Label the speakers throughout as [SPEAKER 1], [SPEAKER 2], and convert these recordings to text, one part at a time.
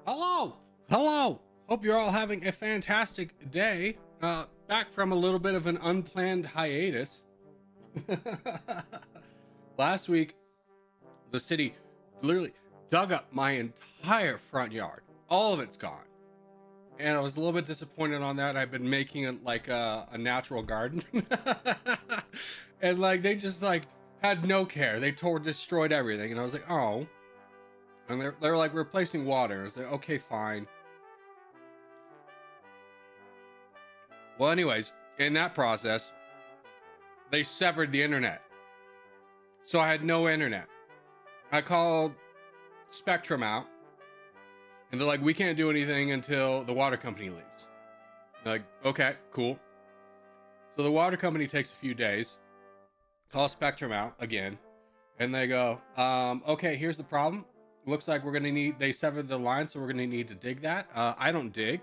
[SPEAKER 1] Hello, hello. Hope you're all having a fantastic day. Back from a little bit of an unplanned hiatus. Last week, the city literally dug up my entire front yard. All of it's gone. And I was a little bit disappointed on that. I've been making it like a natural garden. And like they just like had no care. They destroyed everything. And I was like, oh. And they're like replacing water. I was like, okay, fine. Well, anyways, in that process, they severed the internet. So I had no internet. I called Spectrum out, and they're like, we can't do anything until the water company leaves. I'm like, okay, cool. So the water company takes a few days, call Spectrum out again, and they go, okay, here's the problem. Looks like we're gonna need, they severed the line, so we're gonna need to dig that. I don't dig.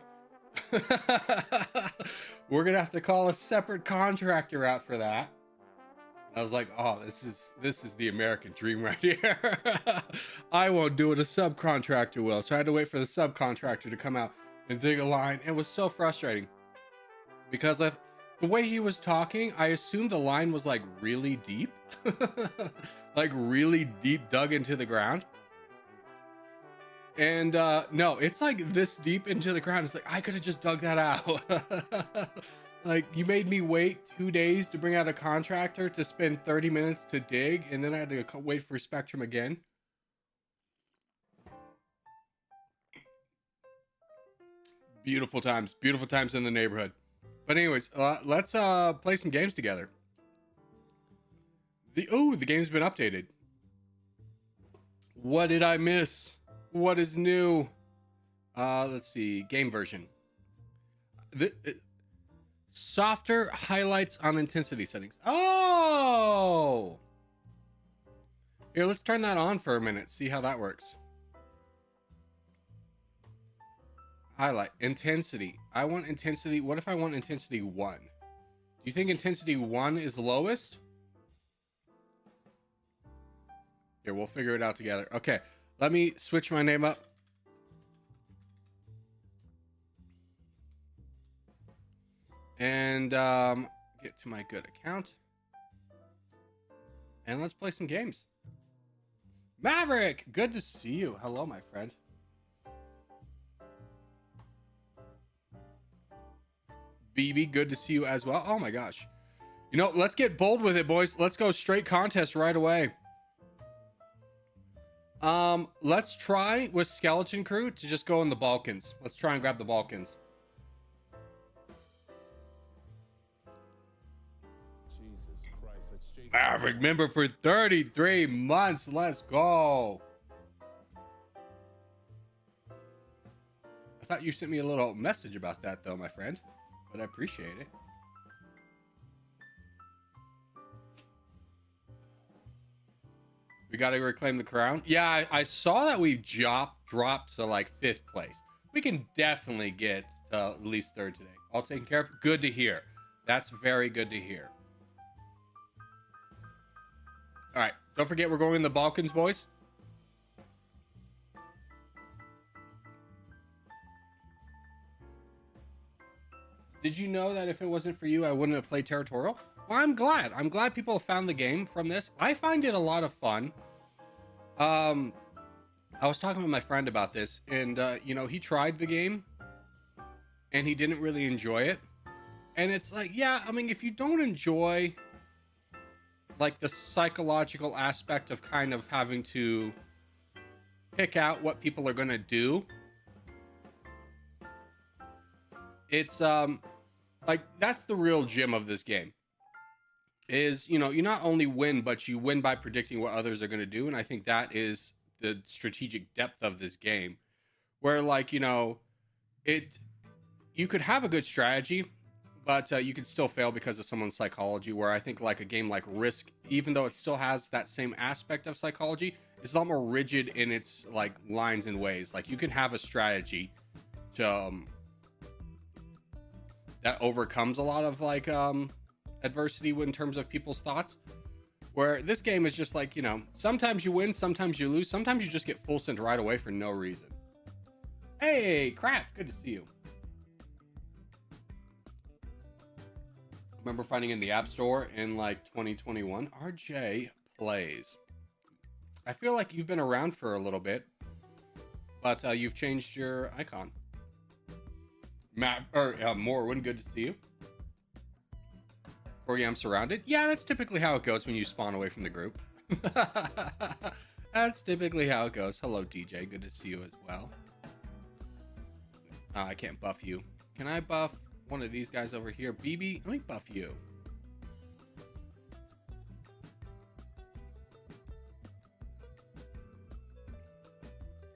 [SPEAKER 1] We're gonna have to call a separate contractor out for that. I was like, oh, this is the American dream right here. I won't do it, a subcontractor will. So I had to wait for the subcontractor to come out and dig a line. It was so frustrating because the way he was talking, I assumed the line was like really deep, like really deep dug into the ground. And no, it's like this deep into the ground. It's like, I could have just dug that out. Like, you made me wait 2 days to bring out a contractor to spend 30 minutes to dig, and then I had to wait for Spectrum again. Beautiful times in the neighborhood. But anyways, let's play some games together. The game's been updated. What did I miss? What is new? Let's see, game version. Softer highlights on intensity settings. Oh! Here, let's turn that on for a minute. See how that works. Highlight. Intensity. I want intensity. What if I want intensity 1? Do you think intensity 1 is lowest? Here, we'll figure it out together. Okay, let me switch my name up. And get to my good account, and let's play some games. Maverick, good to see you. Hello, my friend. BB, good to see you as well. Oh my gosh, you know, let's get bold with it, boys. Let's go straight contest right away. Let's try with Skeleton Crew to just go in the Balkans. Let's try and grab the Balkans. Maverick member for 33 months. Let's go. I thought you sent me a little message about that though, my friend, but I appreciate it. We got to reclaim the crown. Yeah, I saw that we've dropped to like 5th place. We can definitely get to at least 3rd today. All taken care of. Good to hear. That's very good to hear. All right, don't forget we're going in the Balkans, boys. Did you know that if it wasn't for you, I wouldn't have played Territorial? Well, I'm glad. I'm glad people have found the game from this. I find it a lot of fun. I was talking with my friend about this, and you know, he tried the game, and he didn't really enjoy it. And it's like, yeah, I mean, if you don't enjoy like the psychological aspect of kind of having to pick out what people are going to do, it's like that's the real gem of this game is, you know, you not only win, but you win by predicting what others are going to do. And I think that is the strategic depth of this game, where like, you know, you could have a good strategy, but you could still fail because of someone's psychology, where I think like a game like Risk, even though it still has that same aspect of psychology, it's a lot more rigid in its like lines and ways. Like you can have a strategy to that overcomes a lot of like adversity in terms of people's thoughts. Where this game is just like, you know, sometimes you win, sometimes you lose, sometimes you just get full sent right away for no reason. Hey, Craft, good to see you. Remember finding in the App Store in like 2021? RJ Plays. I feel like you've been around for a little bit, but you've changed your icon. Matt, or Morwin, good to see you. Corey, I'm surrounded. Yeah, that's typically how it goes when you spawn away from the group. That's typically how it goes. Hello, DJ. Good to see you as well. I can't buff you. Can I buff one of these guys over here? BB, let me buff you.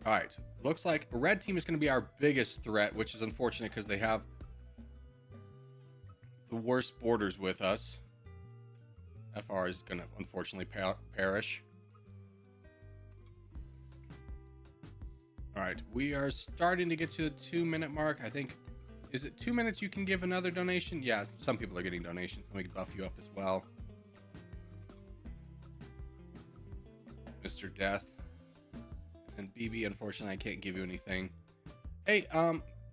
[SPEAKER 1] All right. Looks like red team is going to be our biggest threat, which is unfortunate because they have the worst borders with us. FR is going to unfortunately perish. All right, we are starting to get to the 2-minute mark. I think, is it 2 minutes you can give another donation? Yeah, some people are getting donations. Let me buff you up as well. Mr. Death. And BB, unfortunately, I can't give you anything. Hey,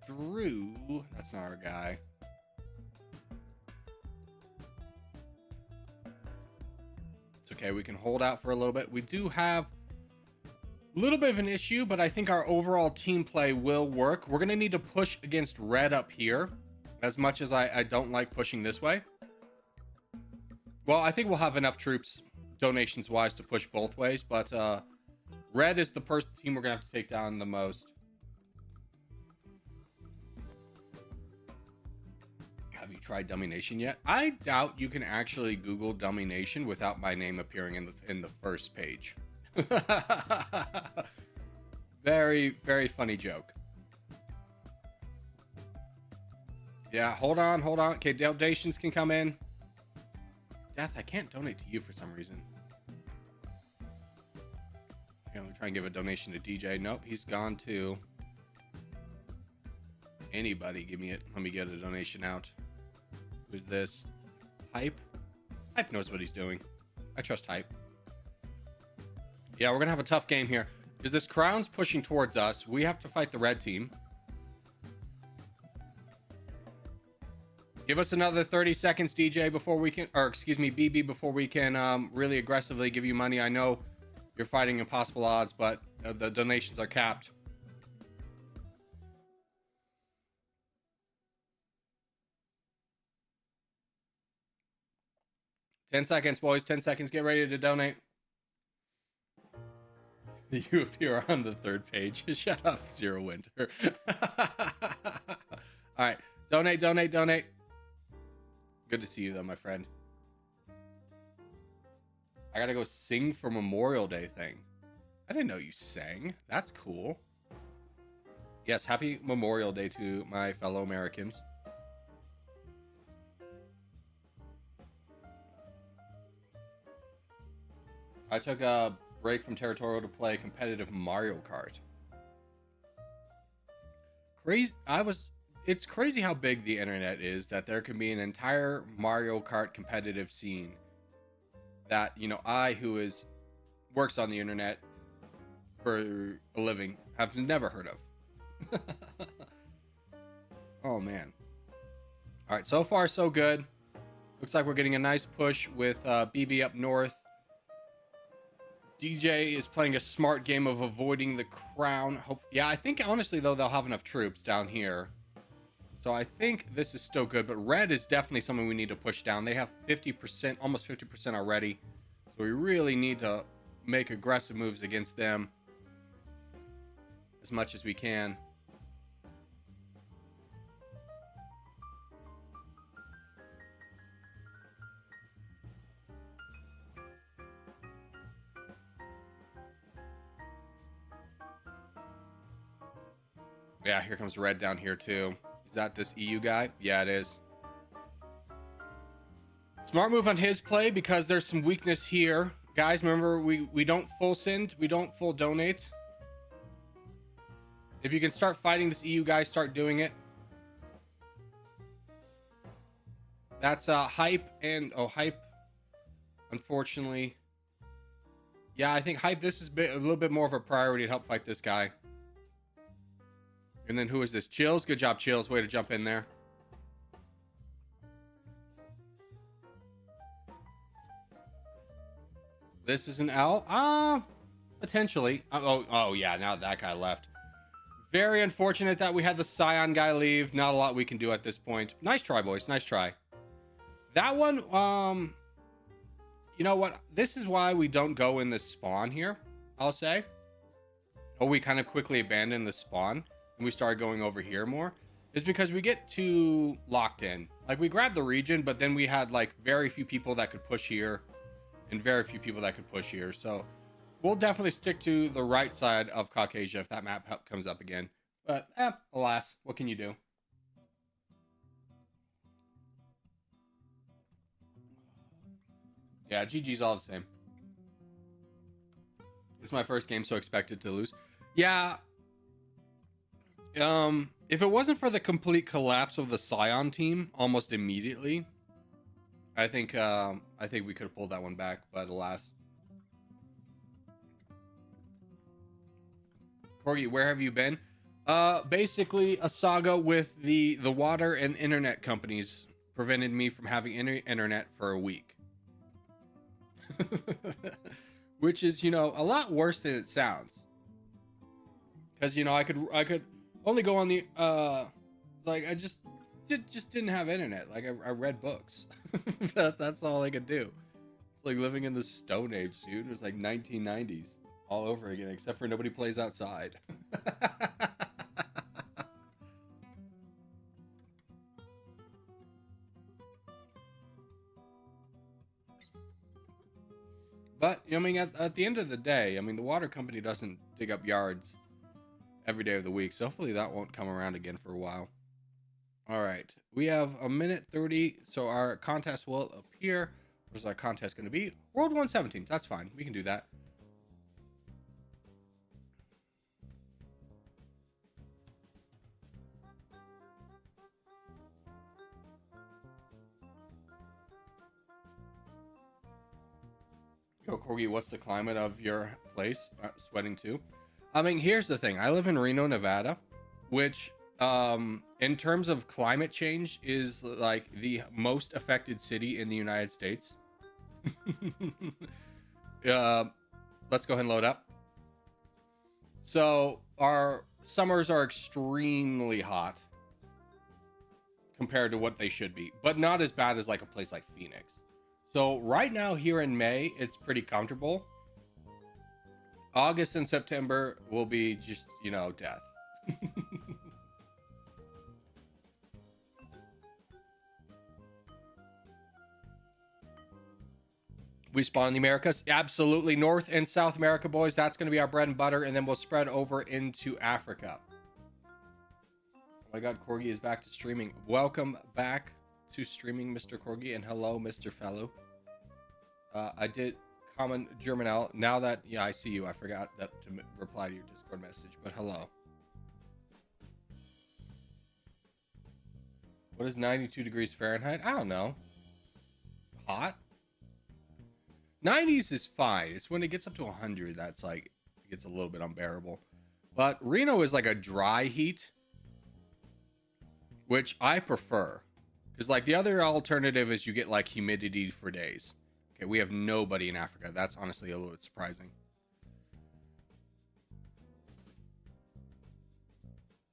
[SPEAKER 1] Drew, that's not our guy. It's okay, we can hold out for a little bit. We do have a little bit of an issue, but I think our overall team play will work. We're going to need to push against red up here, as much as I don't like pushing this way. Well, I think we'll have enough troops, donations-wise, to push both ways, but red is the first team we're going to have to take down the most. Have you tried Dummy Nation yet? I doubt you can actually Google Dummy Nation without my name appearing in the first page. Very, very funny joke. Yeah, hold on. Okay, donations can come in. Death, I can't donate to you for some reason. Okay, let me try and give a donation to DJ. Nope, he's gone too. Anybody, give me it. Let me get a donation out. Who's this? Hype? Hype knows what he's doing. I trust Hype. Yeah, we're gonna have a tough game here. Because this crown's pushing towards us. We have to fight the red team. Give us another 30 seconds, DJ, before we can, or excuse me, BB, before we can really aggressively give you money. I know you're fighting impossible odds, but the donations are capped. Ten seconds, boys. 10 seconds. Get ready to donate. You appear on the third page. Shut up, Zero Winter. All right. Donate. Good to see you, though, my friend. I gotta go sing for Memorial Day thing. I didn't know you sang. That's cool. Yes, happy Memorial Day to my fellow Americans. I took a break from Territorial to play competitive Mario Kart. It's crazy how big the internet is, that there can be an entire Mario Kart competitive scene that, you know, who works on the internet for a living, have never heard of. Oh man. All right, so far so good. Looks like we're getting a nice push with BB up north. DJ is playing a smart game of avoiding the crown. Yeah, I think honestly though they'll have enough troops down here. So I think this is still good, but red is definitely something we need to push down. They have 50%, almost 50% already. So we really need to make aggressive moves against them as much as we can. Yeah, here comes red down here too. Is that this EU guy? Yeah, it is. Smart move on his play because there's some weakness here. Guys, remember, we don't full send. We don't full donate. If you can start fighting this EU guy, start doing it. That's Hype and... Oh, Hype. Unfortunately. Yeah, I think hype. This is a little bit more of a priority to help fight this guy. And then who is this? Chills. Good job, Chills. Way to jump in there. This is an L. Potentially. Oh yeah. Now that guy left. Very unfortunate that we had the Scion guy leave. Not a lot we can do at this point. Nice try, boys. Nice try. That one, you know what? This is why we don't go in the spawn here, I'll say. Or we kind of quickly abandon the spawn and we start going over here more. Is because we get too locked in. Like, we grabbed the region, but then we had, like, very few people that could push here. And very few people that could push here. So we'll definitely stick to the right side of Caucasia if that map comes up again. But, alas, what can you do? Yeah, GG's all the same. It's my first game, so expected to lose. Yeah. If it wasn't for the complete collapse of the Scion team almost immediately, I think we could have pulled that one back, but alas. Corgi, where have you been? Basically a saga with the water and internet companies prevented me from having internet for a week. Which is, you know, a lot worse than it sounds. Because, you know, I could only go on the like I just didn't have internet. Like I read books. that's all I could do. It's like living in the Stone Age, dude. It was like 1990s all over again, except for nobody plays outside. But, I mean, at the end of the day, I mean, the water company doesn't dig up yards every day of the week, so hopefully that won't come around again for a while. All right, we have a minute 30, so our contest will appear. What is our contest going to be? World 117. That's fine. We can do that. Yo, Corgi, what's the climate of your place? Sweating too. I mean, here's the thing. I live in Reno, Nevada, which, in terms of climate change, is like the most affected city in the United States. Let's go ahead and load up. So our summers are extremely hot compared to what they should be, but not as bad as like a place like Phoenix. So right now here in May, it's pretty comfortable. August and September will be just, you know, death. We spawn in the Americas. Absolutely. North and South America, boys. That's going to be our bread and butter. And then we'll spread over into Africa. Oh my God, Corgi is back to streaming. Welcome back to streaming, Mr. Corgi. And hello, Mr. Fellow. I did common German out. Now that, yeah, I see you. I forgot that to reply to your Discord message. But hello. What is 92 degrees Fahrenheit? I don't know. Hot? 90s is fine. It's when it gets up to 100 that's like it gets a little bit unbearable. But Reno is like a dry heat, which I prefer, because like the other alternative is you get like humidity for days. Okay, we have nobody in Africa. That's honestly a little bit surprising.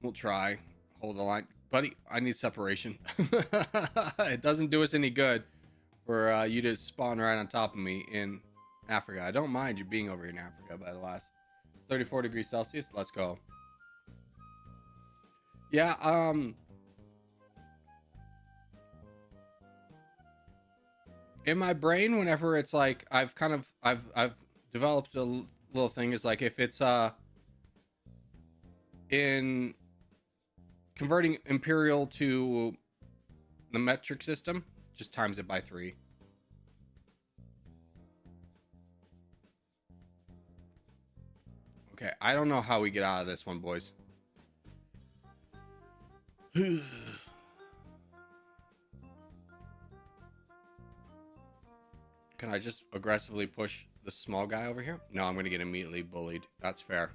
[SPEAKER 1] We'll try. Hold the line, buddy. I need separation. It doesn't do us any good for you to spawn right on top of me in Africa. I don't mind you being over here in Africa, but alas. It's 34 degrees Celsius. Let's go. Yeah, in my brain, whenever it's like I've developed a little thing, is like if it's in converting imperial to the metric system, just times it by 3. Okay, I don't know how we get out of this one, boys. Okay, Can I just aggressively push the small guy over here? No, I'm going to get immediately bullied. That's fair.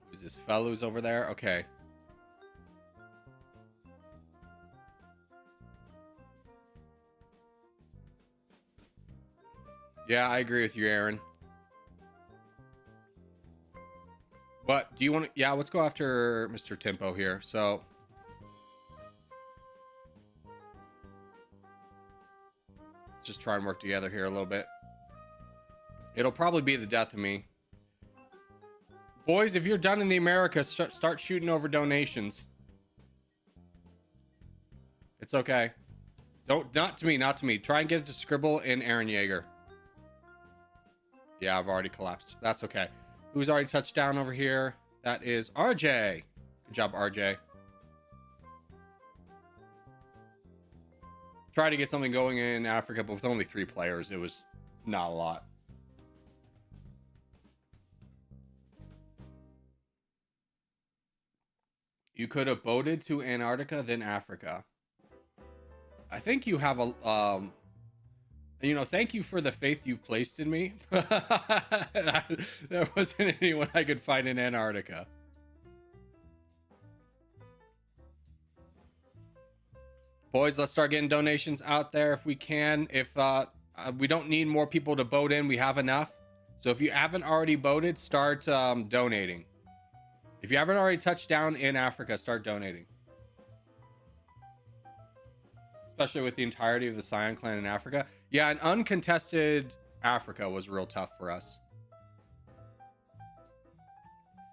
[SPEAKER 1] Who's this fellow who's over there? Okay. Yeah, I agree with you, Aaron. But do you want to... Yeah, let's go after Mr. Tempo here. So... just try and work together here a little bit. It'll probably be the death of me. Boys, if you're done in the Americas, start shooting over donations. It's okay. Not to me. Try and get it to Scribble and Aaron Yeager. Yeah, I've already collapsed. That's okay. Who's already touched down over here? That is RJ. Good job, RJ. Try to get something going in Africa, but with only 3 players, it was not a lot. You could have boated to Antarctica, then Africa. I think you have a, you know, thank you for the faith you've placed in me. There wasn't anyone I could find in Antarctica. Boys, let's start getting donations out there if we can. If we don't need more people to boat in, we have enough. So if you haven't already boated, start donating. If you haven't already touched down in Africa, start donating. Especially with the entirety of the Scion clan in Africa. Yeah, an uncontested Africa was real tough for us.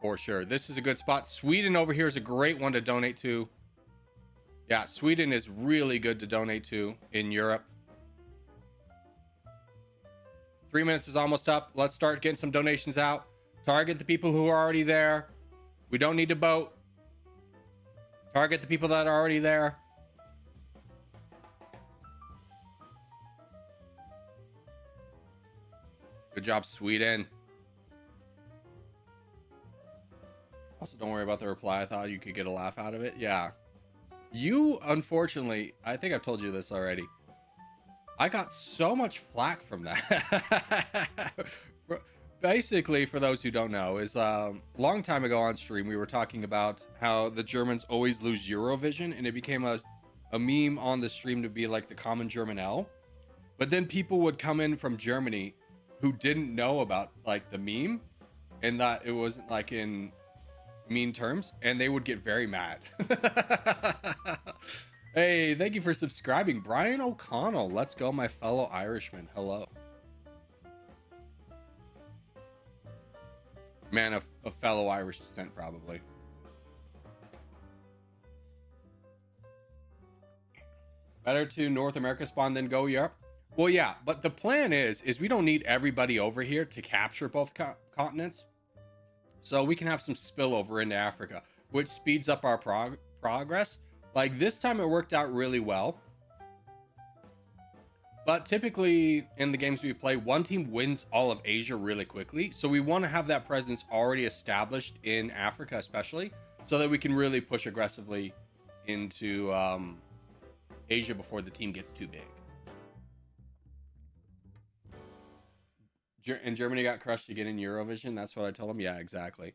[SPEAKER 1] For sure. This is a good spot. Sweden over here is a great one to donate to. Yeah, Sweden is really good to donate to in Europe. 3 minutes is almost up. Let's start getting some donations out. Target the people who are already there. We don't need to boat. Target the people that are already there. Good job, Sweden. Also, don't worry about the reply. I thought you could get a laugh out of it. Yeah. You, unfortunately, I think I've told you this already. I got so much flack from that. Basically, for those who don't know, is a long time ago on stream, we were talking about how the Germans always lose Eurovision, and it became a meme on the stream to be like the common German L. But then people would come in from Germany who didn't know about like the meme and that it wasn't like in mean terms, and they would get very mad. Hey, thank you for subscribing, Brian O'Connell. Let's go, my fellow Irishman. Hello. Man of fellow Irish descent, probably. Better to North America spawn than go Europe. Well, yeah, but the plan is we don't need everybody over here to capture both continents. So we can have some spillover into Africa, which speeds up our progress. Like this time it worked out really well. But typically in the games we play, one team wins all of Asia really quickly. So we want to have that presence already established in Africa, especially, so that we can really push aggressively into Asia before the team gets too big. And Germany got crushed to get in Eurovision. That's what I told him. Yeah, exactly.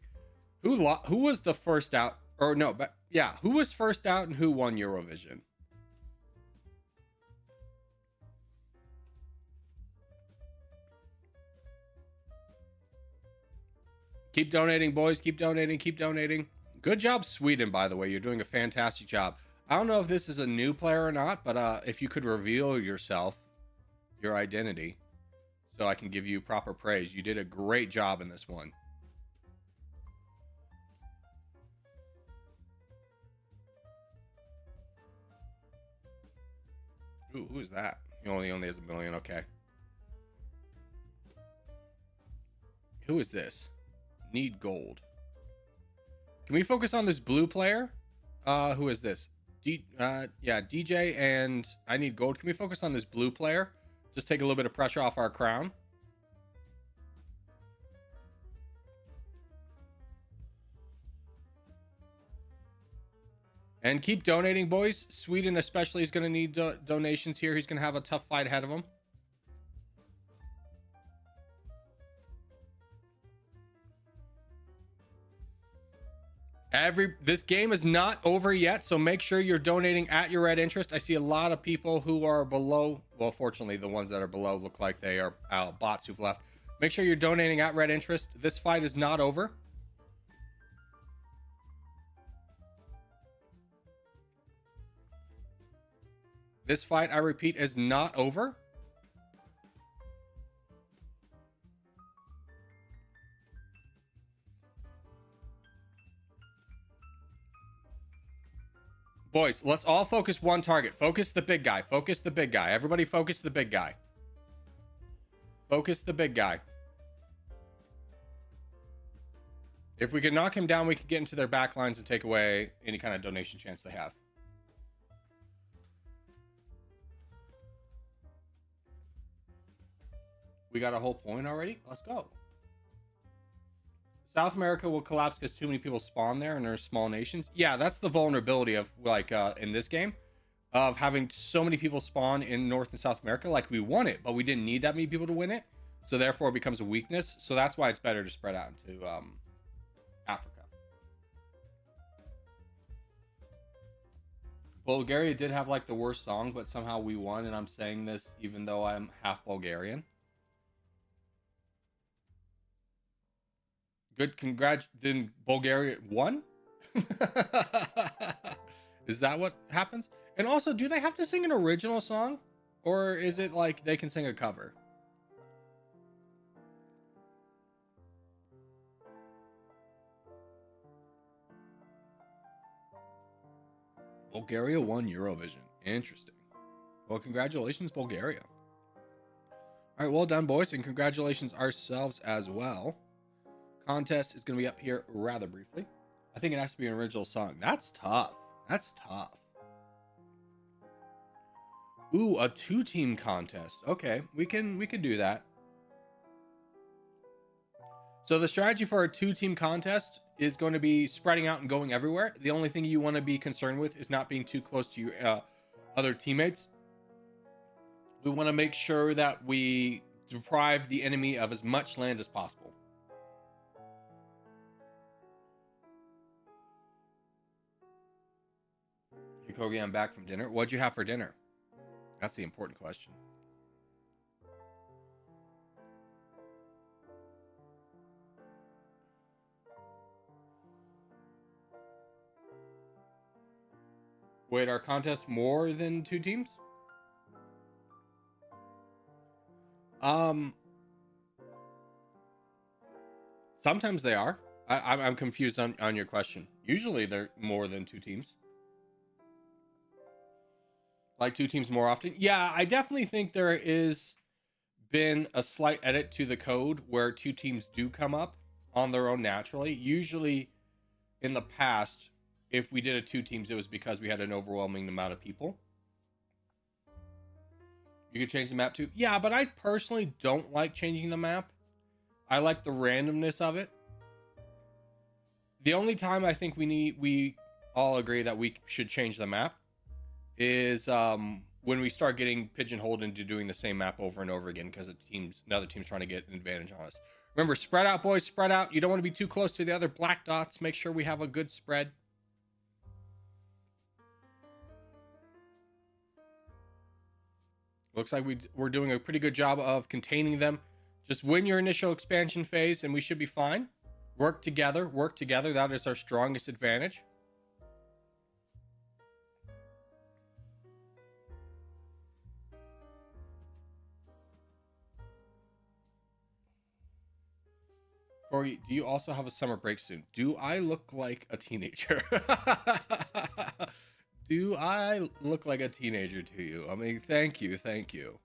[SPEAKER 1] Who was the first out? Or no, but yeah, who was first out and who won Eurovision? Keep donating, boys. Keep donating. Keep donating. Good job, Sweden, by the way. You're doing a fantastic job. I don't know if this is a new player or not, but if you could reveal yourself, your identity, so I can give you proper praise. You did a great job in this one. Ooh, who is that? He only has 1 million. Okay. Who is this? Need gold. Can we focus on this blue player? Who is this? Yeah, DJ and I need gold. Can we focus on this blue player? Just take a little bit of pressure off our crown. And keep donating, boys. Sweden especially is going to need donations here. He's going to have a tough fight ahead of him. This game is not over yet, so make sure you're donating at your red interest. I see a lot of people who are below. Well, fortunately, the ones that are below look like they are bots who've left. Make sure you're donating at red interest. This fight is not over. This fight, I repeat, is not over. Boys, let's all focus one target. Focus the big guy. Focus the big guy. Everybody focus the big guy. Focus the big guy. If we can knock him down, we can get into their back lines and take away any kind of donation chance they have. We got a whole point already? Let's go. South America will collapse because too many people spawn there and they're small nations. Yeah, that's the vulnerability of, like, in this game, of having so many people spawn in North and South America. Like, we won it, but we didn't need that many people to win it. So therefore it becomes a weakness. So that's why it's better to spread out into Africa. Bulgaria did have, like, the worst song, but somehow we won. And I'm saying this even though I'm half Bulgarian. Good, congrats. Then Bulgaria won? Is that what happens? And also, do they have to sing an original song? Or is it like they can sing a cover? Bulgaria won Eurovision. Interesting. Well, congratulations, Bulgaria. All right, well done, boys. And congratulations ourselves as well. Contest is going to be up here rather briefly. I think it has to be an original song. That's tough. That's tough. Ooh, a 2-team contest. Okay, we can do that. So the strategy for a 2-team contest is going to be spreading out and going everywhere. The only thing you want to be concerned with is not being too close to your other teammates. We want to make sure that we deprive the enemy of as much land as possible. Kogi, I'm back from dinner. What'd you have for dinner? That's the important question. Wait, are contests more than 2 teams? Sometimes they are. I'm confused on your question. Usually they're more than 2 teams. Like 2 teams more often. Yeah, I definitely think there is been a slight edit to the code where 2 teams do come up on their own naturally. Usually in the past, if we did a 2 teams, it was because we had an overwhelming amount of people. You could change the map too. Yeah, but I personally don't like changing the map. I like the randomness of it. The only time I think we all agree that we should change the map is when we start getting pigeonholed into doing the same map over and over again because another team's trying to get an advantage on us. Remember, spread out, boys, spread out. You don't want to be too close to the other black dots. Make sure we have a good spread. Looks like we're doing a pretty good job of containing them. Just win your initial expansion phase and we should be fine. Work together, work together. That is our strongest advantage. Corey, do you also have a summer break soon? Do I look like a teenager? Do I look like a teenager to you? I mean, thank you, thank you.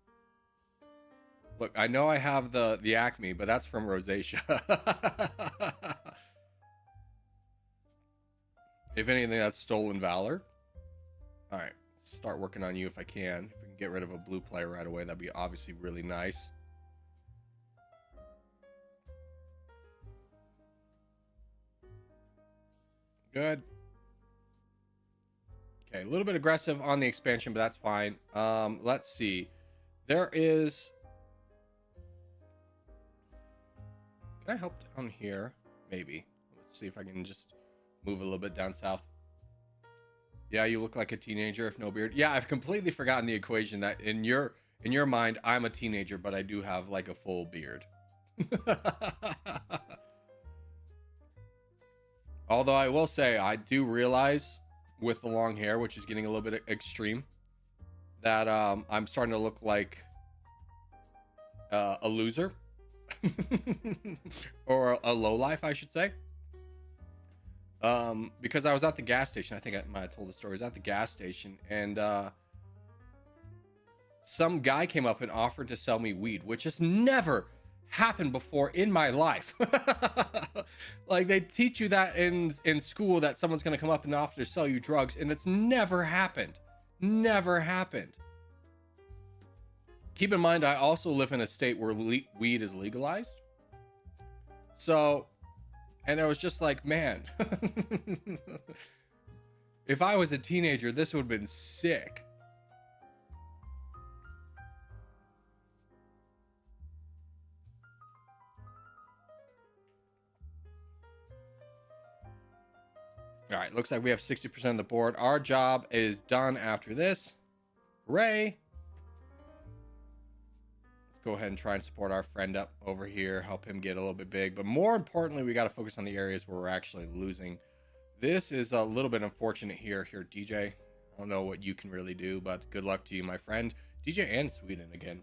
[SPEAKER 1] Look, I know I have the acne, but that's from rosacea. If anything, that's stolen valor. All right, start working on you if I can. If we can get rid of a blue player right away, that'd be obviously really nice. Good. Okay, a little bit aggressive on the expansion, but that's fine. Let's see. There is. Can I help down here? Maybe. Let's see if I can just move a little bit down south. Yeah, you look like a teenager if no beard. Yeah, I've completely forgotten the equation that in your mind, I'm a teenager, but I do have like a full beard. Although I will say, I do realize with the long hair, which is getting a little bit extreme, that I'm starting to look like a loser. Or a lowlife, I should say. Because I was at the gas station. I think I might have told the story. I was at the gas station, and some guy came up and offered to sell me weed, which has never happened before in my life. Like, they teach you that in school, that someone's going to come up and offer to sell you drugs, and it's never happened. Never happened. Keep in mind, I also live in a state where weed is legalized. So, and I was just like, man, if I was a teenager, this would have been sick. All right, looks like we have 60% of the board. Our job is done after this. Hooray. Let's go ahead and try and support our friend up over here, help him get a little bit big. But more importantly, we got to focus on the areas where we're actually losing. This is a little bit unfortunate here, DJ. I don't know what you can really do, but good luck to you, my friend. DJ and Sweden again.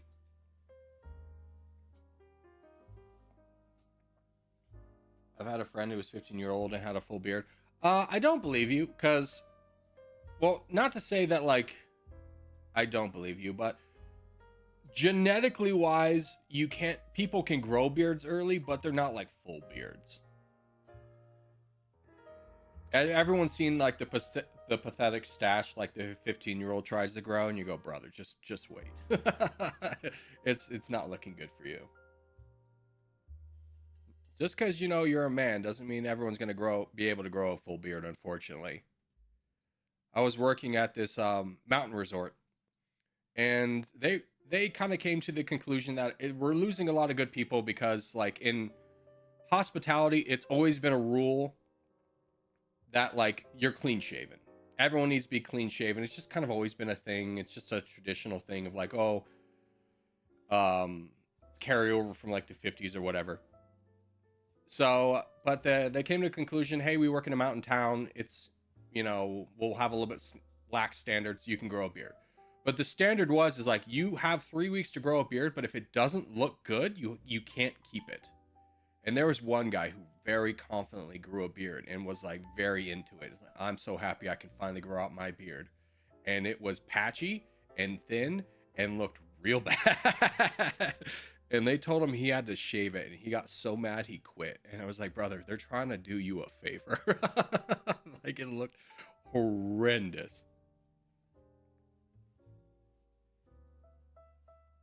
[SPEAKER 1] I've had a friend who was 15-year-old and had a full beard. I don't believe you, because, well, not to say that, like, I don't believe you, but genetically wise, people can grow beards early, but they're not like full beards. Everyone's seen like the pathetic stash, like the 15-year-old tries to grow, and you go, brother, just wait. It's not looking good for you. Just because you're a man doesn't mean everyone's gonna be able to grow a full beard, unfortunately. I was working at this mountain resort, and they kind of came to the conclusion that we're losing a lot of good people because, like, in hospitality, it's always been a rule that, like, you're clean shaven. Everyone needs to be clean shaven. It's just kind of always been a thing. It's just a traditional thing of like, carry over from like the 50s or whatever. So, but they came to the conclusion, hey, we work in a mountain town. It's, we'll have a little bit lax standards. You can grow a beard. But the standard is like, you have 3 weeks to grow a beard, but if it doesn't look good, you can't keep it. And there was one guy who very confidently grew a beard and was like very into it. It's like, I'm so happy I can finally grow out my beard. And it was patchy and thin and looked real bad. And they told him he had to shave it, and he got so mad he quit. And I was like, brother, they're trying to do you a favor. Like, it looked horrendous.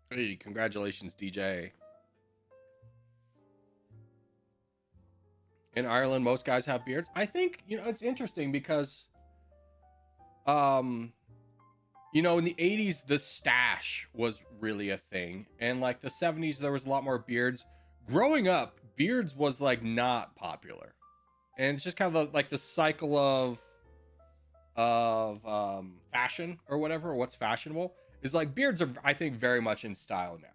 [SPEAKER 1] Hey, congratulations, DJ. In Ireland, most guys have beards. I think, it's interesting because, in the 80s, the stash was really a thing. And like the 70s, there was a lot more beards. Growing up, beards was like not popular. And it's just kind of like the cycle of fashion or whatever, or what's fashionable, is like beards are, I think, very much in style now.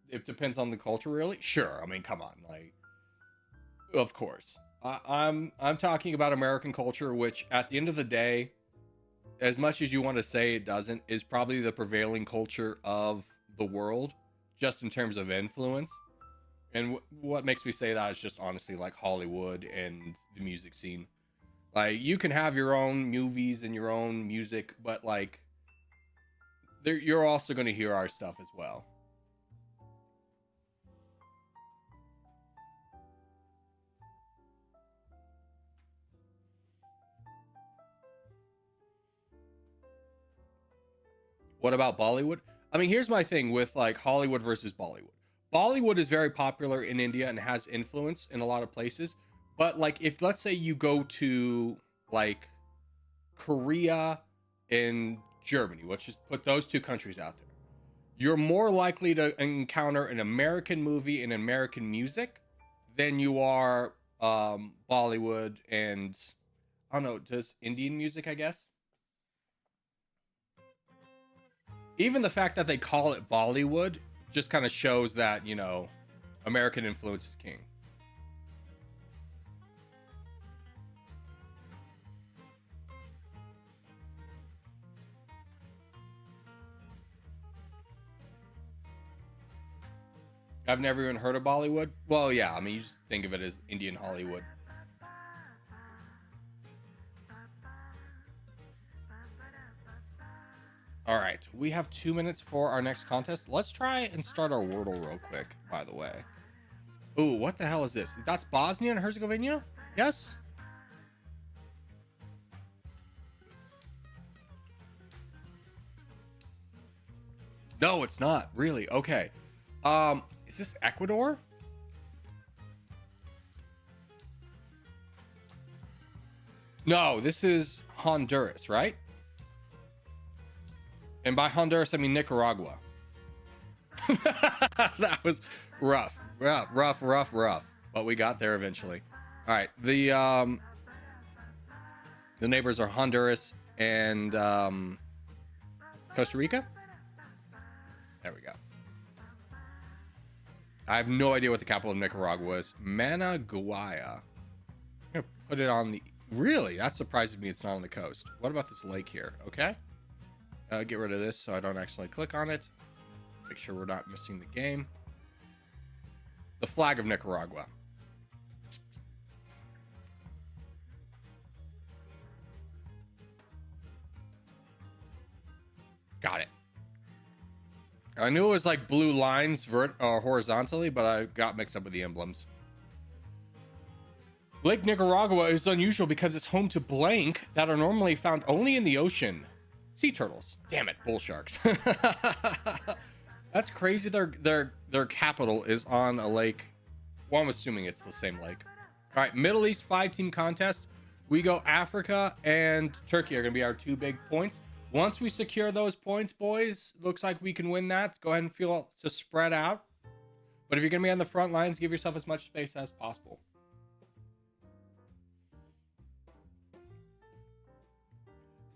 [SPEAKER 1] It depends on the culture, really. Sure, I mean, come on, like, of course. I'm talking about American culture, which at the end of the day, as much as you want to say it doesn't, is probably the prevailing culture of the world, just in terms of influence. And what makes me say that is just honestly like Hollywood and the music scene. Like, you can have your own movies and your own music, but like, you're also going to hear our stuff as well. What about Bollywood? I mean, here's my thing with like Hollywood versus Bollywood. Bollywood is very popular in India and has influence in a lot of places. But like, if let's say you go to like Korea and Germany, let's just put those two countries out there, you're more likely to encounter an American movie and American music than you are Bollywood and I don't know, just Indian music, I guess. Even the fact that they call it Bollywood just kind of shows that, you know, American influence is king. I've never even heard of Bollywood. Well, yeah, I mean, you just think of it as Indian Hollywood. All right, we have 2 minutes for our next contest. Let's try and start our Wordle real quick, by the way. Ooh, what the hell is this? That's Bosnia and Herzegovina? Yes? No, it's not. Really? Okay. Is this Ecuador? No, this is Honduras, right? And by Honduras, I mean Nicaragua. That was rough, rough. But we got there eventually. All right, the neighbors are Honduras and Costa Rica. There we go. I have no idea what the capital of Nicaragua is. Managua. I'm gonna put it on the. Really, that surprises me. It's not on the coast. What about this lake here? Okay. Get rid of this so I don't accidentally click on it. Make sure we're not missing the game. The flag of Nicaragua. Got it. I knew it was like blue lines horizontally, but I got mixed up with the emblems. Lake Nicaragua is unusual because it's home to blank that are normally found only in the ocean. Sea turtles. Damn it, bull sharks. That's crazy. Their capital is on a lake. Well, I'm assuming it's the same lake. All right, Middle East 5-team contest. We go Africa and Turkey are going to be our two big points. Once we secure those points, boys, looks like we can win that. Go ahead and feel to spread out. But if you're going to be on the front lines, give yourself as much space as possible.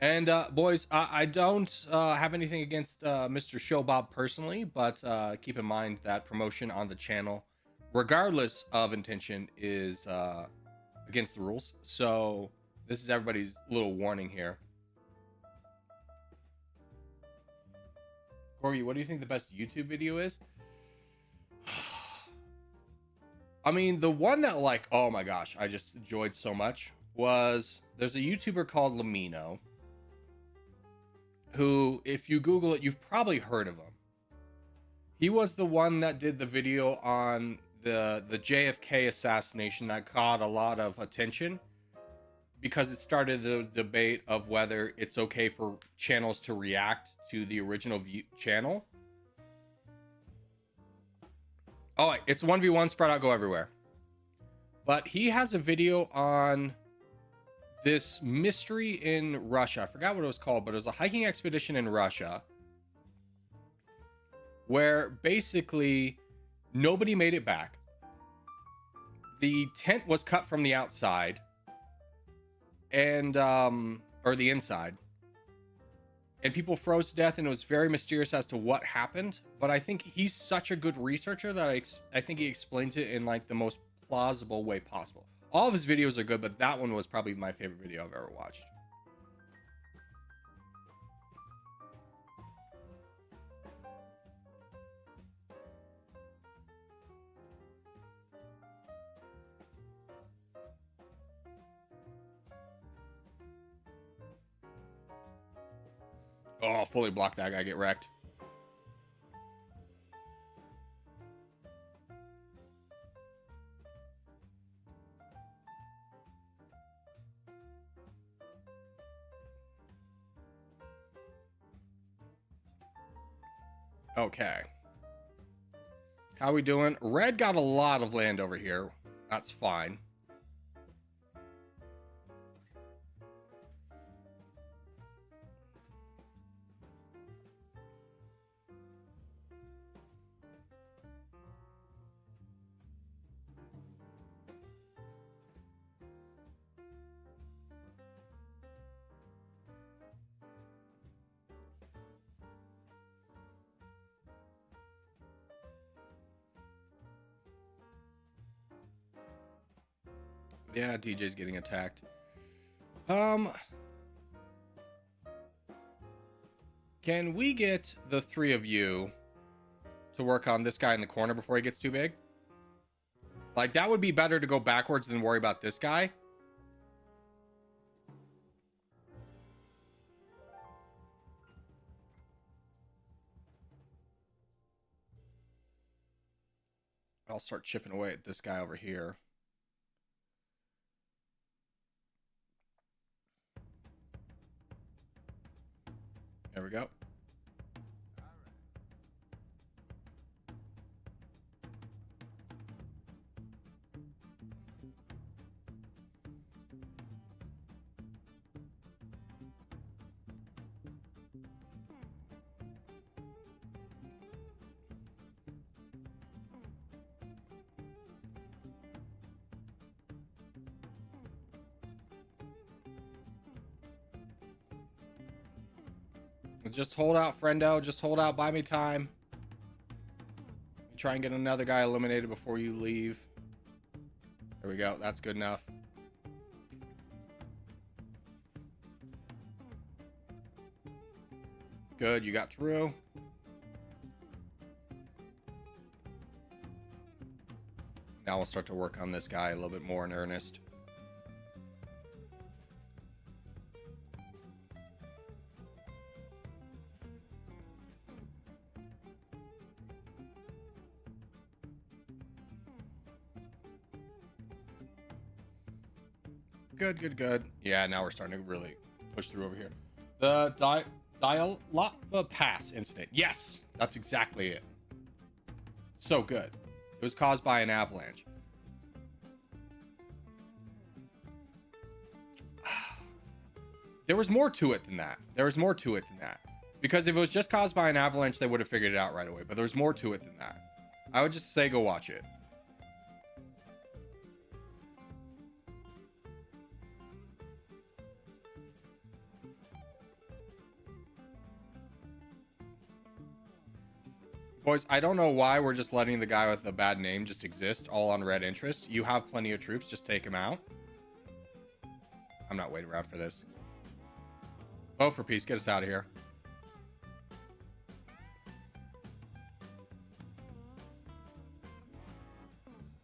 [SPEAKER 1] And boys, I don't have anything against Mr. Showbob personally, but keep in mind that promotion on the channel, regardless of intention, is against the rules. So this is everybody's little warning here. Corgi, what do you think the best YouTube video is? I mean, the one that like, oh my gosh, I just enjoyed so much was there's a YouTuber called Lamino who, if you Google it, you've probably heard of him. He was the one that did the video on the JFK assassination that caught a lot of attention because it started the debate of whether it's okay for channels to react to the original channel. Oh, it's 1v1, spread out, go everywhere. But he has a video on this mystery in Russia. I forgot what it was called, but it was a hiking expedition in Russia where basically nobody made it back. The tent was cut from the outside and or the inside, and people froze to death, and it was very mysterious as to what happened. But I think he's such a good researcher that I think he explains it in like the most plausible way possible. All of his videos are good, but that one was probably my favorite video I've ever watched. Oh, fully block that guy, get wrecked. Okay. How we doing? Red got a lot of land over here. That's fine. Yeah, DJ's getting attacked. Can we get the three of you to work on this guy in the corner before he gets too big? Like, that would be better to go backwards than worry about this guy. I'll start chipping away at this guy over here. There we go. Just hold out, friendo. Just hold out. Buy me time. Try and get another guy eliminated before you leave. There we go. That's good enough. Good. You got through. Now we'll start to work on this guy a little bit more in earnest. Good. Yeah, now we're starting to really push through over here. The Dialotva Pass incident. Yes, that's exactly it. So good. It was caused by an avalanche. There was more to it than that. Because if it was just caused by an avalanche, they would have figured it out right away. But there's more to it than that. I would just say go watch it. Boys, I don't know why we're just letting the guy with the bad name just exist, all on red interest. You have plenty of troops, just take him out. I'm not waiting around for this. Vote for peace, get us out of here.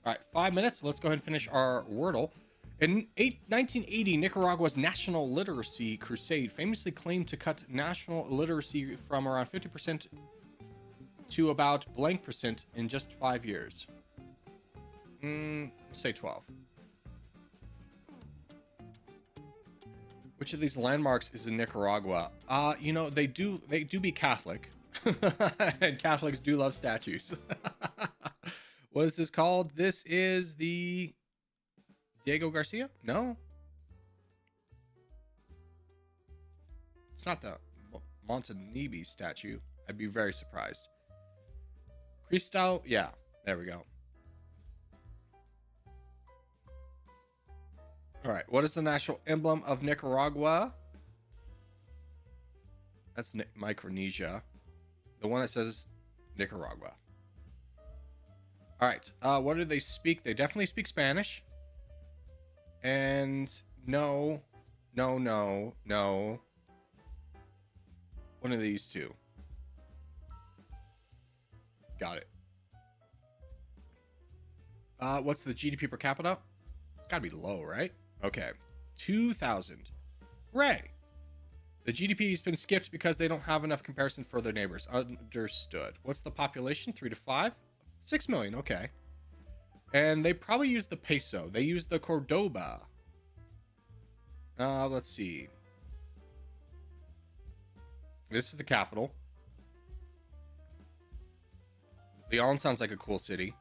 [SPEAKER 1] All right, 5 minutes. Let's go ahead and finish our Wordle. In 1980, Nicaragua's National Literacy Crusade famously claimed to cut national literacy from around 50% to about blank percent in just 5 years. Say 12. Which of these landmarks is in Nicaragua? You know, they do be Catholic. And Catholics do love statues. What is this called? This is the Diego Garcia? No. It's not the Montanibi statue. I'd be very surprised. Cristal, yeah, there we go. All right, what is the national emblem of Nicaragua? That's Micronesia. The one that says Nicaragua. All right, what do they speak? They definitely speak Spanish. And no. One of these two. Got it. What's the GDP per capita? It's gotta be low, right? Okay. 2,000. Hooray! The GDP has been skipped because they don't have enough comparison for their neighbors. Understood. What's the population? 3 to 5? 6 million, okay. And they probably use the peso. They use the Cordoba. Let's see. This is the capital. Lyon sounds like a cool city.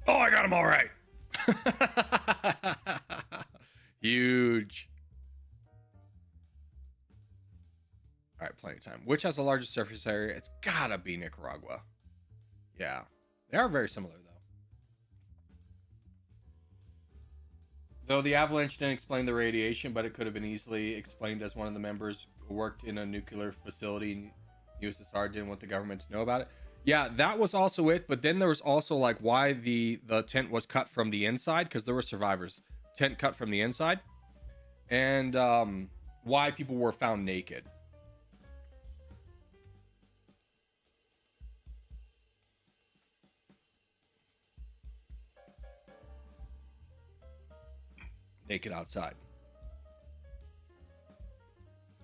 [SPEAKER 1] Oh, I got them all right. Huge. All right, plenty of time. Which has the largest surface area? It's gotta be Nicaragua. Yeah, they are very similar though. Though the avalanche didn't explain the radiation, but it could have been easily explained as one of the members worked in a nuclear facility and USSR didn't want the government to know about it. Yeah, that was also it. But then there was also like why the tent was cut from the inside, because there were survivors. Tent cut from the inside, and why people were found naked. Naked outside.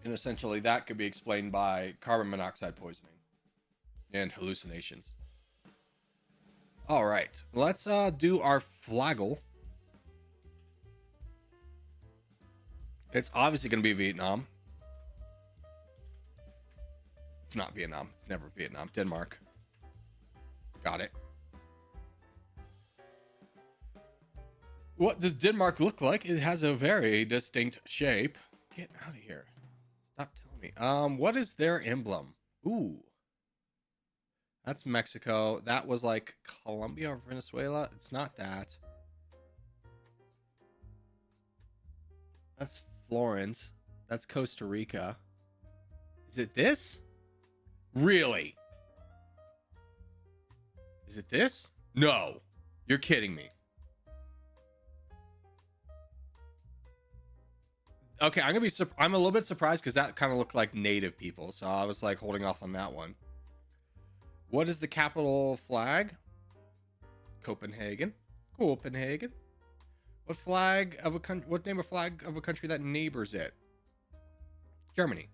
[SPEAKER 1] And essentially that could be explained by carbon monoxide poisoning and hallucinations. All right, let's do our flagel. It's obviously going to be Vietnam. It's not Vietnam. It's never Vietnam. Denmark. Got it. What does Denmark look like? It has a very distinct shape. Get out of here. Stop telling me. What is their emblem? Ooh. That's Mexico. That was like Colombia or Venezuela. It's not that. That's Florence. That's Costa Rica. Is it this? Really? Is it this? No. You're kidding me. Okay, I'm a little bit surprised because that kind of looked like native people, so I was like holding off on that one. What is the capital flag? Copenhagen. Copenhagen. What flag of a country? What name of flag of a country that neighbors it? Germany.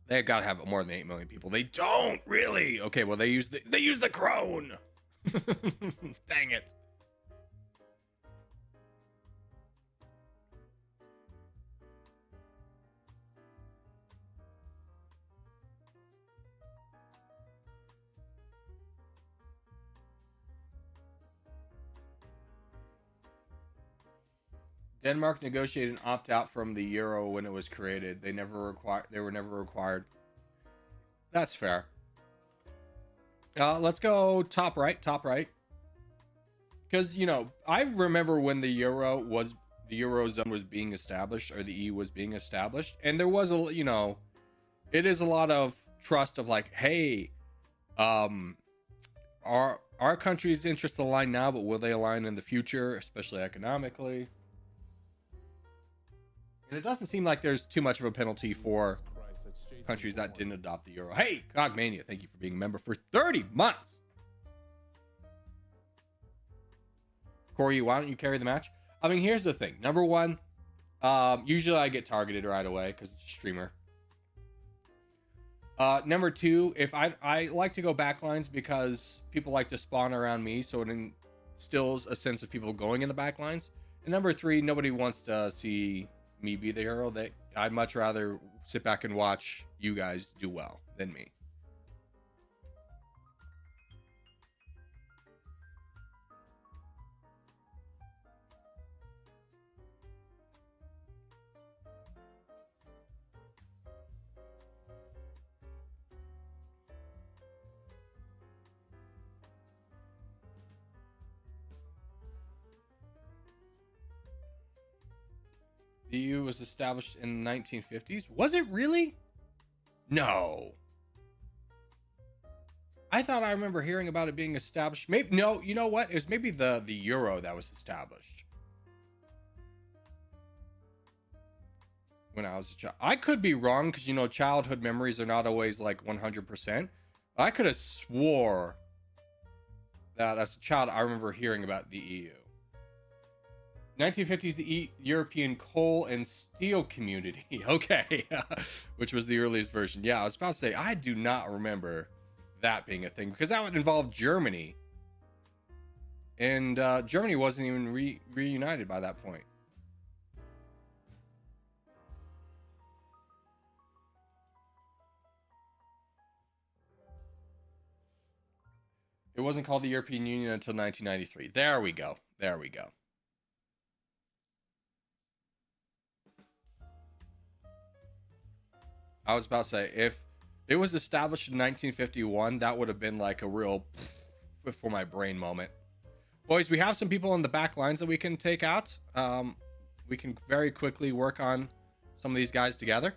[SPEAKER 1] They gotta have more than 8 million people. They don't really. Okay, well they use the krone. Dang it. Denmark negotiated an opt-out from the euro when it was created. They were never required. That's fair. Let's go top right. Because, you know, I remember when the Eurozone was being established, or the EU was being established, and there was it is a lot of trust of like, hey, our country's interests align now, but will they align in the future, especially economically? And it doesn't seem like there's too much of a penalty for countries that didn't adopt the euro. Hey, Cogmania, thank you for being a member for 30 months. Corey, why don't you carry the match? I mean, here's the thing. Number one, usually I get targeted right away because it's a streamer. Number two, if I like to go backlines because people like to spawn around me, so it instills a sense of people going in the backlines. And number three, nobody wants to see me be the hero. I'd much rather sit back and watch you guys do well than me. The EU was established in the 1950s. Was it really? No. I thought I remember hearing about it being established. Maybe no. You know what? It was maybe the euro that was established when I was a child. I could be wrong because childhood memories are not always like 100%. I could have swore that as a child I remember hearing about the EU. 1950s, the European Coal and Steel Community. Okay, which was the earliest version. Yeah, I was about to say, I do not remember that being a thing because that would involve Germany. And Germany wasn't even reunited by that point. It wasn't called the European Union until 1993. There we go. There we go. I was about to say, if it was established in 1951, that would have been like a real for my brain moment. Boys, we have some people on the back lines that we can take out. We can very quickly work on some of these guys together.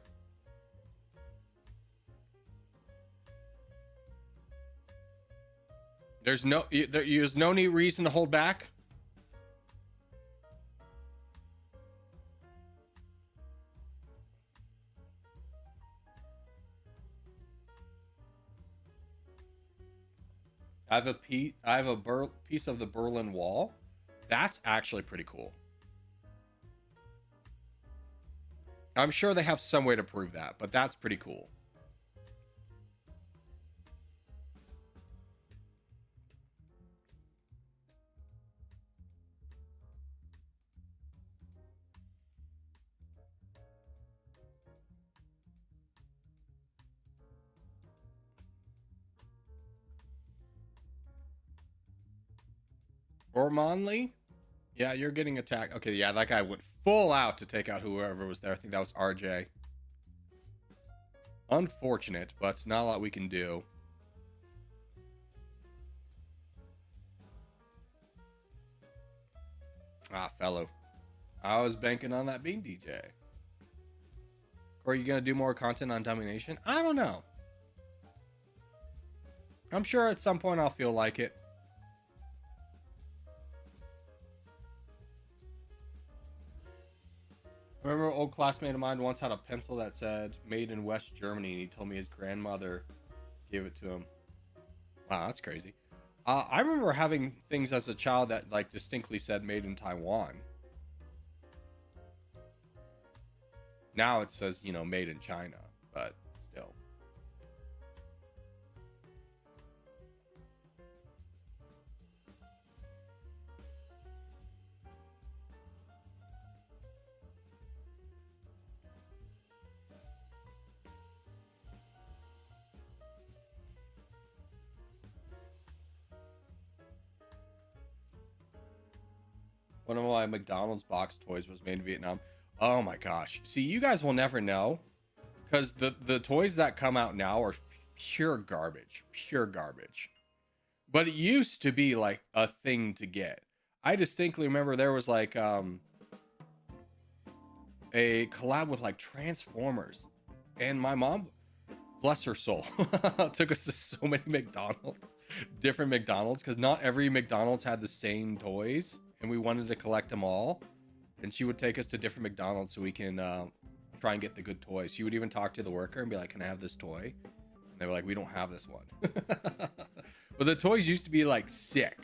[SPEAKER 1] There's no reason to hold back. I have a piece of the Berlin Wall. That's actually pretty cool. I'm sure they have some way to prove that, but that's pretty cool. Ormonley? Yeah, you're getting attacked. Okay, yeah, that guy went full out to take out whoever was there. I think that was RJ. Unfortunate, but not a lot we can do. Ah, fellow. I was banking on that being DJ. Or are you going to do more content on domination? I don't know. I'm sure at some point I'll feel like it. I remember an old classmate of mine once had a pencil that said made in West Germany, and he told me his grandmother gave it to him. Wow, that's crazy. I remember having things as a child that like distinctly said made in Taiwan. Now it says, you know, made in China, but still. One of my McDonald's box toys was made in Vietnam. Oh my gosh. See, you guys will never know because the toys that come out now are pure garbage. Pure garbage. But it used to be like a thing to get. I distinctly remember there was like a collab with like Transformers. And my mom, bless her soul, took us to so many McDonald's, different McDonald's, because not every McDonald's had the same toys. And we wanted to collect them all, and she would take us to different McDonald's so we can try and get the good toys. She would even talk to the worker and be like, can I have this toy? And they were like, we don't have this one. But the toys used to be like sick,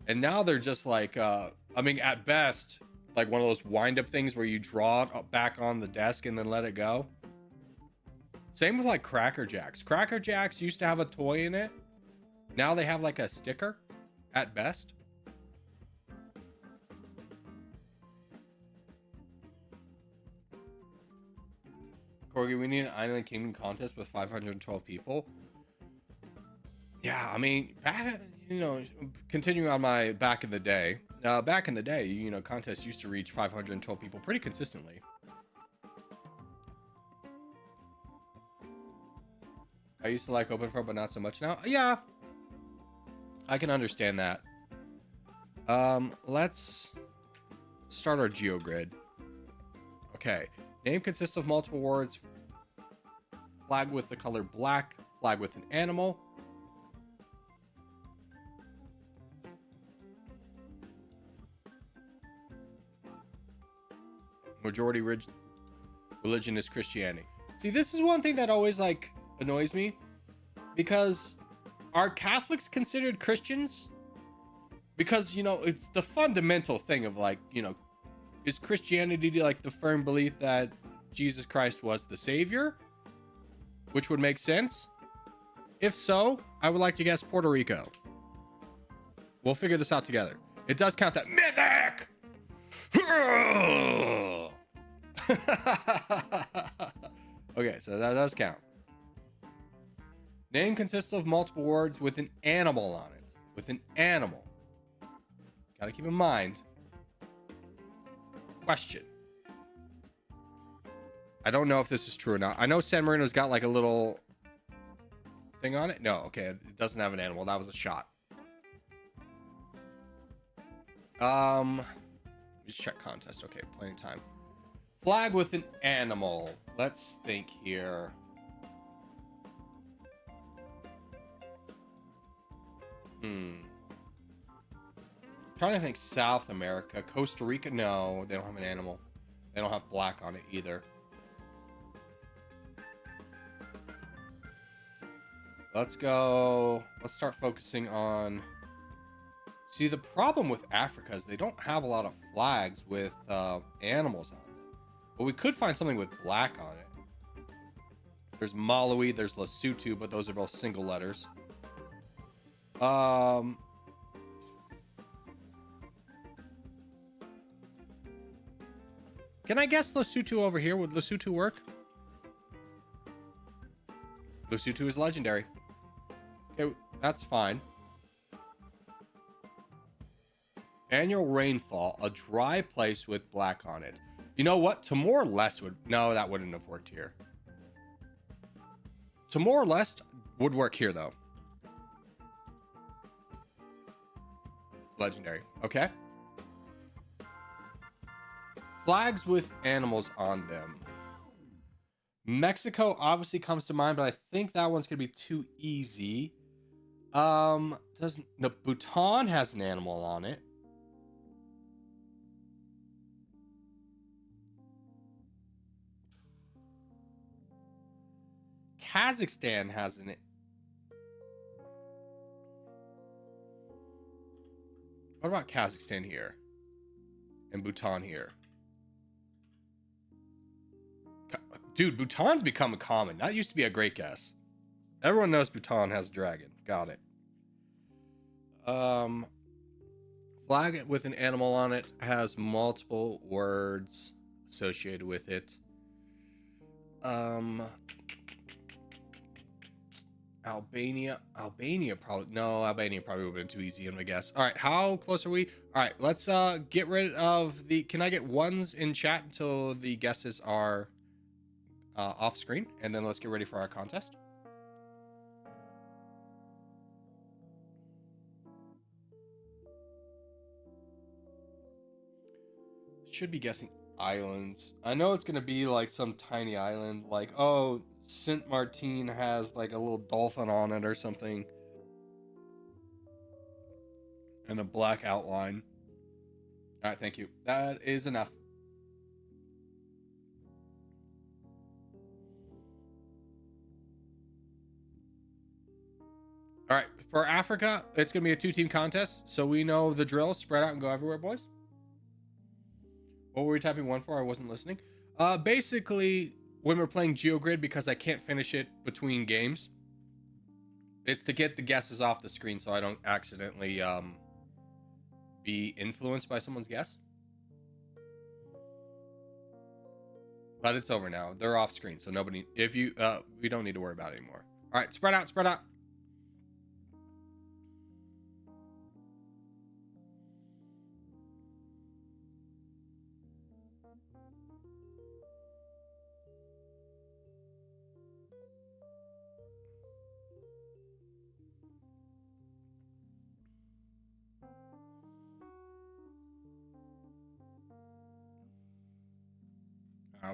[SPEAKER 1] and now they're just like I mean, at best, like one of those wind-up things where you draw it back on the desk and then let it go. Same with like Cracker Jacks. Cracker Jacks used to have a toy in it. Now they have like a sticker at best. Corgi, we need an Island Kingdom contest with 512 people. Yeah, I mean, back, you know, continuing on my back in the day, you know, contests used to reach 512 people pretty consistently. I used to like open front, but not so much now. Yeah, I can understand that. Let's start our GeoGrid. Okay. Name consists of multiple words. Flag with the color black. Flag with an animal. Majority religion is Christianity. See, this is one thing that always like annoys me, because are Catholics considered Christians? Because, you know, it's the fundamental thing of like, you know, is Christianity like the firm belief that Jesus Christ was the Savior? Which would make sense. If so, I would like to guess Puerto Rico. We'll figure this out together. It does count that mythic! Okay, so that does count. Name consists of multiple words with an animal on it. With an animal. Gotta keep in mind. Question. I don't know if this is true or not. I know San Marino's got like a little thing on it. No, okay. It doesn't have an animal. That was a shot. Just check contest. Okay, plenty of time. Flag with an animal. Let's think here. Trying to think South America. Costa Rica, no, they don't have an animal. They don't have black on it either. Let's go. Let's start focusing on... See, the problem with Africa is they don't have a lot of flags with animals on them. But we could find something with black on it. There's Malawi, there's Lesotho, but those are both single letters. Can I guess Lesotho over here? Would Lesotho work? Lesotho is legendary. Okay, that's fine. Annual rainfall, a dry place with black on it. You know what? Timor-Leste would... No, that wouldn't have worked here. Timor-Leste would work here, though. Legendary. Okay. Flags with animals on them. Mexico obviously comes to mind, but I think that one's gonna be too easy. Doesn't... No, Bhutan has an animal on it. Kazakhstan has an... What about Kazakhstan here? And Bhutan here? Dude, Bhutan's become a common. That used to be a great guess. Everyone knows Bhutan has a dragon. Got it. Flag with an animal on it has multiple words associated with it. Albania probably... No, Albania probably would have been too easy of a guess. All right, how close are we? All right, let's get rid of the... Can I get ones in chat until the guesses are off screen? And then let's get ready for our contest. Should be guessing islands. I know it's going to be like some tiny island. Like, oh... Saint Martin has like a little dolphin on it or something. And a black outline. All right, thank you. That is enough. All right, for Africa, it's going to be a 2-team contest. So we know the drill. Spread out and go everywhere, boys. What were we typing 1 for? I wasn't listening. Basically... When we're playing GeoGrid, because I can't finish it between games, it's to get the guesses off the screen so I don't accidentally be influenced by someone's guess. But it's over now. They're off screen, so nobody... If you... we don't need to worry about it anymore. All right, spread out, spread out.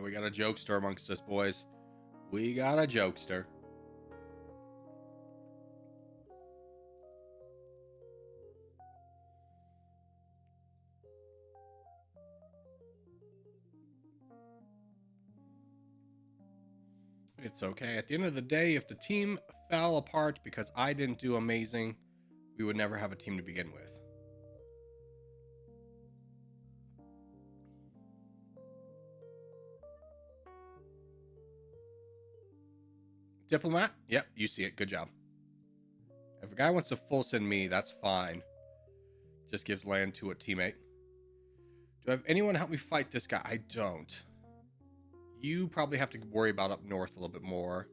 [SPEAKER 1] We got a jokester amongst us, boys. We got a jokester. It's okay. At the end of the day, if the team fell apart because I didn't do amazing, we would never have a team to begin with. Diplomat? Yep, you see it. Good job. If a guy wants to full send me, that's fine. Just gives land to a teammate. Do I have anyone help me fight this guy? I don't. You probably have to worry about up north a little bit more.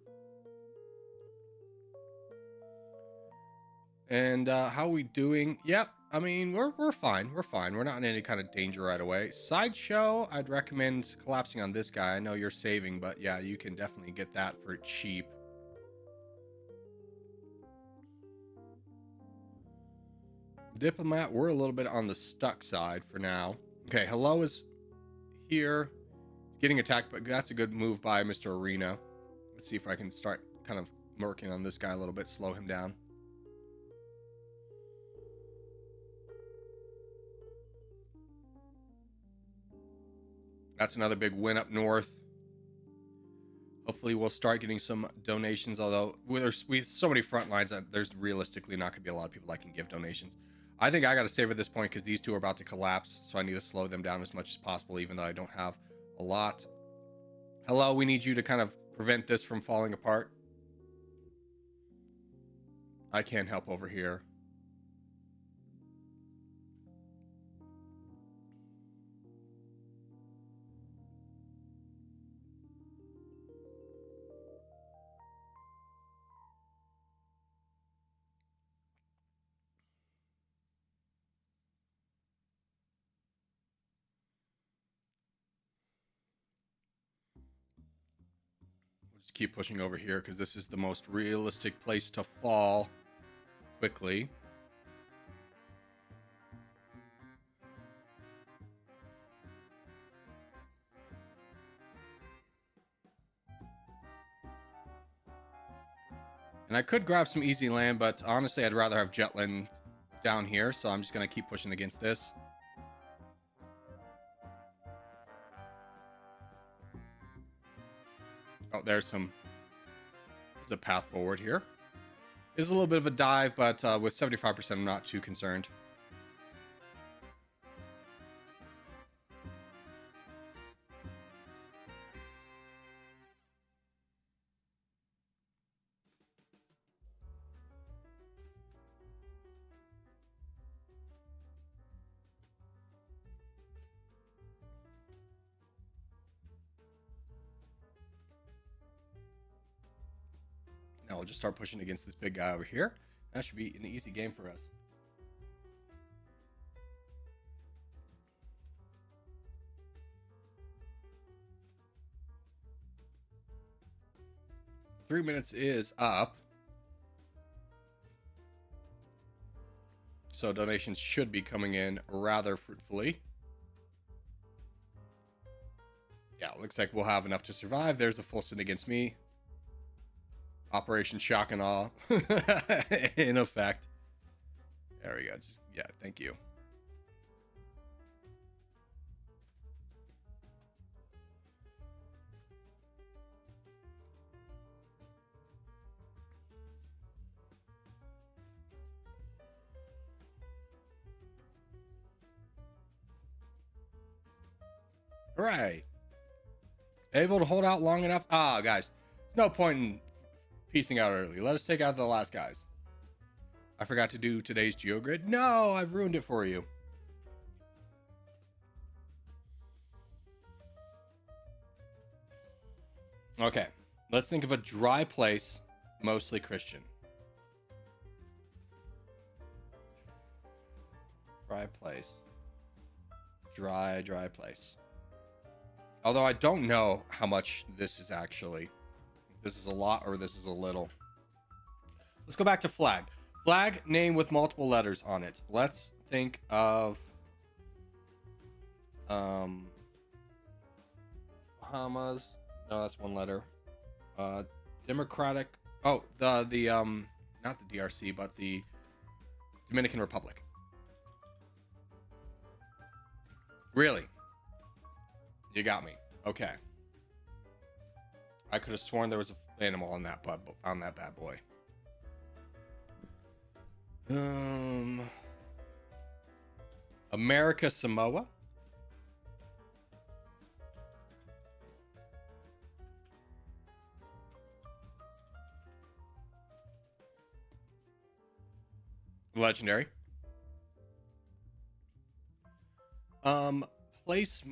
[SPEAKER 1] And how are we doing? Yep. I mean, we're fine. We're fine. We're not in any kind of danger right away. Sideshow, I'd recommend collapsing on this guy. I know you're saving, but yeah, you can definitely get that for cheap. Diplomat, we're a little bit on the stuck side for now. Okay, hello is here. Getting attacked, but that's a good move by Mr. Arena. Let's see if I can start kind of working on this guy a little bit, slow him down. That's another big win up north. Hopefully we'll start getting some donations, although there's so many front lines that there's realistically not going to be a lot of people that can give donations. I think I got to save at this point because these two are about to collapse, so I need to slow them down as much as possible, even though I don't have a lot. Hello, we need you to kind of prevent this from falling apart. I can't help over here. Just keep pushing over here because this is the most realistic place to fall quickly. And I could grab some easy land, but honestly, I'd rather have Jetland down here, so I'm just going to keep pushing against this. Oh, there's a path forward here. It's a little bit of a dive, but with 75%, I'm not too concerned. Now we'll just start pushing against this big guy over here. That should be an easy game for us. Three minutes is up. So donations should be coming in rather fruitfully. Yeah, looks like we'll have enough to survive. There's a full send against me. Operation Shock and Awe in effect. There we go. Just, yeah, thank you. All right. Able to hold out long enough. Ah, guys, there's no point in piecing out early. Let us take out the last guys. I forgot to do today's GeoGrid. No, I've ruined it for you. Okay, let's think of a dry place, mostly Christian. Dry place. Dry place. Although I don't know how much this is actually. If this is a lot or this is a little. Let's go back to flag. Flag name with multiple letters on it. Let's think of Bahamas. No, that's one letter. Democratic. Oh, the not the DRC, but the Dominican Republic. Really? You got me. Okay. I could have sworn there was an animal on that bad boy. America Samoa. Legendary. Place.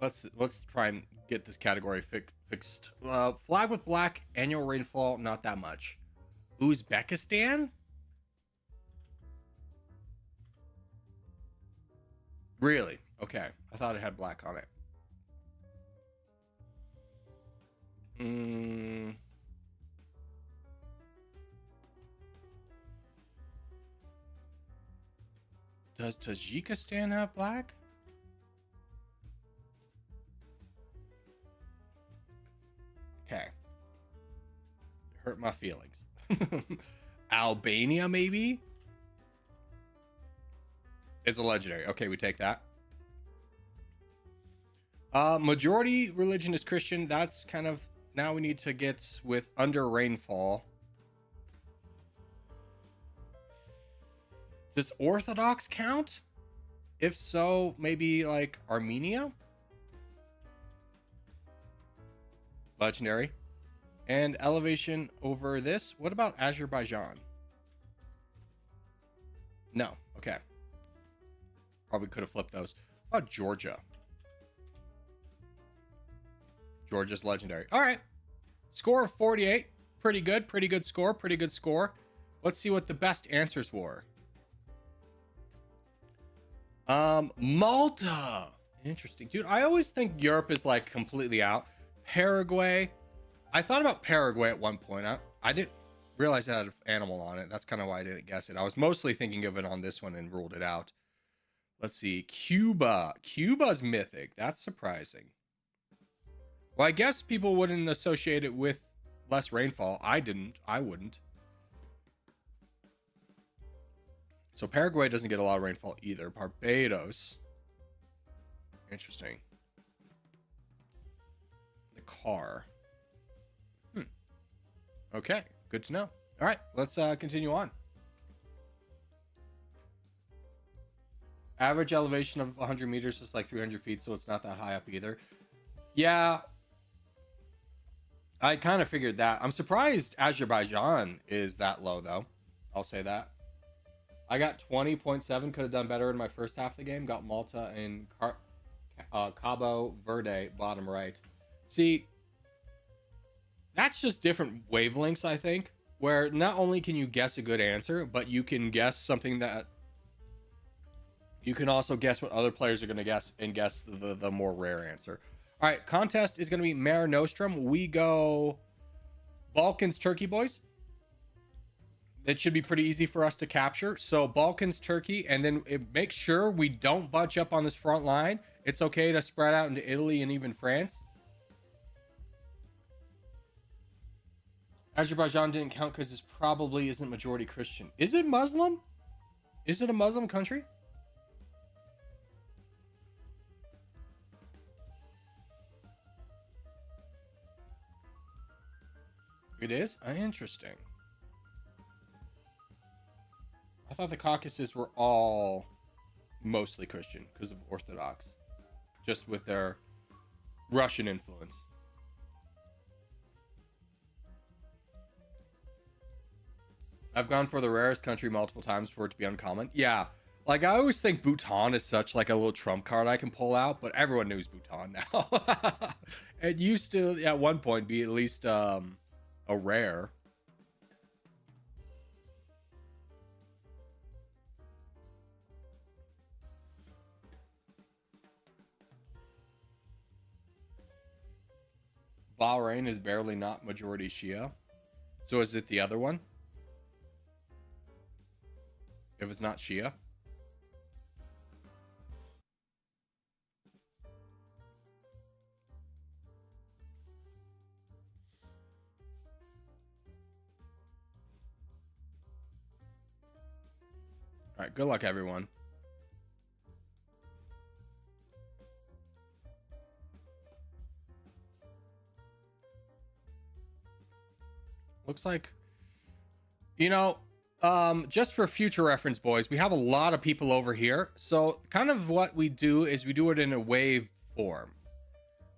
[SPEAKER 1] Let's try and get this category fixed. Flag with black. Annual rainfall, not that much. Uzbekistan. Really? Okay. I thought it had black on it. Mm, does Tajikistan have black? Okay. Hurt my feelings. Albania, maybe? It's a legendary. Okay, we take that. Majority religion is Christian. That's kind of now we need to get with under rainfall. Does Orthodox count? If so, maybe like Armenia? Legendary. And elevation over this. What about Azerbaijan? No. Okay. Probably could have flipped those. How about Georgia? Georgia's legendary. All right. Score of 48. Pretty good. Pretty good score. Pretty good score. Let's see what the best answers were. Malta. Interesting. Dude, I always think Europe is like completely out. Paraguay. I thought about Paraguay at one point. I didn't realize it had an animal on it. That's kind of why I didn't guess it. I was mostly thinking of it on this one and ruled it out. Let's see. Cuba. Cuba's mythic. That's surprising. Well, I guess people wouldn't associate it with less rainfall. I wouldn't. So Paraguay doesn't get a lot of rainfall either. Barbados. Interesting. The car. Okay, good to know. All right, let's continue on. Average elevation of 100 meters is like 300 feet, so it's not that high up either. Yeah, I kind of figured that. I'm surprised Azerbaijan is that low, though. I'll say that. I got 20.7. Could have done better in my first half of the game. Got Malta and Cabo Verde bottom right. See, that's just different wavelengths, I think, where not only can you guess a good answer, but you can guess something that you can also guess what other players are going to guess and guess the more rare answer. All right, contest is going to be Mare Nostrum. We go Balkans, Turkey, boys. It should be pretty easy for us to capture. So Balkans, Turkey, and then make sure we don't bunch up on this front line. It's okay to spread out into Italy and even France. Azerbaijan didn't count because this probably isn't majority Christian. Is it Muslim? Is it a Muslim country? It is? Interesting. I thought the Caucasus were all mostly Christian because of Orthodox. Just with their Russian influence. I've gone for the rarest country multiple times for it to be uncommon. Yeah, like I always think Bhutan is such like a little trump card I can pull out, but everyone knows Bhutan now. It used to at one point be at least a rare. Bahrain is barely not majority Shia. So is it the other one? If it's not Shia? All right, good luck, everyone. Looks like, just for future reference, boys, we have a lot of people over here. So kind of what we do is we do it in a wave form.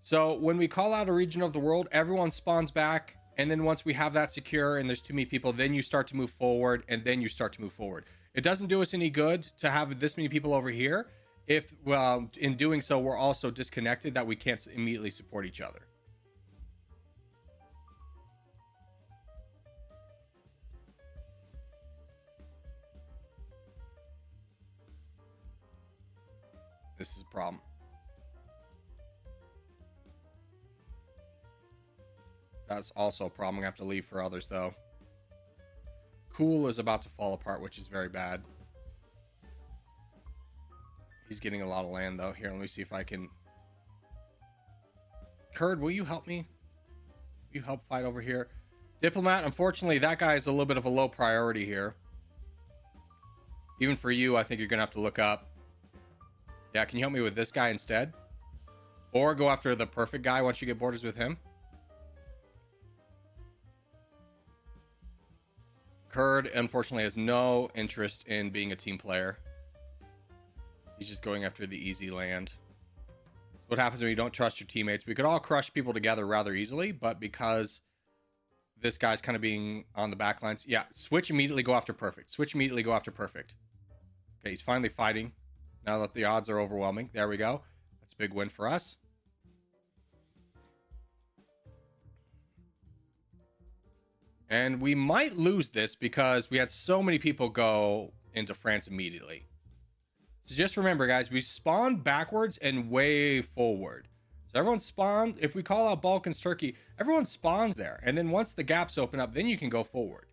[SPEAKER 1] So when we call out a region of the world, everyone spawns back. And then once we have that secure and there's too many people, then you start to move forward and then you start to move forward. It doesn't do us any good to have this many people over here if, in doing so, we're also disconnected that we can't immediately support each other. This is a problem. That's also a problem. I have to leave for others, though. Cool is about to fall apart, which is very bad. He's getting a lot of land, though. Here, let me see if I can... Kurd, will you help me? Will you help fight over here? Diplomat, unfortunately, that guy is a little bit of a low priority here. Even for you, I think you're going to have to look up. Yeah, can you help me with this guy instead? Or go after the perfect guy once you get borders with him? Kurd, unfortunately, has no interest in being a team player. He's just going after the easy land. That's what happens when you don't trust your teammates. We could all crush people together rather easily, but because this guy's kind of being on the back lines. Yeah, switch immediately, go after perfect. Switch immediately, go after perfect. Okay, he's finally fighting. Now that the odds are overwhelming. There we go. That's a big win for us. And we might lose this because we had so many people go into France immediately. So just remember, guys, we spawn backwards and way forward. So everyone spawned. If we call out Balkans, Turkey, everyone spawns there. And then once the gaps open up, then you can go forward.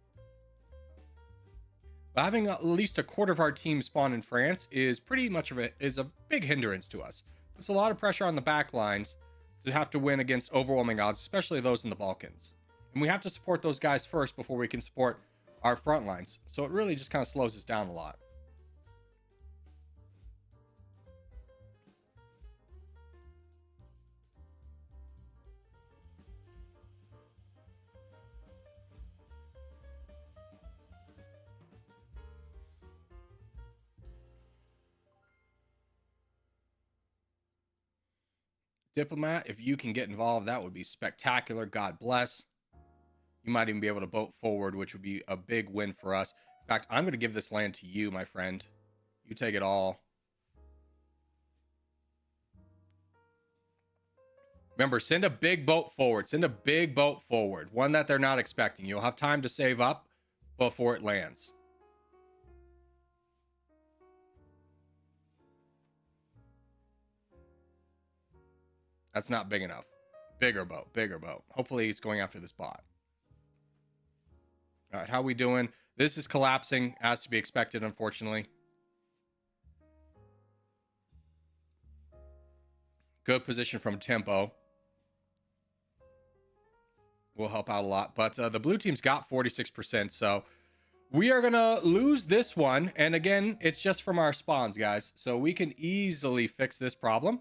[SPEAKER 1] But having at least a quarter of our team spawn in France is pretty much of is a big hindrance to us. It's a lot of pressure on the back lines to have to win against overwhelming odds, especially those in the Balkans. And we have to support those guys first before we can support our front lines. So it really just kind of slows us down a lot. Diplomat, if you can get involved, that would be spectacular. God bless. You might even be able to boat forward, which would be a big win for us. In fact, I'm going to give this land to you, my friend. You take it all. Remember, send a big boat forward. Send a big boat forward. One that they're not expecting. You'll have time to save up before it lands. That's not big enough. Bigger boat. Bigger boat. Hopefully he's going after this bot. All right, how are we doing? This is collapsing, as to be expected, unfortunately. Good position from tempo. Will help out a lot. But the blue team's got 46%, so we are going to lose this one. And again, it's just from our spawns, guys. So we can easily fix this problem.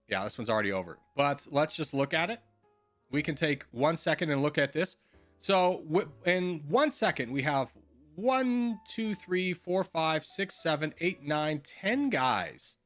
[SPEAKER 1] Yeah, this one's already over. But let's just look at it. We can take 1 second and look at this. So in 1 second, we have 1, 2, 3, 4, 5, 6, 7, 8, 9, 10 guys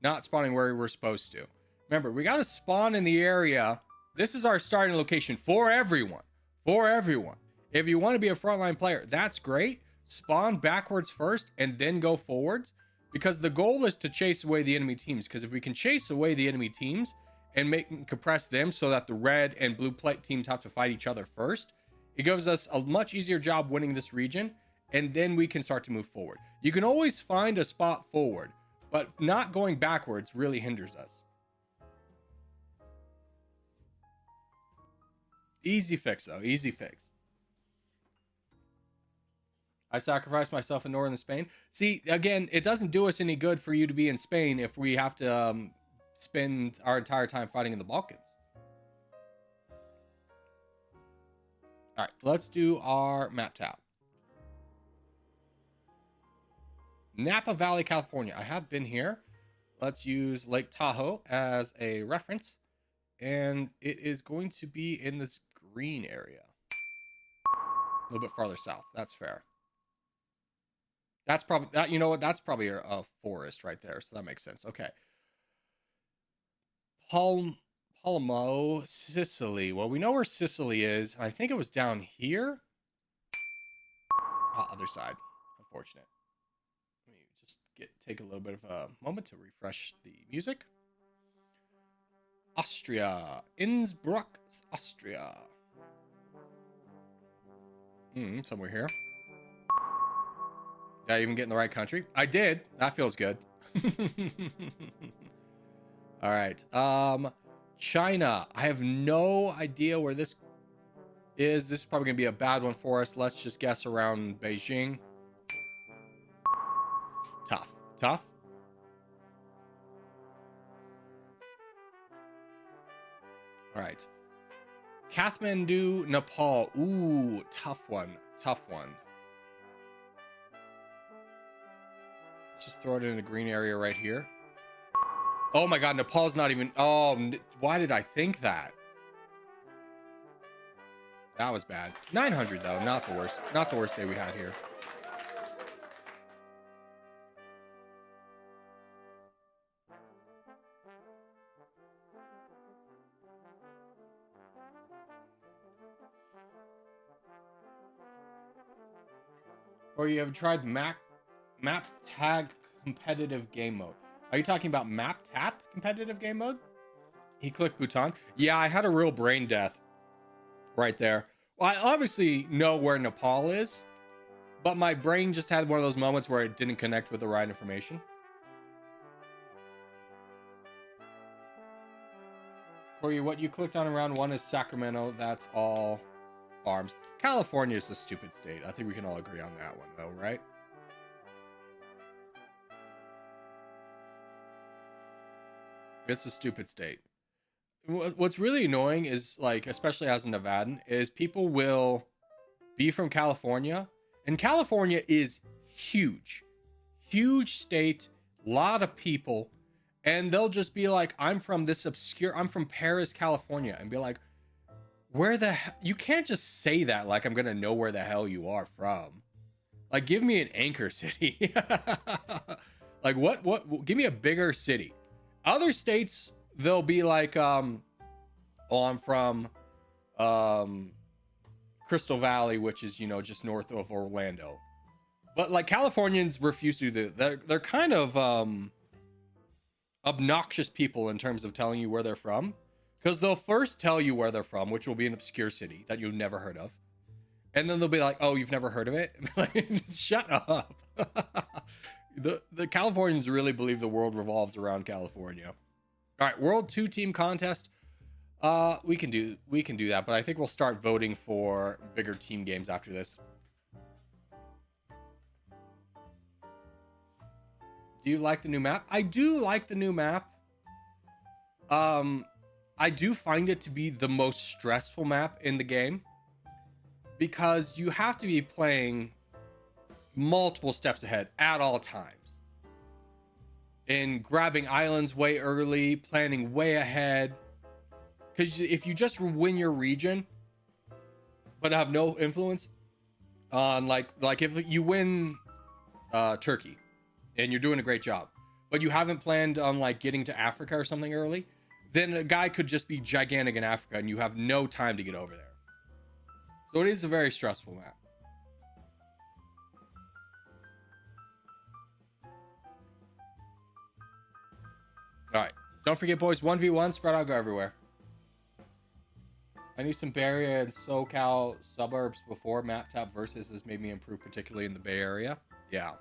[SPEAKER 1] not spawning where we're supposed to. Remember, we got to spawn in the area. This is our starting location for everyone. For everyone. If you want to be a frontline player, that's great. Spawn backwards first and then go forwards. Because the goal is to chase away the enemy teams. Because if we can chase away the enemy teams and compress them so that the red and blue plate teams have to fight each other first, it gives us a much easier job winning this region. And then we can start to move forward. You can always find a spot forward, but not going backwards really hinders us. Easy fix, though. Easy fix. I sacrificed myself in northern Spain. See, again, it doesn't do us any good for you to be in Spain if we have to spend our entire time fighting in the Balkans. All right, let's do our map tab. Napa Valley, California. I have been here. Let's use Lake Tahoe as a reference. And it is going to be in this green area. A little bit farther south. That's fair. That's probably that. You know what? That's probably a forest right there. So that makes sense. Okay. Palermo, Sicily. Well, we know where Sicily is. I think it was down here. Other side. Unfortunate. Let me just take a little bit of a moment to refresh the music. Austria. Innsbruck, Austria. Somewhere here. Did I even get in the right country? I did. That feels good. All right. China. I have no idea where this is. This is probably gonna be a bad one for us. Let's just guess around Beijing. Tough. Tough. All right. Kathmandu, Nepal. Ooh, tough one. Tough one. Let's just throw it in a green area right here. Oh my God, Nepal's not even. Oh, why did I think that? That was bad. 900 though, not the worst. Not the worst day we had here. Or you have tried map tag competitive game mode. Are you talking about map tap competitive game mode? He clicked Bhutan. Yeah, I had a real brain death right there. Well, I obviously know where Nepal is, but my brain just had one of those moments where it didn't connect with the right information. For you, what you clicked on in round one is Sacramento. That's all farms. California is a stupid state. I think we can all agree on that one, though, right? It's a stupid state. What's really annoying is, like, especially as a Nevadan, is people will be from California, and California is huge. Huge state, lot of people, and they'll just be like, I'm from Paris, California, and be like, where the hell? You can't just say that like I'm gonna know where the hell you are from. Like, give me an anchor city. Like, what? Give me a bigger city. Other states, they'll be like, oh, I'm from Crystal Valley, which is, you know, just north of Orlando. But like, Californians refuse to do that. They're kind of obnoxious people in terms of telling you where they're from. Because they'll first tell you where they're from, which will be an obscure city that you've never heard of. And then they'll be like, oh, you've never heard of it? Like, shut up. The Californians really believe the world revolves around California. All right, World 2 team contest. We can do that, but I think we'll start voting for bigger team games after this. Do you like the new map? I do like the new map. I do find it to be the most stressful map in the game because you have to be playing multiple steps ahead at all times and grabbing islands way early, planning way ahead. Because if you just win your region but have no influence on, like if you win Turkey and you're doing a great job, but you haven't planned on like getting to Africa or something early, then a guy could just be gigantic in Africa and you have no time to get over there. So it is a very stressful map. All right. Don't forget, boys, 1v1, spread out, go everywhere. I knew some Bay Area and SoCal suburbs before. Map tap versus has made me improve, particularly in the Bay Area. Yeah.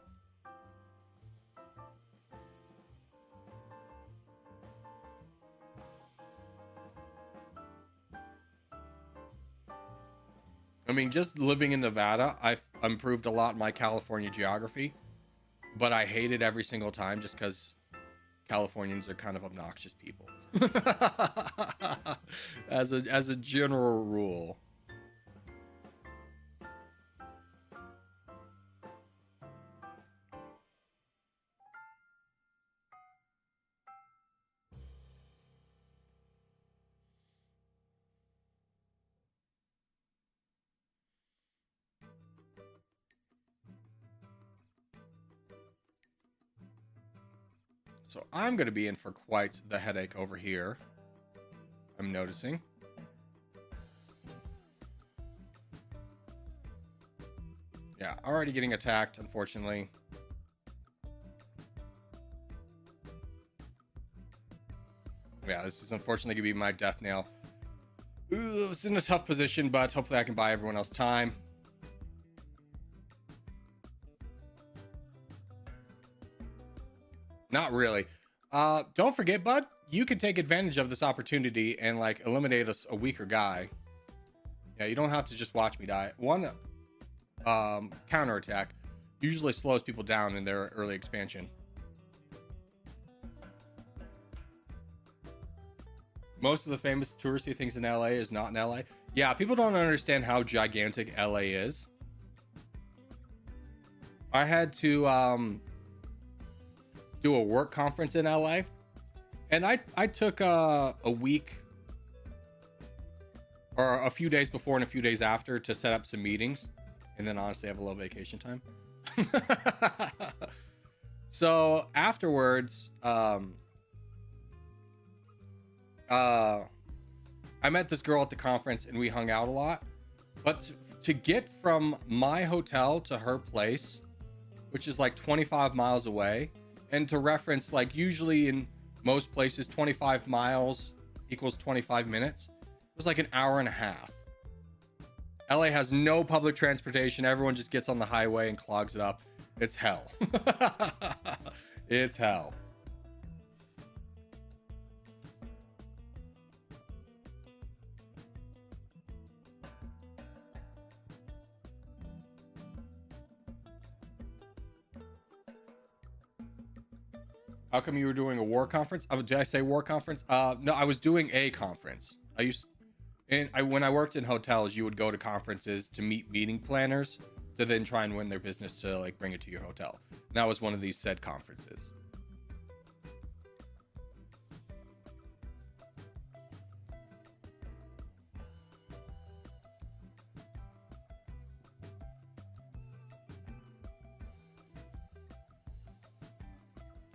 [SPEAKER 1] I mean, just living in Nevada, I've improved a lot in my California geography, but I hate it every single time just because Californians are kind of obnoxious people. as a general rule. So I'm going to be in for quite the headache over here, I'm noticing. Yeah, already getting attacked, unfortunately. Yeah, this is unfortunately going to be my death nail. Ooh, it's in a tough position, but hopefully I can buy everyone else time. Not really. Don't forget, bud, you can take advantage of this opportunity and like eliminate a weaker guy. Yeah, you don't have to just watch me die. One counterattack usually slows people down in their early expansion. Most of the famous touristy things in LA is not in LA. Yeah, people don't understand how gigantic LA is. I had to do a work conference in LA, and I took a week or a few days before and a few days after to set up some meetings, and then honestly have a little vacation time. So afterwards, I met this girl at the conference and we hung out a lot. But to get from my hotel to her place, which is like 25 miles away, and to reference, like usually in most places, 25 miles equals 25 minutes, it was like an hour and a half. LA has no public transportation. Everyone just gets on the highway and clogs it up. It's hell. It's hell. How come you were doing a war conference? Did I say war conference? No, I was doing a conference. When I worked in hotels, you would go to conferences to meet meeting planners to then try and win their business to like bring it to your hotel. And that was one of these said conferences.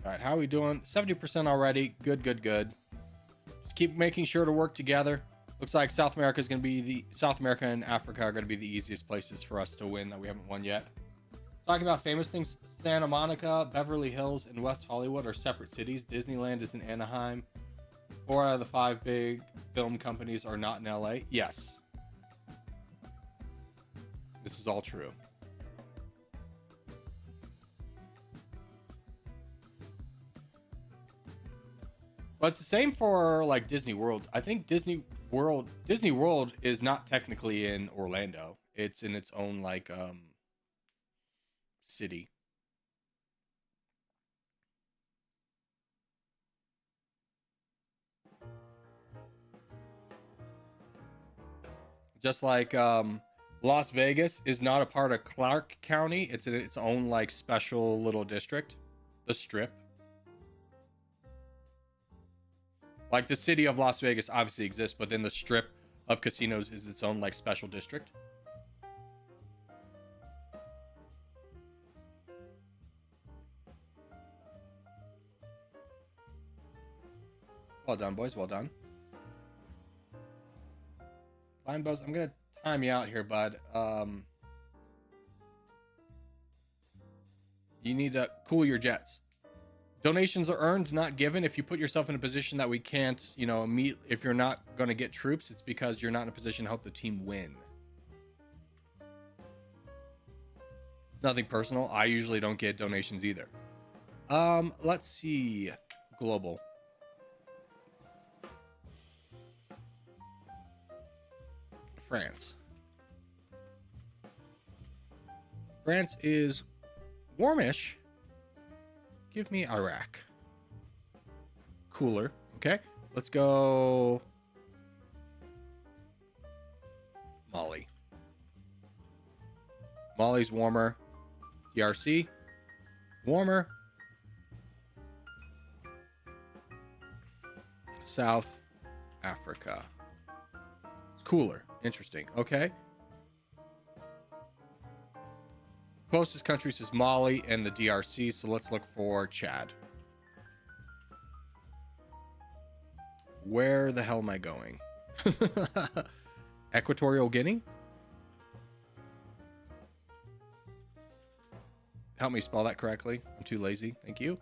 [SPEAKER 1] All right, how are we doing? 70% already. Good, good, good. Just keep making sure to work together. Looks like South America and Africa are going to be the easiest places for us to win that we haven't won yet. Talking about famous things, Santa Monica, Beverly Hills, and West Hollywood are separate cities. Disneyland is in Anaheim. 4 out of the 5 big film companies are not in LA. Yes. This is all true. But it's the same for like Disney World. I think Disney World is not technically in Orlando. It's in its own like city. Just like Las Vegas is not a part of Clark County. It's in its own like special little district, the Strip. Like the city of Las Vegas obviously exists, but then the Strip of casinos is its own like special district. Well done, boys. Well done. Fine, Buzz. I'm gonna time you out here, bud. You need to cool your jets. Donations are earned, not given. If you put yourself in a position that we can't, meet, if you're not going to get troops, it's because you're not in a position to help the team win. Nothing personal. I usually don't get donations either. Let's see. Global. France. France is warmish. Give me Iraq. Cooler. Okay. Let's go Mali. Mali's warmer. DRC. Warmer. South Africa. It's cooler. Interesting. Okay. Closest countries is Mali and the DRC, so let's look for Chad. Where the hell am I going? Equatorial Guinea? Help me spell that correctly. I'm too lazy. Thank you.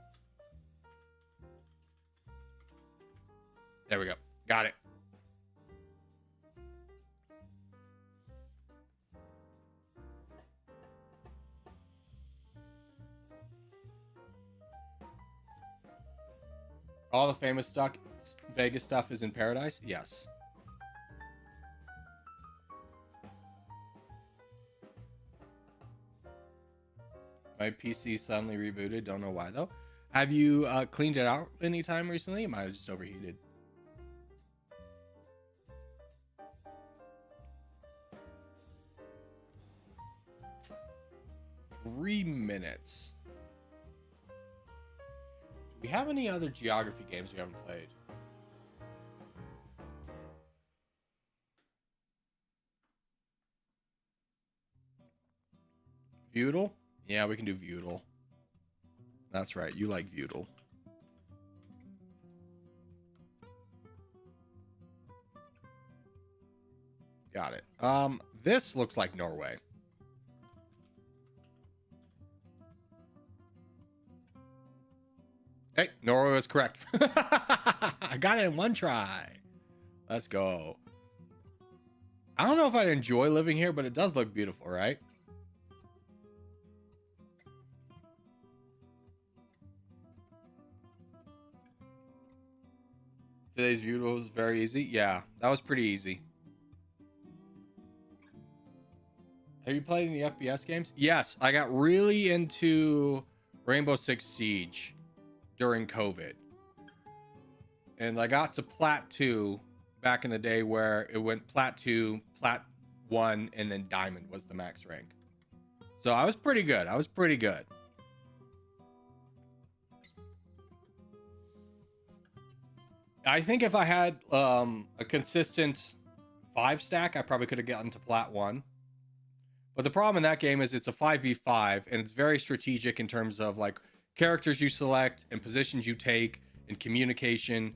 [SPEAKER 1] There we go. Got it. All the famous stuff, Vegas stuff is in Paradise? Yes. My PC suddenly rebooted. Don't know why though. Have you cleaned it out anytime recently? It might have just overheated. Three minutes. Do we have any other geography games we haven't played? Feudal? Yeah, we can do Feudal. That's right. You like Feudal. Got it. This looks like Norway. Hey, Norway was correct. I got it in one try. Let's go. I don't know if I'd enjoy living here, but it does look beautiful, right? Today's view was very easy. Yeah, that was pretty easy. Have you played any FPS games? Yes, I got really into Rainbow Six Siege during COVID. And I got to Plat 2 back in the day where it went Plat 2, Plat 1, and then Diamond was the max rank. So I was pretty good. I was pretty good. I think if I had a consistent 5-stack, I probably could have gotten to Plat 1. But the problem in that game is it's a 5v5, and it's very strategic in terms of like characters you select and positions you take and communication.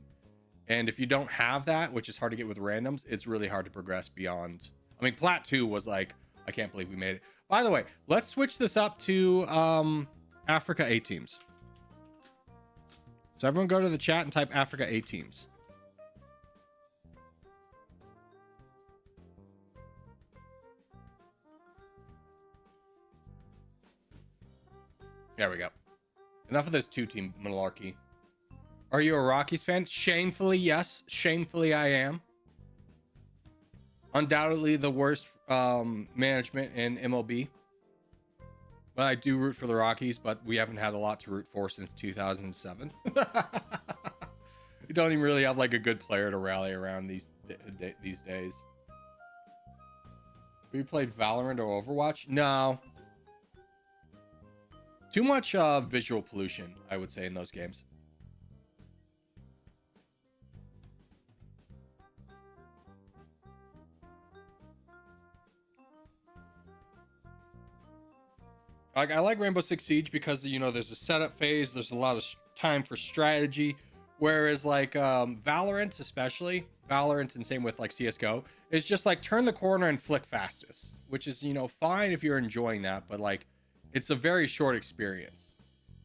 [SPEAKER 1] And if you don't have that, which is hard to get with randoms, it's really hard to progress beyond. I mean, Plat 2 was like, I can't believe we made it. By the way, let's switch this up to Africa A teams. So everyone go to the chat and type Africa A teams. There we go. Enough of this 2-team malarkey. Are you a Rockies fan? Shamefully, yes. Shamefully, I am. Undoubtedly the worst management in MLB. But I do root for the Rockies, but we haven't had a lot to root for since 2007. We don't even really have like a good player to rally around these days. Have you played Valorant or Overwatch? No. Too much visual pollution, I would say, in those games. Like, I like Rainbow Six Siege because, you know, there's a setup phase, there's a lot of time for strategy, whereas like Valorant, especially Valorant, and same with like CS:GO, is just like turn the corner and flick fastest, which is, you know, fine if you're enjoying that, but like it's a very short experience.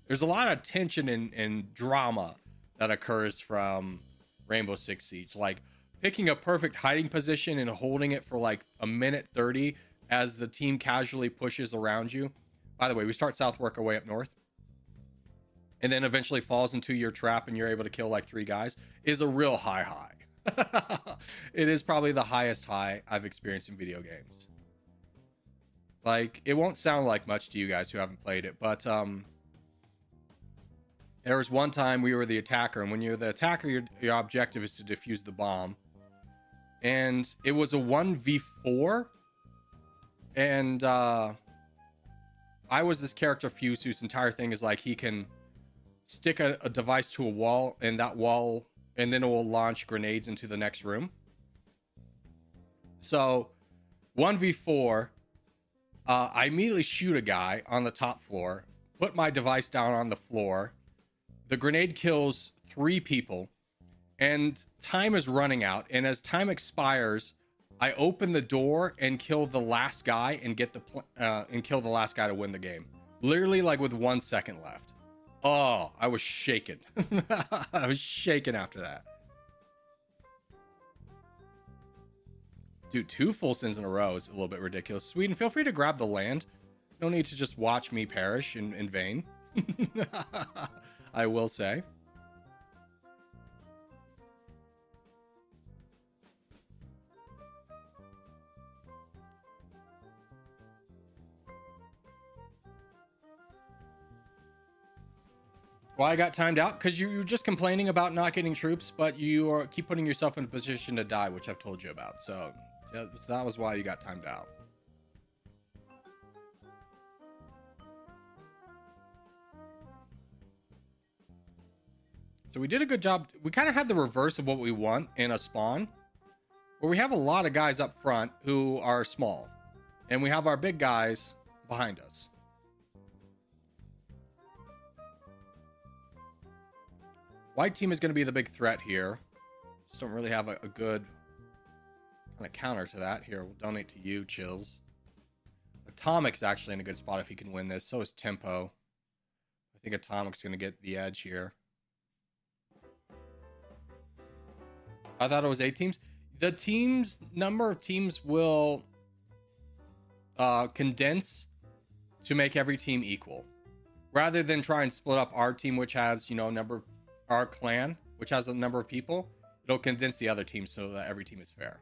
[SPEAKER 1] There's a lot of tension and drama that occurs from Rainbow Six Siege, like picking a perfect hiding position and holding it for like a minute 30 as the team casually pushes around you. By the way, we start south, work our way up north, and then eventually falls into your trap and you're able to kill like 3 guys, is a real high. It is probably the highest high I've experienced in video games. Like, it won't sound like much to you guys who haven't played it, but there was one time we were the attacker, and when you're the attacker, your objective is to defuse the bomb. And it was a 1v4, and I was this character Fuse, whose entire thing is like he can stick a device to a wall, and that wall, and then it will launch grenades into the next room. So 1v4, I immediately shoot a guy on the top floor, put my device down on the floor. The grenade kills 3 people, and time is running out. And as time expires, I open the door and kill the last guy and get kill the last guy to win the game. Literally, like with 1 second left. Oh, I was shaken. I was shaken after that. Dude, 2 full sins in a row is a little bit ridiculous. Sweden, feel free to grab the land. No need to just watch me perish in vain. I will say. Why I got timed out? Because you're just complaining about not getting troops, but keep putting yourself in a position to die, which I've told you about. So, yeah, so that was why you got timed out. So we did a good job. We kind of had the reverse of what we want in a spawn, where we have a lot of guys up front who are small, and we have our big guys behind us. White team is going to be the big threat here. Just don't really have a good kind of counter to that. Here, we'll donate to you, Chills. Atomic's actually in a good spot if he can win this. So is Tempo. I think Atomic's going to get the edge here. I thought it was 8 teams. The number of teams will condense to make every team equal, rather than try and split up our team, which has, you know, our clan, which has a number of people. It'll condense the other teams so that every team is fair.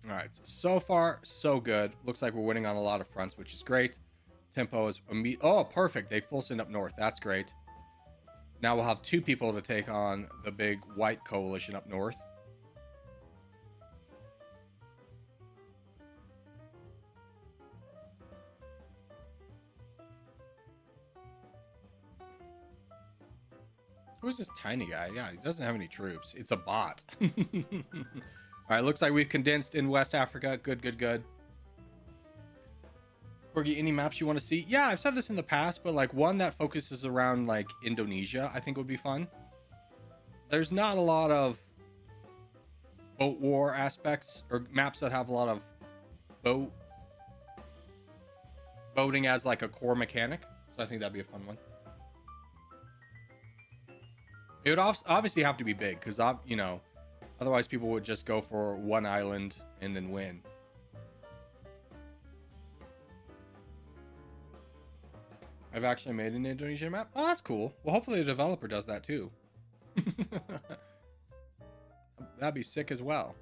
[SPEAKER 1] All right, so far so good. Looks like we're winning on a lot of fronts, which is great. Tempo is oh, perfect. They full send up north. That's great. Now we'll have 2 people to take on the big white coalition up north. Who's this tiny guy? Yeah, he doesn't have any troops. It's a bot. All right, looks like we've condensed in West Africa. Good, good, good. Corgi, any maps you want to see? Yeah, I've said this in the past, but like one that focuses around like Indonesia, I think would be fun. There's not a lot of boat war aspects or maps that have a lot of boating as like a core mechanic. So I think that'd be a fun one. It would obviously have to be big because, you know, otherwise people would just go for one island and then win. I've actually made an Indonesian map. Oh, that's cool. Well, hopefully the developer does that too. That'd be sick as well.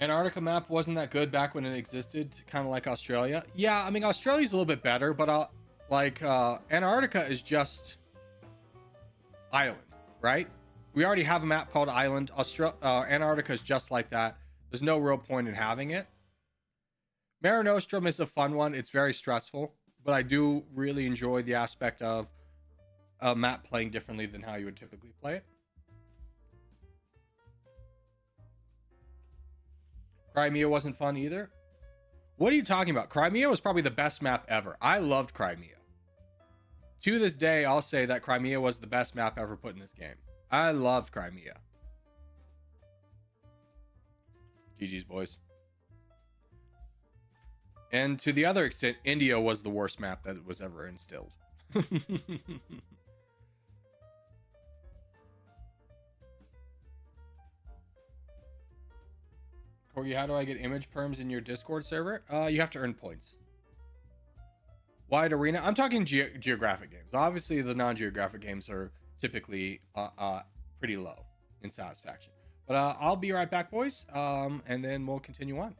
[SPEAKER 1] Antarctica map wasn't that good back when it existed, kind of like Australia. Yeah, I mean, Australia's a little bit better, but Antarctica is just island, right? We already have a map called Island. Antarctica is just like that. There's no real point in having it. Mare Nostrum is a fun one. It's very stressful, but I do really enjoy the aspect of a map playing differently than how you would typically play it. Crimea wasn't fun either. What are you talking about? Crimea was probably the best map ever. I loved Crimea. To this day, I'll say that Crimea was the best map ever put in this game. I loved Crimea. GG's, boys. And to the other extent, India was the worst map that was ever instilled. Corgi, how do I get image perms in your Discord server? You have to earn points. Wide arena. I'm talking geographic games. Obviously, the non-geographic games are typically pretty low in satisfaction. But I'll be right back, boys. And then we'll continue on.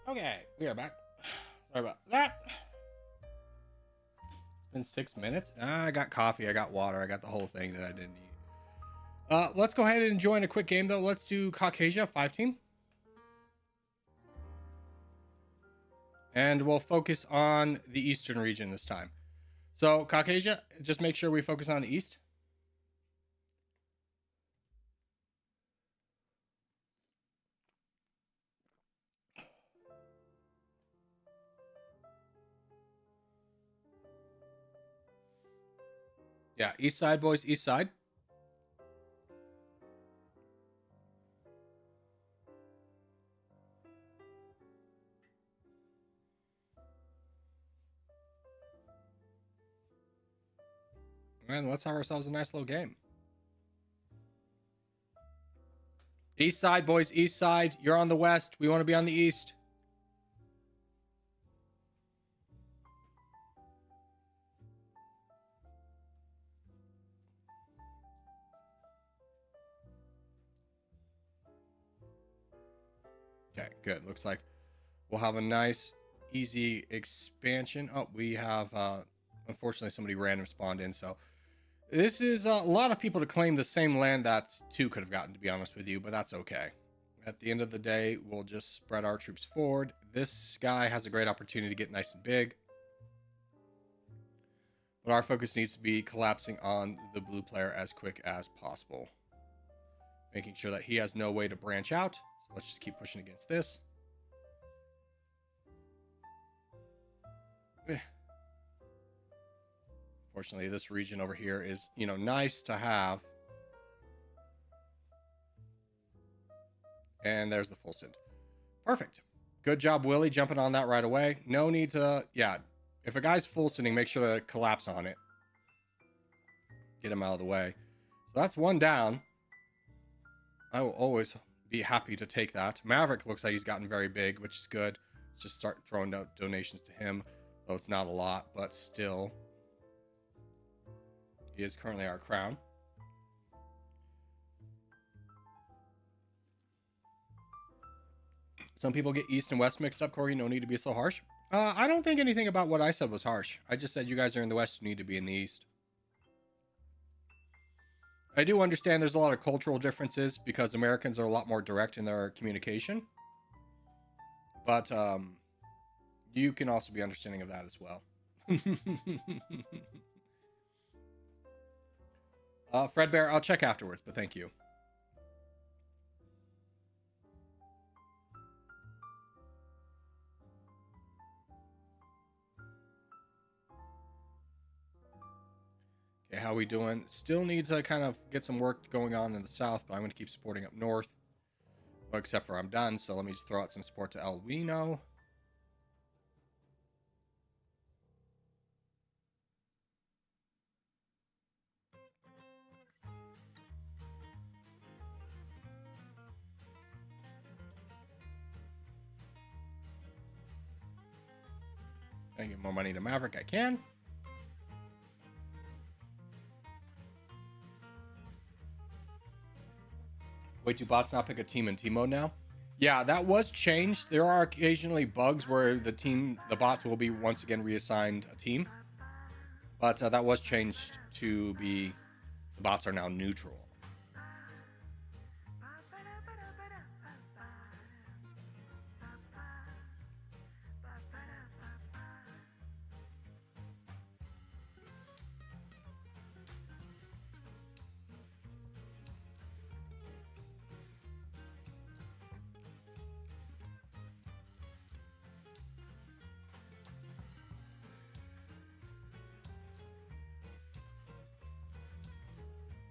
[SPEAKER 1] Okay, we are back. Sorry about that. It's been 6 minutes. I got coffee, I got water, I got the whole thing that I didn't eat. Let's go ahead and join a quick game though. Let's do Caucasia 5-team. And we'll focus on the eastern region this time. So Caucasia, just make sure we focus on the east. Yeah, east side, boys, east side. And let's have ourselves a nice little game. East side, boys, east side. You're on the west. We want to be on the east. Okay, good. Looks like we'll have a nice, easy expansion. Oh, we have, unfortunately, somebody random spawned in, so this is a lot of people to claim the same land that 2 could have gotten, to be honest with you, but that's okay. At the end of the day, we'll just spread our troops forward. This guy has a great opportunity to get nice and big. But our focus needs to be collapsing on the blue player as quick as possible. Making sure that he has no way to branch out. So let's just keep pushing against this. Fortunately, this region over here is, you know, nice to have. And there's the full send. Perfect. Good job, Willie, jumping on that right away. No need to, yeah. If a guy's full sending, make sure to collapse on it. Get him out of the way. So that's 1 down. I will always be happy to take that. Maverick looks like he's gotten very big, which is good. Let's just start throwing out donations to him. Though it's not a lot, but still. He is currently our crown. Some people get east and west mixed up, Corey. No need to be so harsh. I don't think anything about what I said was harsh. I just said you guys are in the west, you need to be in the east. I do understand there's a lot of cultural differences because Americans are a lot more direct in their communication. But you can also be understanding of that as well. Fredbear, I'll check afterwards, but thank you. Okay, how we doing? Still need to kind of get some work going on in the south, but I'm going to keep supporting up north. Well, except for I'm done, so let me just throw out some support to Elwino. I get more money to Maverick, I can. Wait, do bots not pick a team in team mode now? Yeah, that was changed. There are occasionally bugs where the bots will be once again reassigned a team. But that was changed to be the bots are now neutral.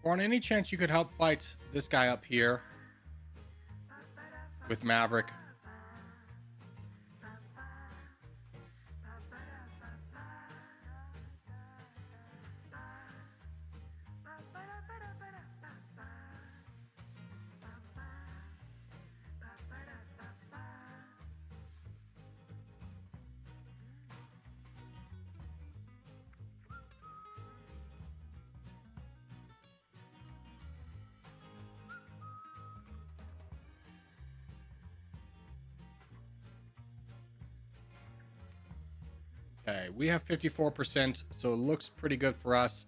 [SPEAKER 1] Or on any chance you could help fight this guy up here with Maverick. Okay, we have 54%, so it looks pretty good for us.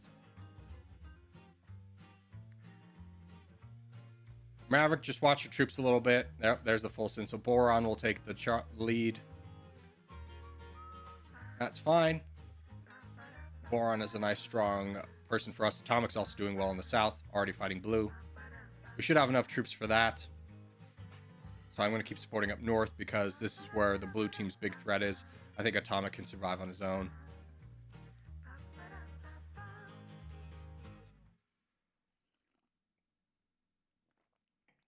[SPEAKER 1] Maverick, just watch your troops a little bit. There's the full send. So Boron will take the lead. That's fine. Boron is a nice, strong person for us. Atomic's also doing well in the south, already fighting blue. We should have enough troops for that. So I'm going to keep supporting up north because this is where the blue team's big threat is. I think Atomic can survive on his own.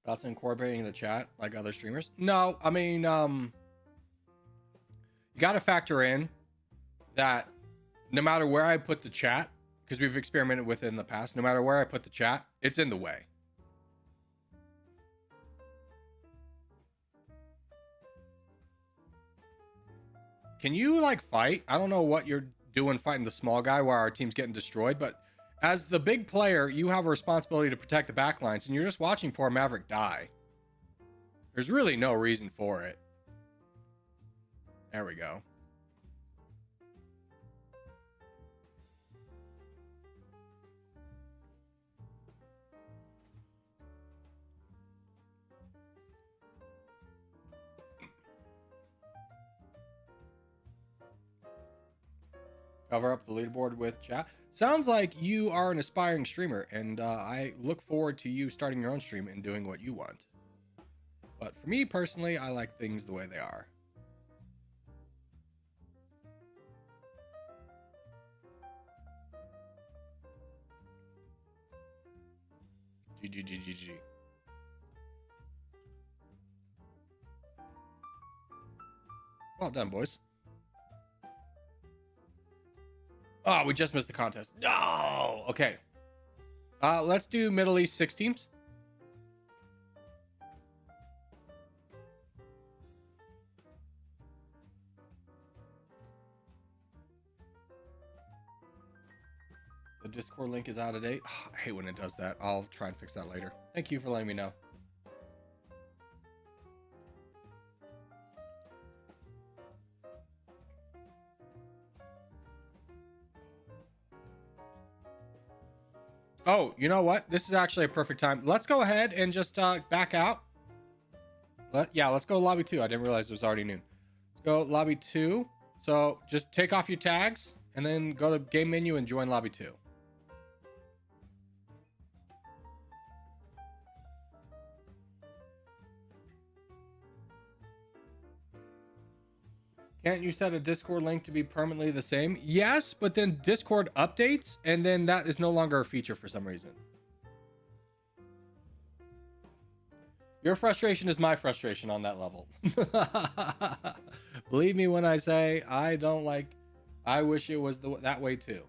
[SPEAKER 1] Thoughts on incorporating the chat like other streamers? No, I mean, you got to factor in that no matter where I put the chat, because we've experimented with it in the past, no matter where I put the chat, it's in the way. Can you, like, fight? I don't know what you're doing fighting the small guy while our team's getting destroyed, but as the big player, you have a responsibility to protect the backlines, and you're just watching poor Maverick die. There's really no reason for it. There we go. Cover up the leaderboard with chat. Sounds like you are an aspiring streamer, and I look forward to you starting your own stream and doing what you want. But for me personally, I like things the way they are. GG. Well done, boys. Oh, we just missed the contest. No! Okay. Let's do Middle East 6 teams. The Discord link is out of date. Oh, I hate when it does that. I'll try and fix that later. Thank you for letting me know. Oh, you know what? This is actually a perfect time. Let's go ahead and just back out. Let's go to lobby 2. I didn't realize it was already noon. Let's go lobby 2. So just take off your tags and then go to game menu and join lobby 2. Can't you set a Discord link to be permanently the same? Yes, but then Discord updates, and then that is no longer a feature for some reason. Your frustration is my frustration on that level. Believe me when I say I wish it was that way too.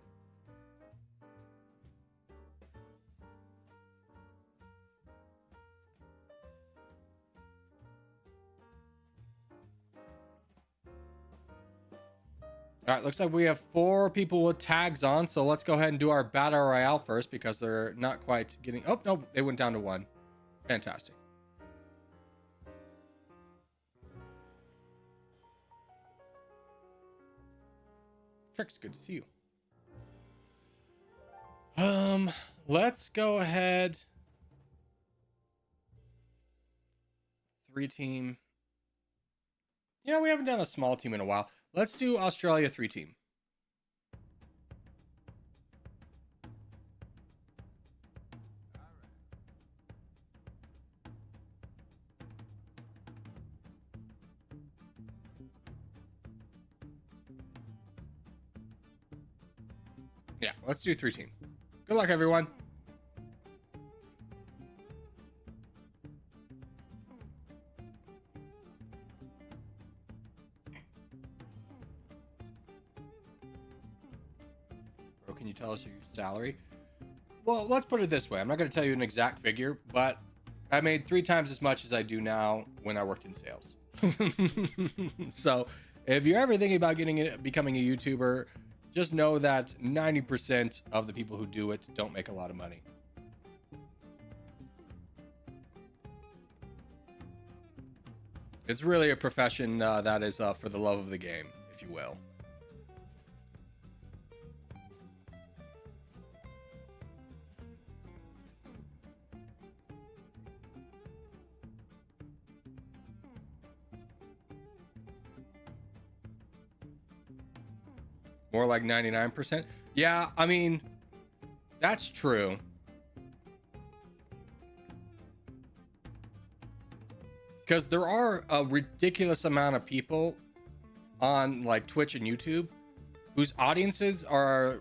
[SPEAKER 1] All right, looks like we have 4 people with tags on, so let's go ahead and do our Battle Royale first because they're not quite getting... Oh, no, they went down to 1. Fantastic. Trix, good to see you. Let's go ahead. 3 team. You know, we haven't done a small team in a while. Let's do Australia 3 team. Yeah, let's do 3 team. Good luck, everyone. Can you tell us your salary? Well, let's put it this way. I'm not going to tell you an exact figure, but I made 3 times as much as I do now when I worked in sales. So if you're ever thinking about becoming a YouTuber, just know that 90% of the people who do it don't make a lot of money. It's really a profession that is for the love of the game, if you will. More like 99%. Yeah, I mean, that's true. Because there are a ridiculous amount of people on like Twitch and YouTube whose audiences are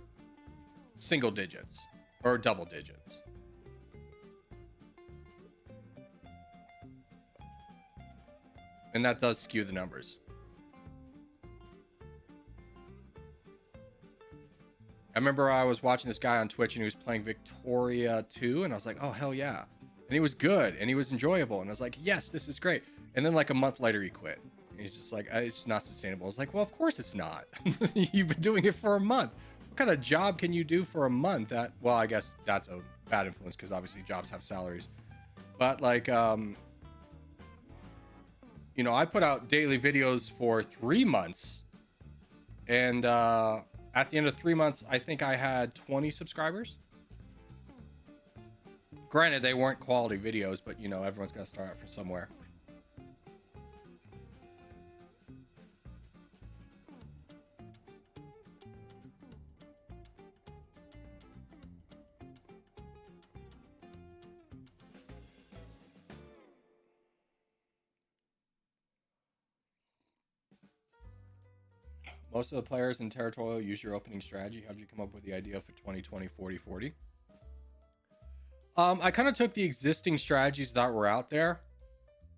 [SPEAKER 1] single digits or double digits. And that does skew the numbers. I remember I was watching this guy on Twitch and he was playing Victoria 2 and I was like, oh, hell yeah. And he was good and he was enjoyable. And I was like, yes, this is great. And then like a month later, he quit. And he's just like, it's not sustainable. I was like, well, of course it's not. You've been doing it for a month. What kind of job can you do for a month? Well, I guess that's a bad influence because obviously jobs have salaries. But like, I put out daily videos for 3 months. And at the end of 3 months, I think I had 20 subscribers. Granted, they weren't quality videos, but everyone's got to start out from somewhere. Most of the players in Territorial use your opening strategy. How'd you come up with the idea for 20-20, 40-40? I kind of took the existing strategies that were out there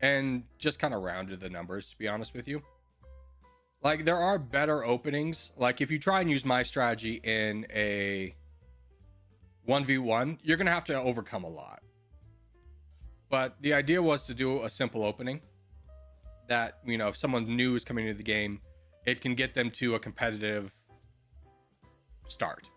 [SPEAKER 1] and just kind of rounded the numbers, to be honest with you. Like, there are better openings. Like, if you try and use my strategy in a 1v1, you're going to have to overcome a lot. But the idea was to do a simple opening that, if someone new is coming into the game, it can get them to a competitive start.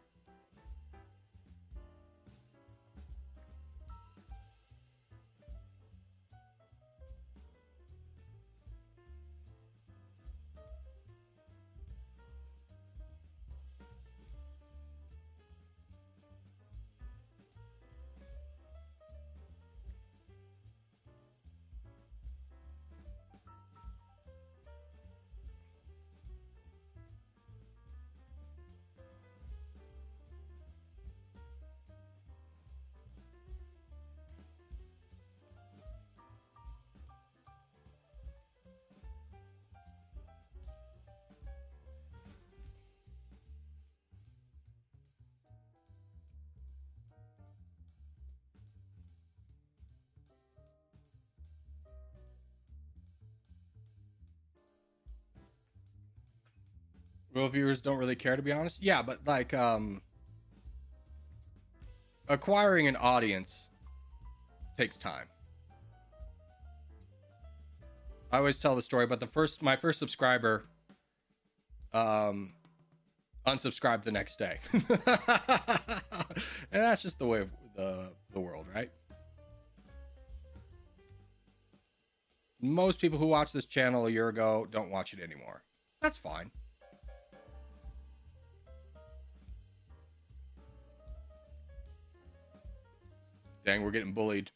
[SPEAKER 1] Real viewers don't really care, to be honest. Yeah, but like acquiring an audience takes time. I always tell the story, but my first subscriber unsubscribed the next day. And that's just the way of the world, right? Most people who watched this channel a year ago don't watch it anymore. That's fine. Dang, we're getting bullied.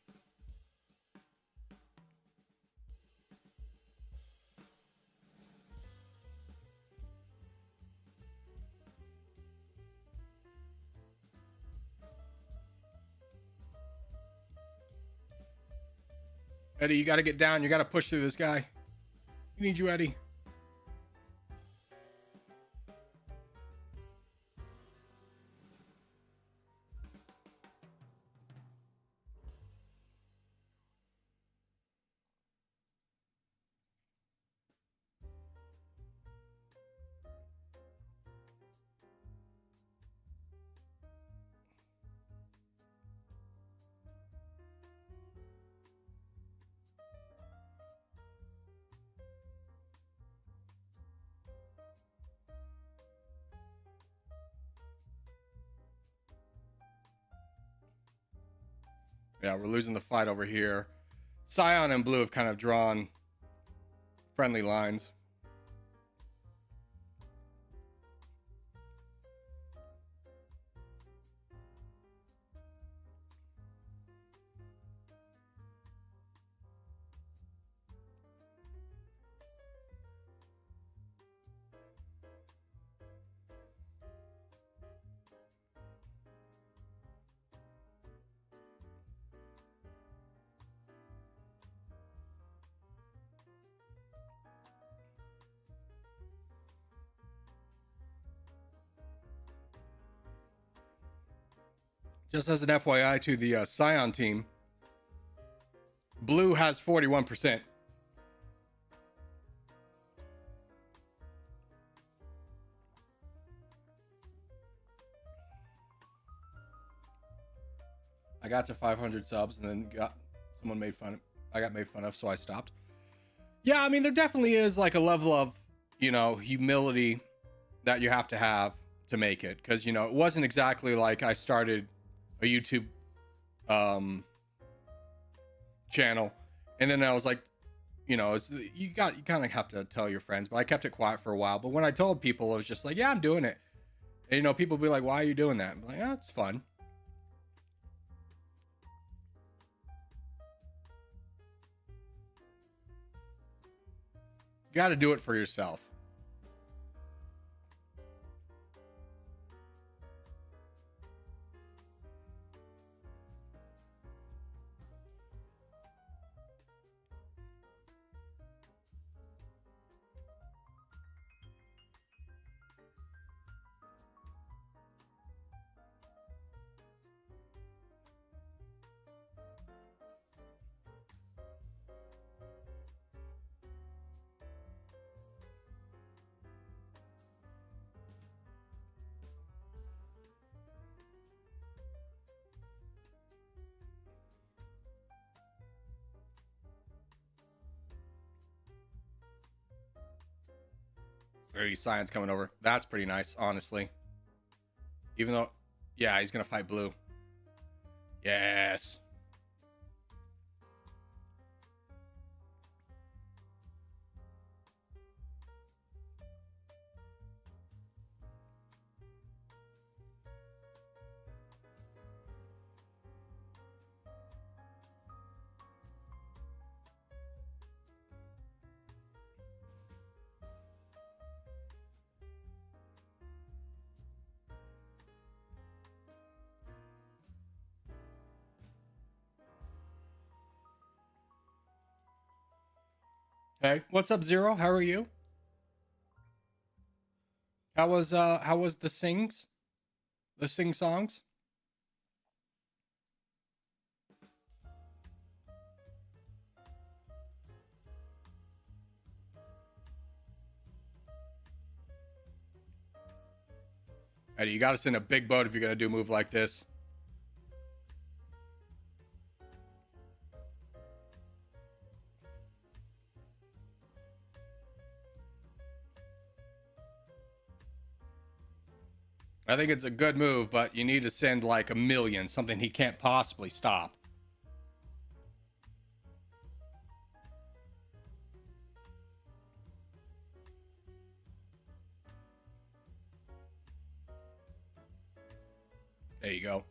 [SPEAKER 1] Eddie, you got to get down. You got to push through this guy. We need you, Eddie. Yeah, we're losing the fight over here. Scion and Blue have kind of drawn friendly lines. Just as an FYI to the Scion team, blue has 41%. I got to 500 subs and then someone made fun of, I got made fun of, so I stopped. Yeah, I mean, there definitely is like a level of, humility that you have to make it. Because, it wasn't exactly like I started a YouTube channel and then I was like, you kind of have to tell your friends, but I kept it quiet for a while. But when I told people, it was just like, yeah, I'm doing it. And, people be like, why are you doing that? I'm like, yeah, it's fun. You got to do it for yourself. Science coming over. That's pretty nice, honestly. Even though, yeah, he's gonna fight blue. Yes. Hey, what's up, Zero? How are you? How was the sings? The sing songs? Eddie, you gotta send a big boat if you're gonna do a move like this. I think it's a good move, but you need to send like a million, something he can't possibly stop. There you go.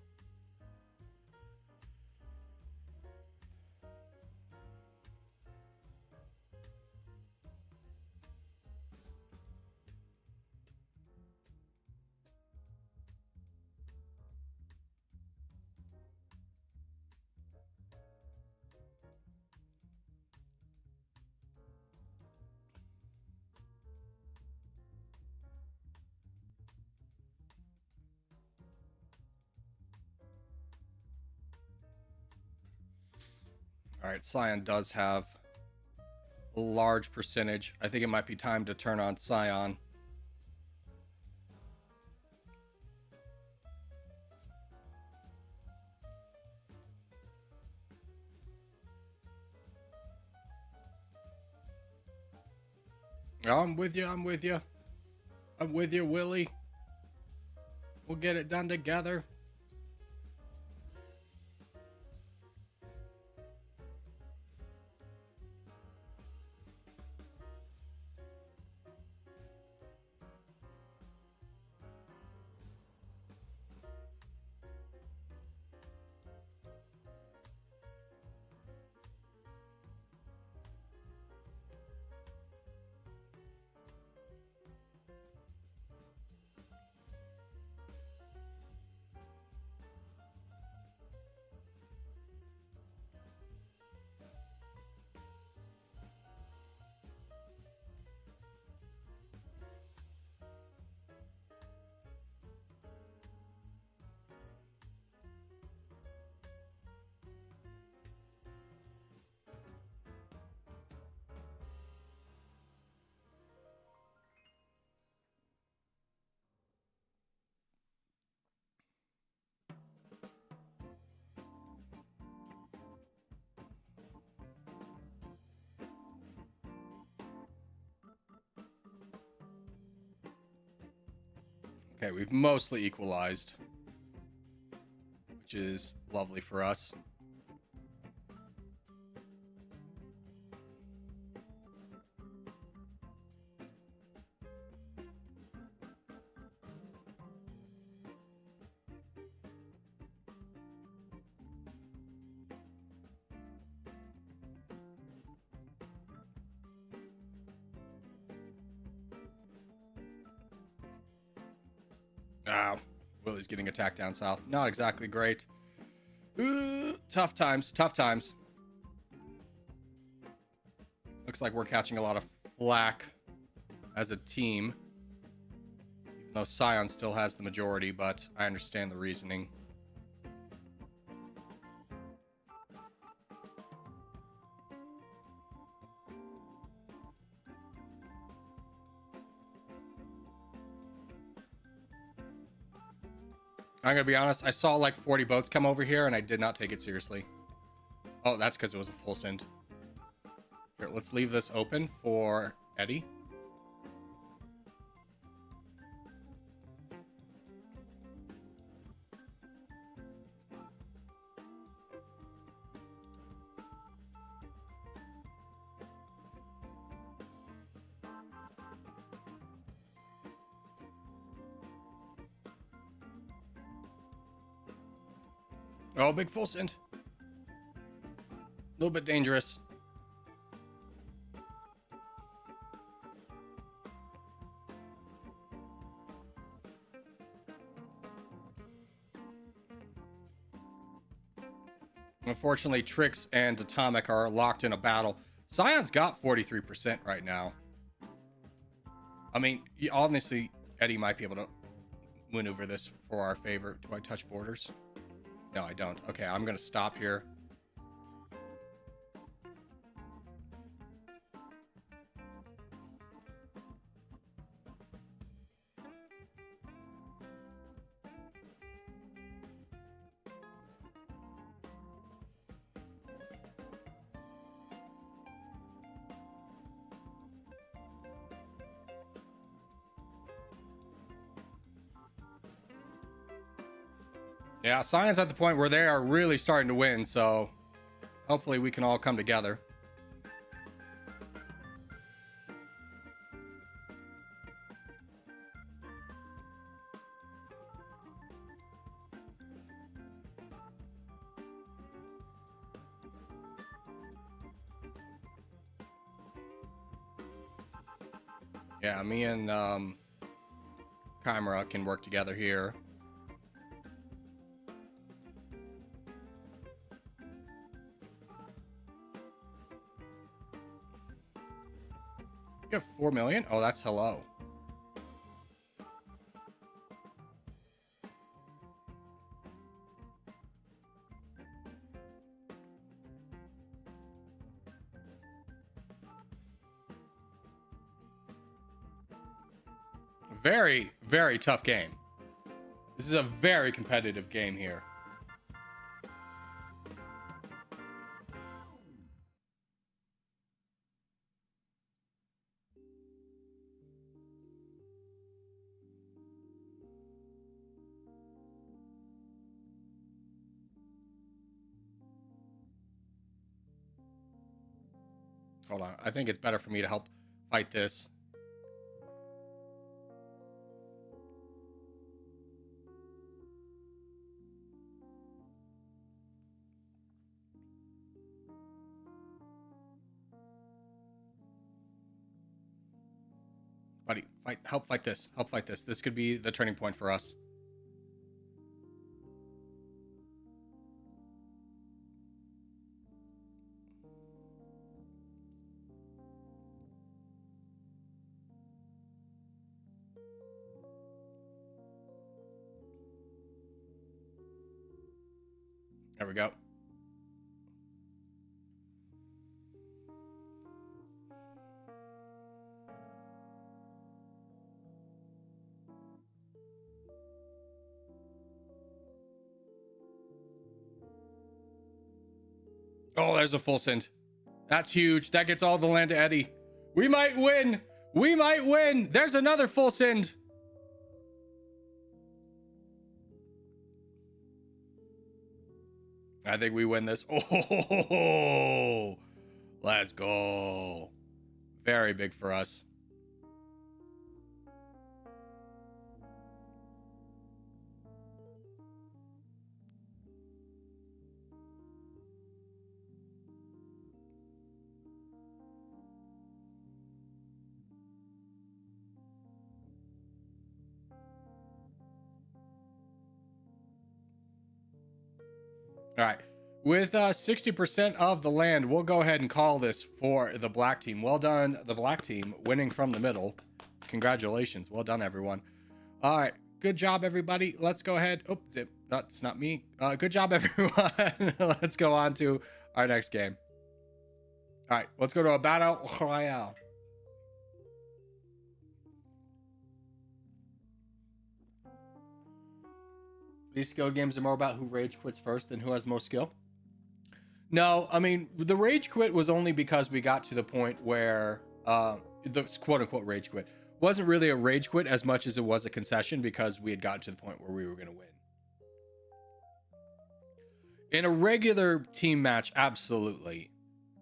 [SPEAKER 1] All right, Scion does have a large percentage. I think it might be time to turn on Scion. I'm with you. I'm with you. I'm with you, Willie. We'll get it done together. Okay, we've mostly equalized, which is lovely for us. Ow. Willie's getting attacked down south. Not exactly great. Tough times. Tough times. Looks like we're catching a lot of flack as a team. Even though Scion still has the majority, but I understand the reasoning. I'm gonna be honest, I saw like 40 boats come over here and I did not take it seriously. Oh, that's because it was a full send. Here, let's leave this open for Eddie. Oh, big full send. A little bit dangerous. Unfortunately, Trix and Atomic are locked in a battle. Scion's got 43% right now. I mean, obviously, Eddie might be able to maneuver this for our favor. Do I touch borders? No, I don't. Okay, I'm going to stop here. Yeah, Scion's at the point where they are really starting to win, so hopefully we can all come together. Yeah, me and Chimera can work together here. You have 4 million? Oh, that's hello. Very, very tough game. This is a very competitive game here. Hold on. I think it's better for me to help fight this. Buddy, help fight this. Help fight this. This could be the turning point for us. There we go. Oh, there's a full send. That's huge. That gets all the land to Eddie. We might win. We might win. There's another full send. I think we win this. Oh, let's go. Very big for us. All right. With 60% of the land, we'll go ahead and call this for the black team. Well done, the black team, winning from the middle. Congratulations. Well done, everyone. All right. Good job, everybody. Let's go ahead. Oh, that's not me. Good job, everyone. Let's go on to our next game. All right. Let's go to a battle royale. These skill games are more about who rage quits first than who has the most skill. No, I mean, the rage quit was only because we got to the point where the quote unquote rage quit wasn't really a rage quit as much as it was a concession because we had gotten to the point where we were going to win. In a regular team match, absolutely.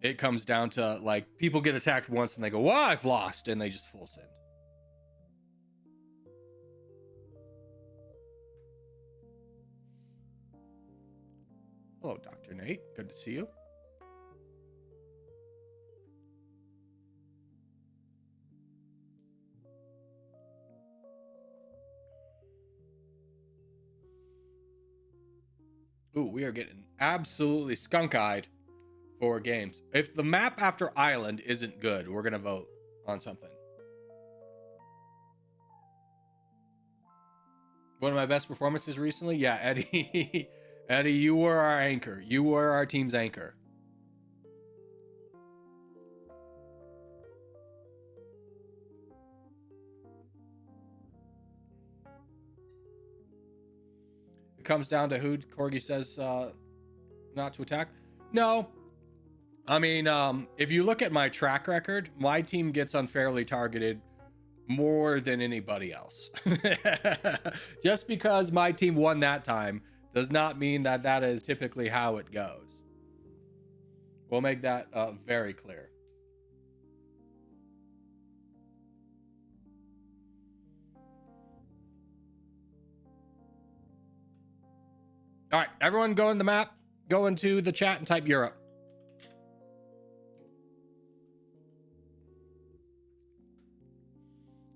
[SPEAKER 1] It comes down to, like, people get attacked once and they go, well, I've lost, and they just full send. Hello, Dr. Nate. Good to see you. Ooh, we are getting absolutely skunk-eyed for games. If the map after Island isn't good, we're going to vote on something. One of my best performances recently? Yeah, Eddie. Eddie, you were our anchor. You were our team's anchor. It comes down to who Corgi says not to attack. No. I mean, if you look at my track record, my team gets unfairly targeted more than anybody else. Just because my team won that time does not mean that that is typically how it goes. We'll make that very clear. All right, everyone go in the map, go into the chat and type Europe.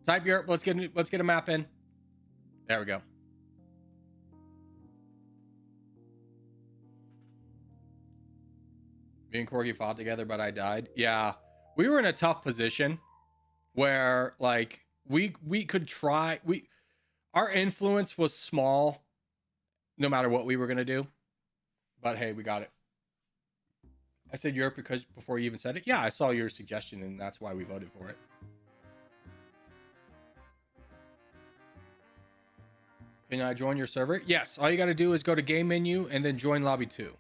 [SPEAKER 1] Type Europe. Let's get a map in. There we go. Me and Corgi fought together, but I died. Yeah, we were in a tough position where, like, we could try. Our influence was small, no matter what we were gonna do. But hey, we got it. I said Europe because before you even said it. Yeah, I saw your suggestion, and that's why we voted for it. Can I join your server? Yes. All you got to do is go to game menu and then join lobby 2.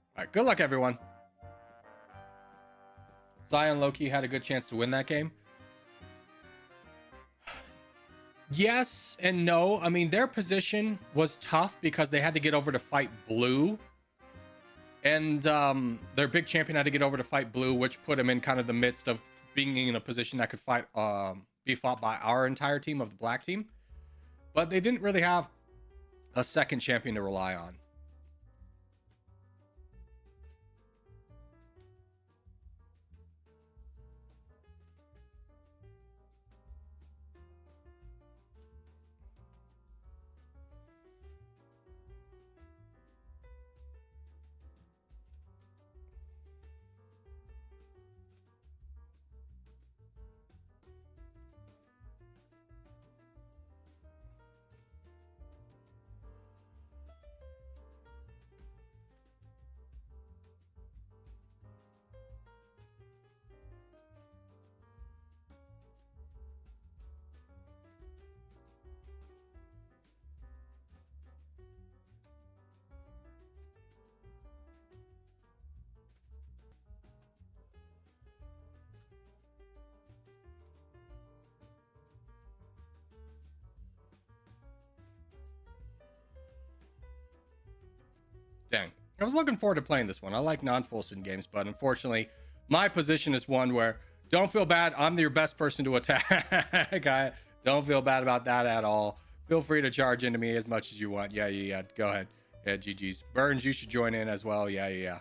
[SPEAKER 1] All right. Good luck, everyone. Zion Loki had a good chance to win that game. Yes and no. I mean, their position was tough because they had to get over to fight blue. And their big champion had to get over to fight blue, which put him in kind of the midst of being in a position that could be fought by our entire team of the black team. But they didn't really have a second champion to rely on. I was looking forward to playing this one. I like non-full sim games, but unfortunately, my position is one where don't feel bad. I'm your best person to attack. I don't feel bad about that at all. Feel free to charge into me as much as you want. Yeah. Go ahead. Yeah, GG's. Burns, you should join in as well. Yeah.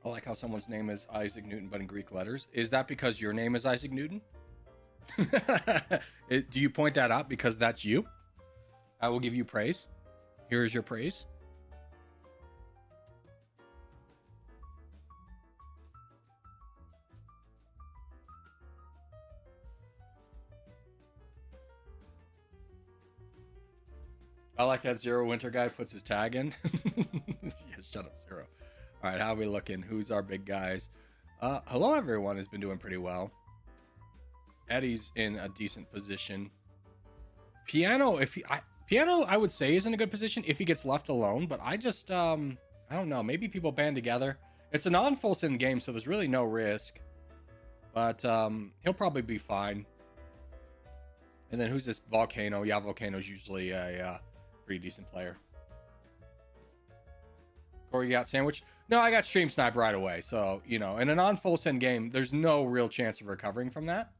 [SPEAKER 1] I like how someone's name is Isaac Newton, but in Greek letters. Is that because your name is Isaac Newton? Do you point that out because that's you? I will give you praise. Here is your praise. I like that Zero Winter guy puts his tag in. Yeah, shut up, Zero. All right, how are we looking? Who's our big guys? Hello, everyone has been doing pretty well. Eddie's in a decent position. Piano, Piano, I would say is in a good position if he gets left alone, but I just, I don't know. Maybe people band together. It's a non-full sim game, so there's really no risk. But he'll probably be fine. And then who's this Volcano? Yeah, Volcano's usually a pretty decent player. Corey, you got sandwich? No, I got stream snipe right away. So, you know, in a non-full sim game, there's no real chance of recovering from that.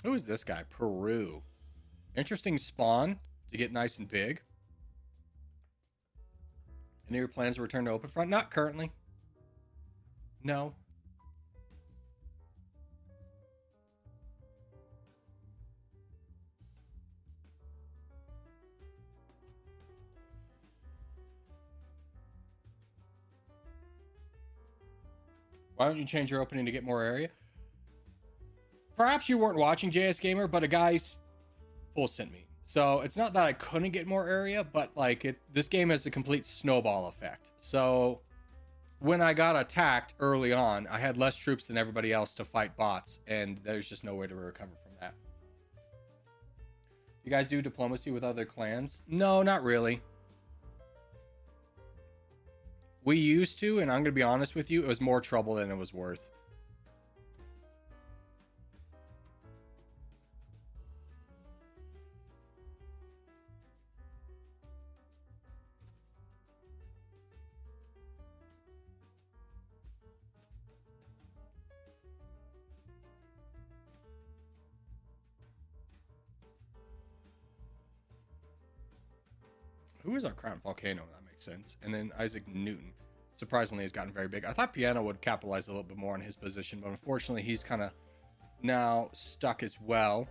[SPEAKER 1] Who is this guy? Peru. Interesting spawn to get nice and big. Any of your plans to return to open front? Not currently. No. Why don't you change your opening to get more area? Perhaps you weren't watching JS Gamer, but a guy's full sent me. So it's not that I couldn't get more area, but like this game has a complete snowball effect. So when I got attacked early on, I had less troops than everybody else to fight bots, and there's just no way to recover from that. You guys do diplomacy with other clans? No, not really. We used to, and I'm going to be honest with you, it was more trouble than it was worth. Who is our crown? Volcano, that makes sense. And then Isaac Newton, surprisingly, has gotten very big. I thought Piano would capitalize a little bit more on his position, but unfortunately, he's kind of now stuck as well.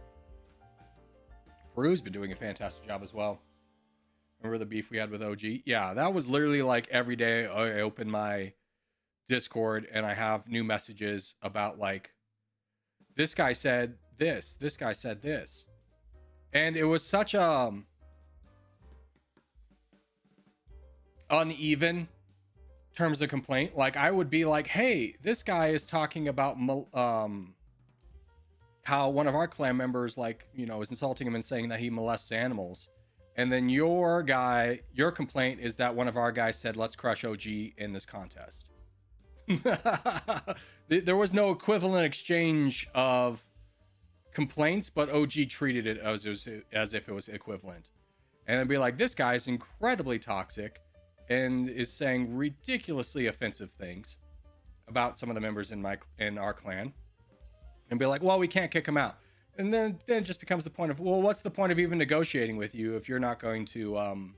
[SPEAKER 1] Peru's been doing a fantastic job as well. Remember the beef we had with OG? Yeah, that was literally like every day I open my Discord and I have new messages about like, this guy said this guy said this. And it was such a uneven terms of complaint. Like I would be like, hey, this guy is talking about how one of our clan members, like, you know, is insulting him and saying that he molests animals. And then your complaint is that one of our guys said, let's crush OG in this contest. There was no equivalent exchange of complaints, but OG treated it as if it was equivalent. And it'd be like, this guy is incredibly toxic and is saying ridiculously offensive things about some of the members in our clan, and be like, well, we can't kick him out. And then it just becomes the point of, well, what's the point of even negotiating with you if you're not going to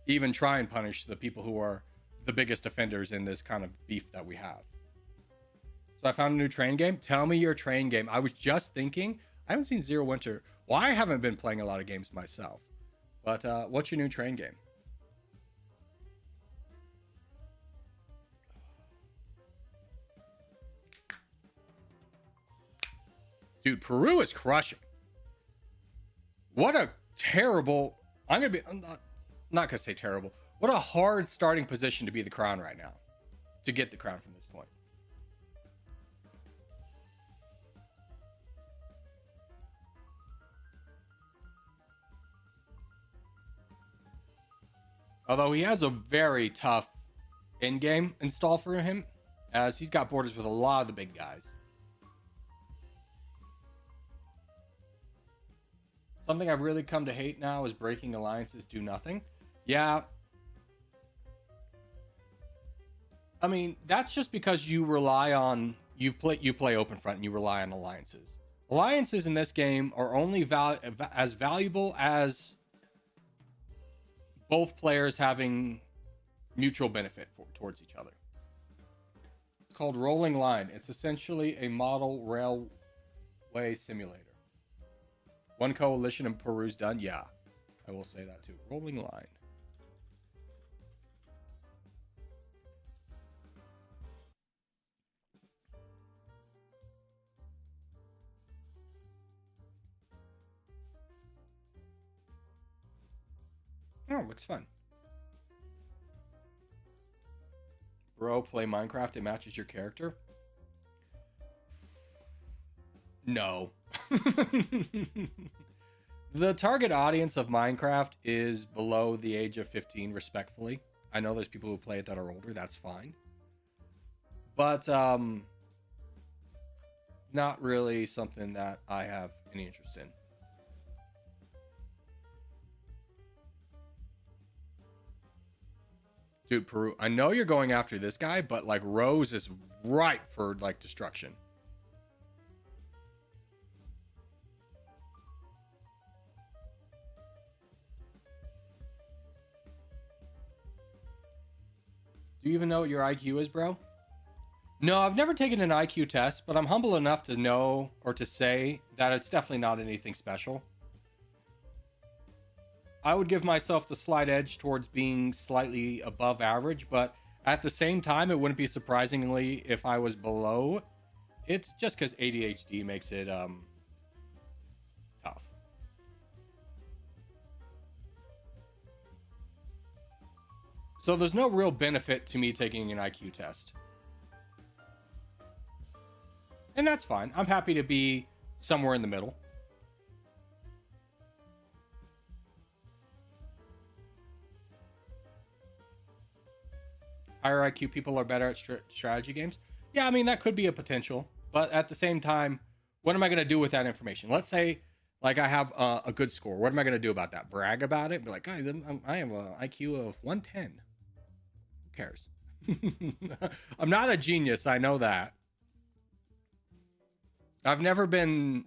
[SPEAKER 1] even try and punish the people who are the biggest offenders in this kind of beef that we have? So I found a new train game. Tell me your train game. I was just thinking, I haven't seen Zero Winter. Well, I haven't been playing a lot of games myself, but what's your new train game? Dude, Peru is crushing. What a terrible... I'm not gonna say terrible. What a hard starting position to be the crown right now. To get the crown from this point. Although he has a very tough in-game install for him. as he's got borders with a lot of the big guys. Something I've really come to hate now is breaking alliances do nothing. Yeah. I mean, that's just because you rely on you play open front and you rely on alliances. Alliances in this game are only as valuable as both players having mutual benefit towards each other. It's called Rolling Line. It's essentially a model railway simulator. One coalition in Peru's done. Yeah, I will say that too. Rolling Line. Oh, looks fun. Bro, play Minecraft. It matches your character. No. The target audience of Minecraft is below the age of 15, respectfully. I know there's people who play it that are older. That's fine. But, not really something that I have any interest in. Dude, Peru, I know you're going after this guy, but, like, Rose is ripe for, like, destruction. Do you even know what your IQ is, bro? No, I've never taken an IQ test, but I'm humble enough to know or to say that it's definitely not anything special. I would give myself the slight edge towards being slightly above average, but at the same time, it wouldn't be surprisingly if I was below. It's just because ADHD makes it tough. So there's no real benefit to me taking an IQ test. And that's fine. I'm happy to be somewhere in the middle. Higher IQ people are better at strategy games. Yeah, I mean, that could be a potential. But at the same time, what am I going to do with that information? Let's say, like, I have a good score. What am I going to do about that? Brag about it? Be like, guys, I have an IQ of 110. Who cares? I'm not a genius. I know that. I've never been,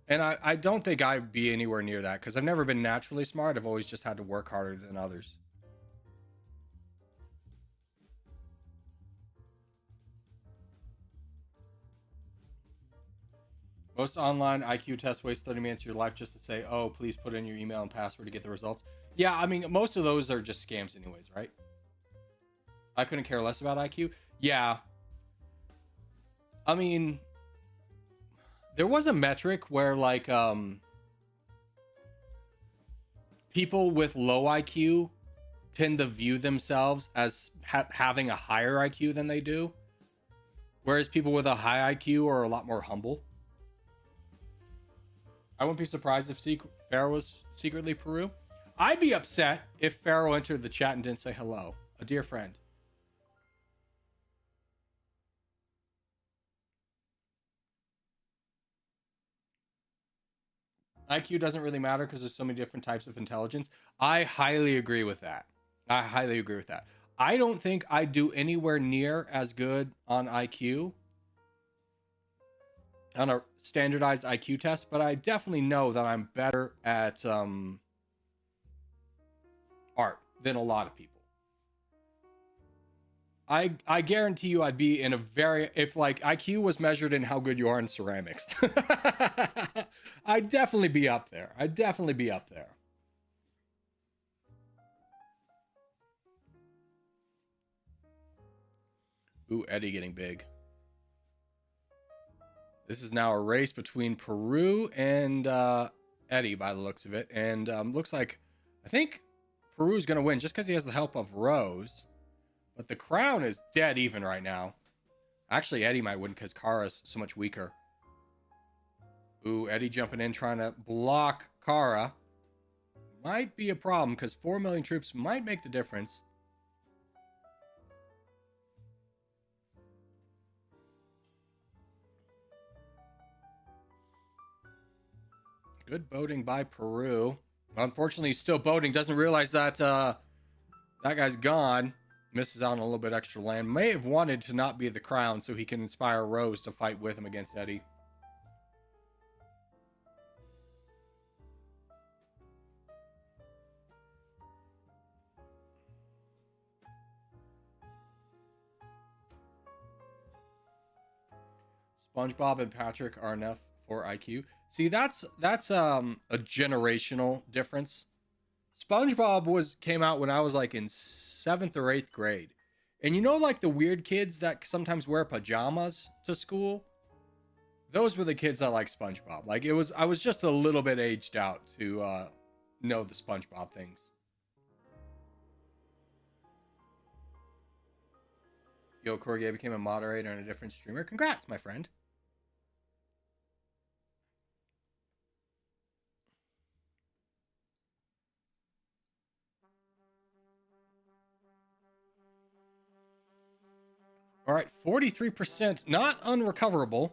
[SPEAKER 1] and I don't think I'd be anywhere near that because I've never been naturally smart. I've always just had to work harder than others. Most online IQ tests waste 30 minutes of your life just to say, oh, please put in your email and password to get the results. Yeah, I mean, most of those are just scams anyways, right? I couldn't care less about IQ. Yeah. I mean, there was a metric where, like, people with low IQ tend to view themselves as having a higher IQ than they do, whereas people with a high IQ are a lot more humble. I wouldn't be surprised if Pharaoh was secretly Peru. I'd be upset if Pharaoh entered the chat and didn't say hello. A dear friend. IQ doesn't really matter because there's so many different types of intelligence. I highly agree with that. I don't think I do anywhere near as good on IQ on a standardized IQ test, but I definitely know that I'm better at art than a lot of people. I guarantee you I'd be in a very, if like IQ was measured in how good you are in ceramics, I'd definitely be up there. Ooh, Eddie getting big. This is now a race between Peru and Eddie by the looks of it. And looks like, I think Peru's going to win just because he has the help of Rose. But the crown is dead even right now. Actually, Eddie might win because Kara's so much weaker. Ooh, Eddie jumping in trying to block Kara. Might be a problem because 4 million troops might make the difference. Good boating by Peru. Unfortunately, he's still boating. Doesn't realize that that guy's gone. Misses out on a little bit extra land. May have wanted to not be the crown so he can inspire Rose to fight with him against Eddie. SpongeBob and Patrick are enough for IQ. See, that's a generational difference. SpongeBob came out when I was like in 7th or 8th grade. And you know, like the weird kids that sometimes wear pajamas to school? Those were the kids that like SpongeBob. Like I was just a little bit aged out to know the SpongeBob things. Yo, Corgi became a moderator and a different streamer. Congrats, my friend. All right, 43%, not unrecoverable.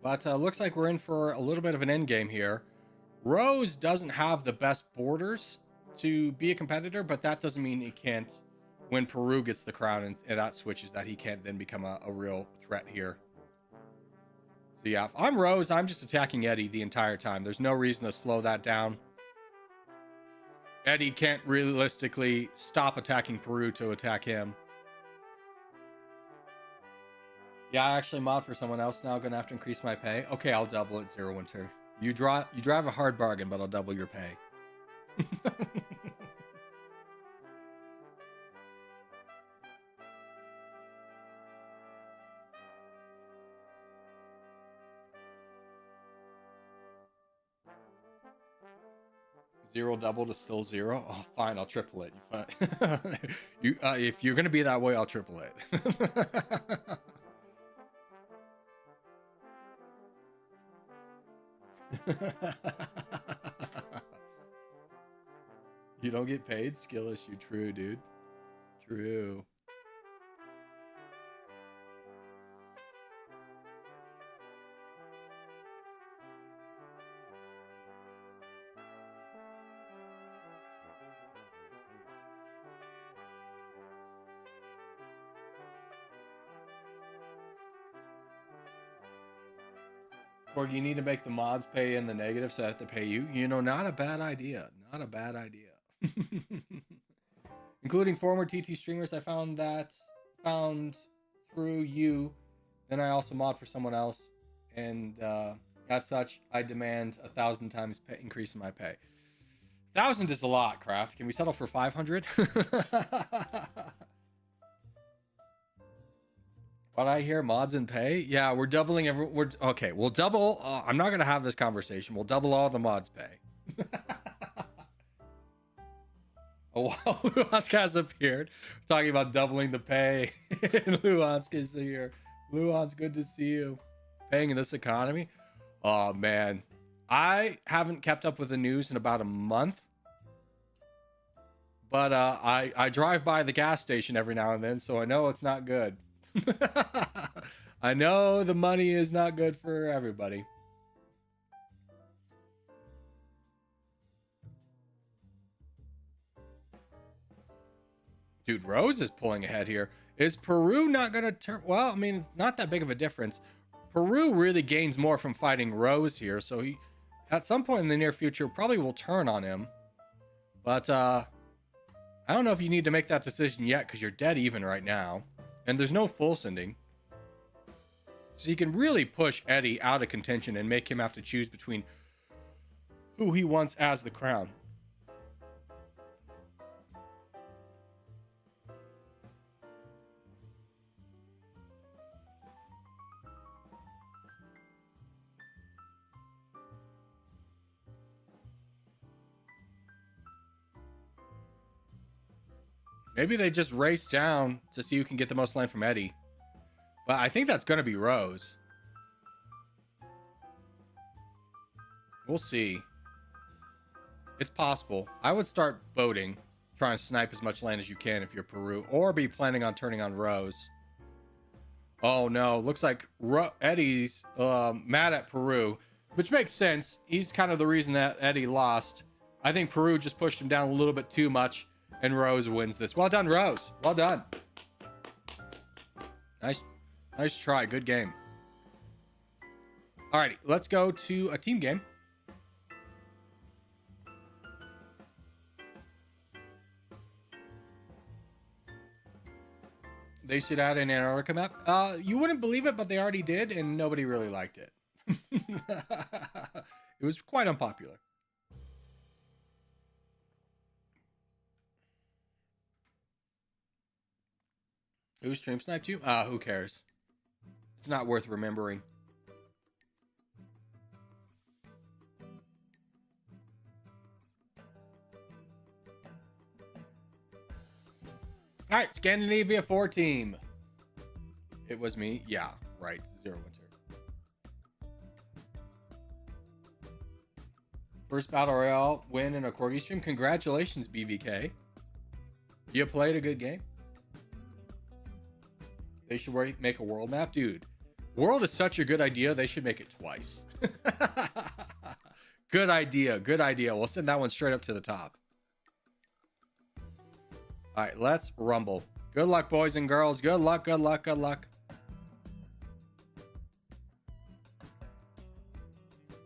[SPEAKER 1] But looks like we're in for a little bit of an end game here. Rose doesn't have the best borders to be a competitor, but that doesn't mean he can't, when Peru gets the crown and that switches, that he can't then become a real threat here. So yeah, if I'm Rose, I'm just attacking Eddie the entire time. There's no reason to slow that down. Eddie can't realistically stop attacking Peru to attack him. Yeah, I actually mod for someone else now. Gonna have to increase my pay. Okay, I'll double it, Zero Winter. You drive a hard bargain, but I'll double your pay. Zero double to still zero. Oh, fine, I'll triple it. You, if you're gonna be that way, I'll triple it. You don't get paid? Skill issue. True, dude. True. Or you need to make the mods pay in the negative so I have to pay you. You know, not a bad idea. Not a bad idea. Including former TT streamers I found through you. Then I also mod for someone else. And as such, I demand 1,000 times increase in my pay. 1,000 is a lot, Craft. Can we settle for 500? What I hear, mods and pay? Yeah, we're doubling okay, we'll double. I'm not going to have this conversation. We'll double all the mods pay. Oh, wow, Luhansk has appeared. We're talking about doubling the pay. Luhansk is here. Luhansk, good to see you. Paying in this economy? Oh, man. I haven't kept up with the news in about a month. But I drive by the gas station every now and then, so I know it's not good. I know the money is not good for everybody. Dude, Rose is pulling ahead here. Is Peru not going to turn? Well, I mean, it's not that big of a difference. Peru really gains more from fighting Rose here, so he, at some point in the near future, probably will turn on him. But I don't know if you need to make that decision yet, because you're dead even right now. And there's no full sending. So you can really push Eddie out of contention and make him have to choose between who he wants as the crown. Maybe they just race down to see who can get the most land from Eddie. But I think that's going to be Rose. We'll see. It's possible. I would start boating, trying to snipe as much land as you can if you're Peru, or be planning on turning on Rose. Oh no, looks like Eddie's mad at Peru, which makes sense. He's kind of the reason that Eddie lost. I think Peru just pushed him down a little bit too much, and Rose wins this. Well done, Rose. Well done. Nice try. Good game. Alrighty, let's go to a team game. They should add an Antarctica map. You wouldn't believe it, but they already did, and nobody really liked it. It was quite unpopular. Who stream sniped you? Who cares? It's not worth remembering. All right, Scandinavia 4 team. It was me. Yeah, right. Zero Winter. First Battle Royale win in a Corgi stream. Congratulations, BVK. You played a good game. They should make a world map. Dude, world is such a good idea. They should make it twice. Good idea. Good idea. We'll send that one straight up to the top. All right, let's rumble. Good luck, boys and girls. Good luck, good luck, good luck.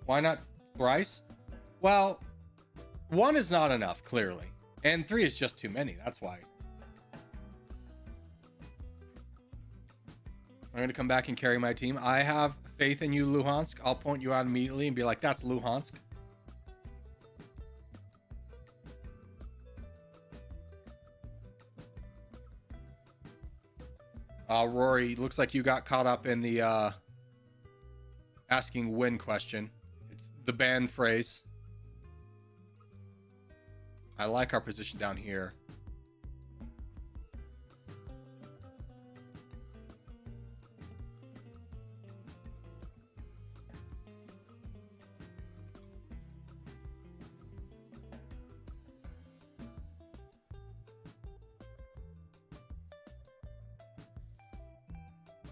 [SPEAKER 1] Why not Bryce? Well, 1 is not enough, clearly. And 3 is just too many. That's why. I'm going to come back and carry my team. I have faith in you, Luhansk. I'll point you out immediately and be like, that's Luhansk. Rory, looks like you got caught up in the asking when question. It's the ban phrase. I like our position down here.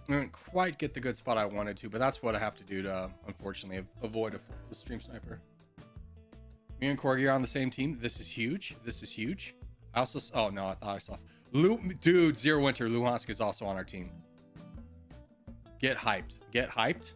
[SPEAKER 1] I didn't quite get the good spot I wanted to, but that's what I have to do to, unfortunately, avoid a stream sniper. Me and Corgi are on the same team. This is huge. This is huge. I also... Oh, no, I thought I saw... Dude, Zero Winter. Luhansk is also on our team. Get hyped. Get hyped.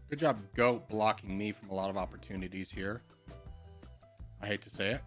[SPEAKER 1] Good job, Goat, blocking me from a lot of opportunities here. I hate to say it.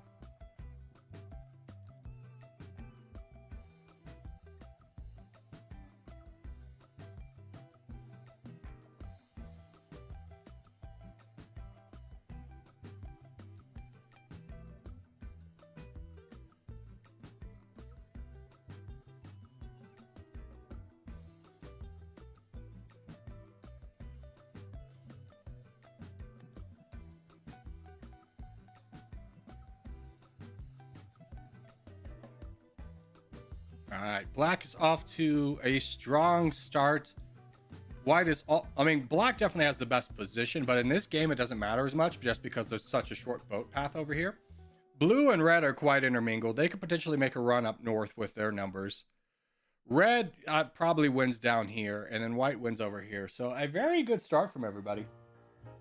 [SPEAKER 1] All right, black is off to a strong start. White is all... I mean, black definitely has the best position, but in this game, it doesn't matter as much just because there's such a short boat path over here. Blue and red are quite intermingled. They could potentially make a run up north with their numbers. Red probably wins down here, and then white wins over here. So a very good start from everybody.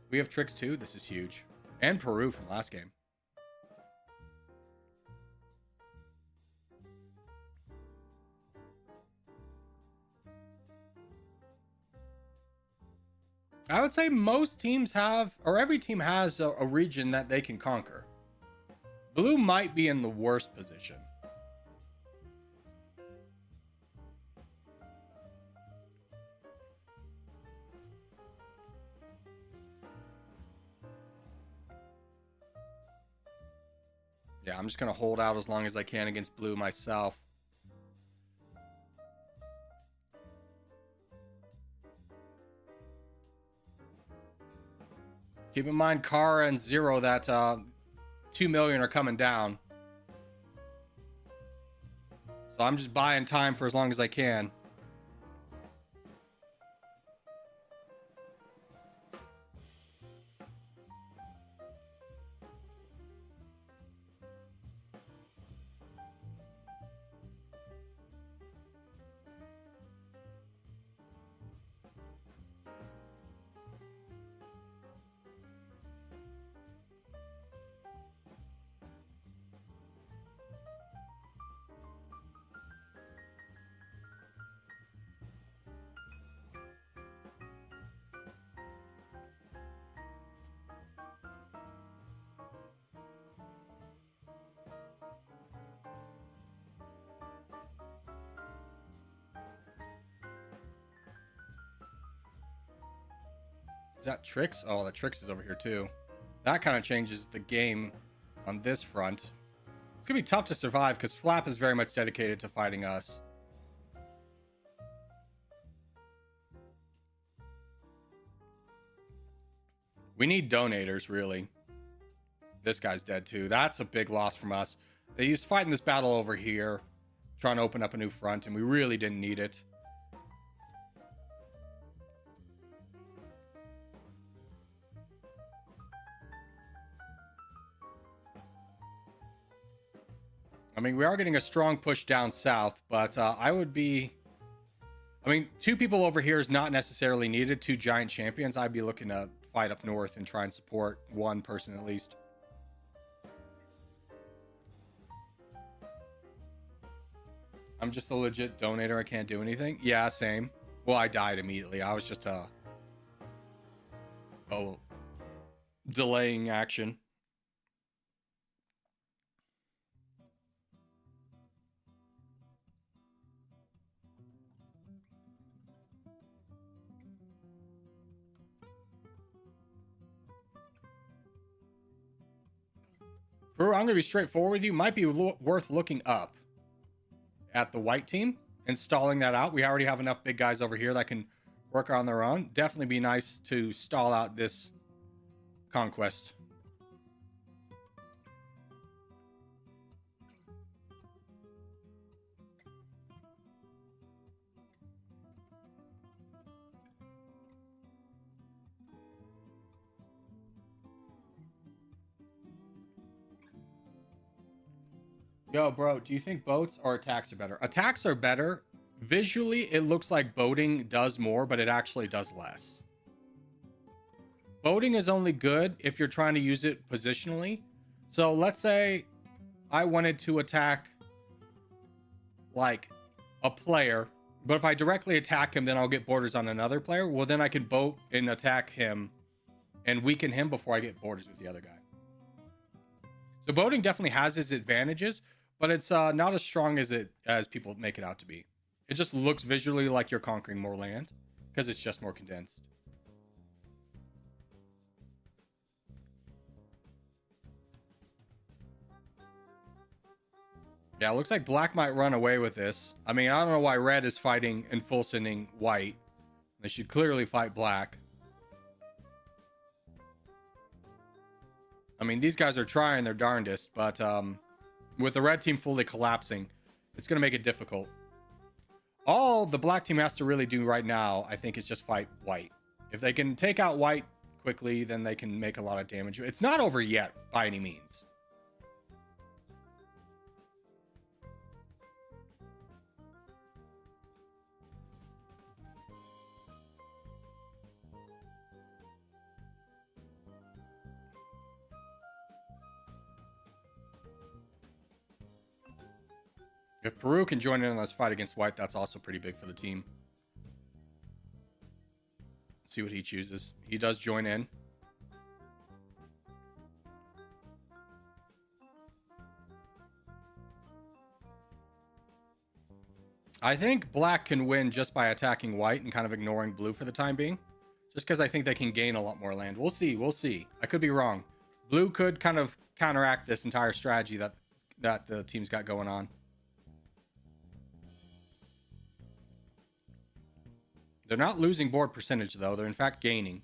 [SPEAKER 1] We have tricks too. This is huge. And Peru from last game. I would say most teams have, or every team has a region that they can conquer. Blue might be in the worst position. Yeah, I'm just going to hold out as long as I can against blue myself. Keep in mind, Kara and Zero, that 2 million are coming down. So I'm just buying time for as long as I can. Is that Tricks? Oh, the Tricks is over here too. That kind of changes the game on this front. It's going to be tough to survive because Flap is very much dedicated to fighting us. We need donators, really. This guy's dead too. That's a big loss from us. He's fighting this battle over here, trying to open up a new front, and we really didn't need it. I mean, we are getting a strong push down south, but I would be... I mean, 2 people over here is not necessarily needed. 2 giant champions. I'd be looking to fight up north and try and support 1 person at least. I'm just a legit donator. I can't do anything. Yeah, same. Well, I died immediately. I was just delaying action. Brewer, I'm going to be straightforward with you. Might be worth looking up at the white team and stalling that out. We already have enough big guys over here that can work on their own. Definitely be nice to stall out this conquest. Yo, bro, do you think boats or attacks are better? Attacks are better. Visually, it looks like boating does more, but it actually does less. Boating is only good if you're trying to use it positionally. So let's say I wanted to attack like a player, but if I directly attack him, then I'll get borders on another player. Well, then I can boat and attack him and weaken him before I get borders with the other guy. So boating definitely has its advantages, but it's not as strong as people make it out to be. It just looks visually like you're conquering more land because it's just more condensed. Yeah, it looks like black might run away with this. I mean, I don't know why red is fighting and full sending white. They should clearly fight black. I mean, these guys are trying their darndest, but with the red team fully collapsing, it's going to make it difficult. All the black team has to really do right now, I think, is just fight white. If they can take out white quickly, then they can make a lot of damage. It's not over yet, by any means. If Peru can join in on this fight against white, that's also pretty big for the team. Let's see what he chooses. He does join in. I think black can win just by attacking white and kind of ignoring blue for the time being. Just because I think they can gain a lot more land. We'll see. We'll see. I could be wrong. Blue could kind of counteract this entire strategy that the team's got going on. They're not losing board percentage, though. They're, in fact, gaining.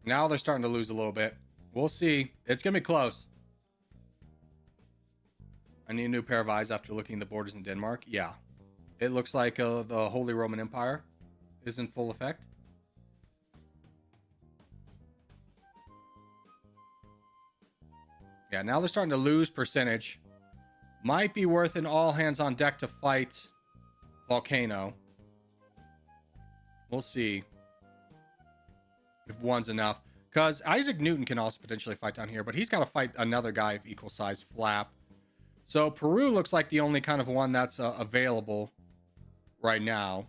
[SPEAKER 1] Now they're starting to lose a little bit. We'll see. It's going to be close. I need a new pair of eyes after looking at the borders in Denmark. Yeah. It looks like the Holy Roman Empire is in full effect. Yeah, now they're starting to lose percentage. Might be worth an all hands on deck to fight Volcano. We'll see if one's enough. Because Isaac Newton can also potentially fight down here, but he's got to fight another guy of equal size, Flap. So Peru looks like the only kind of one that's available right now.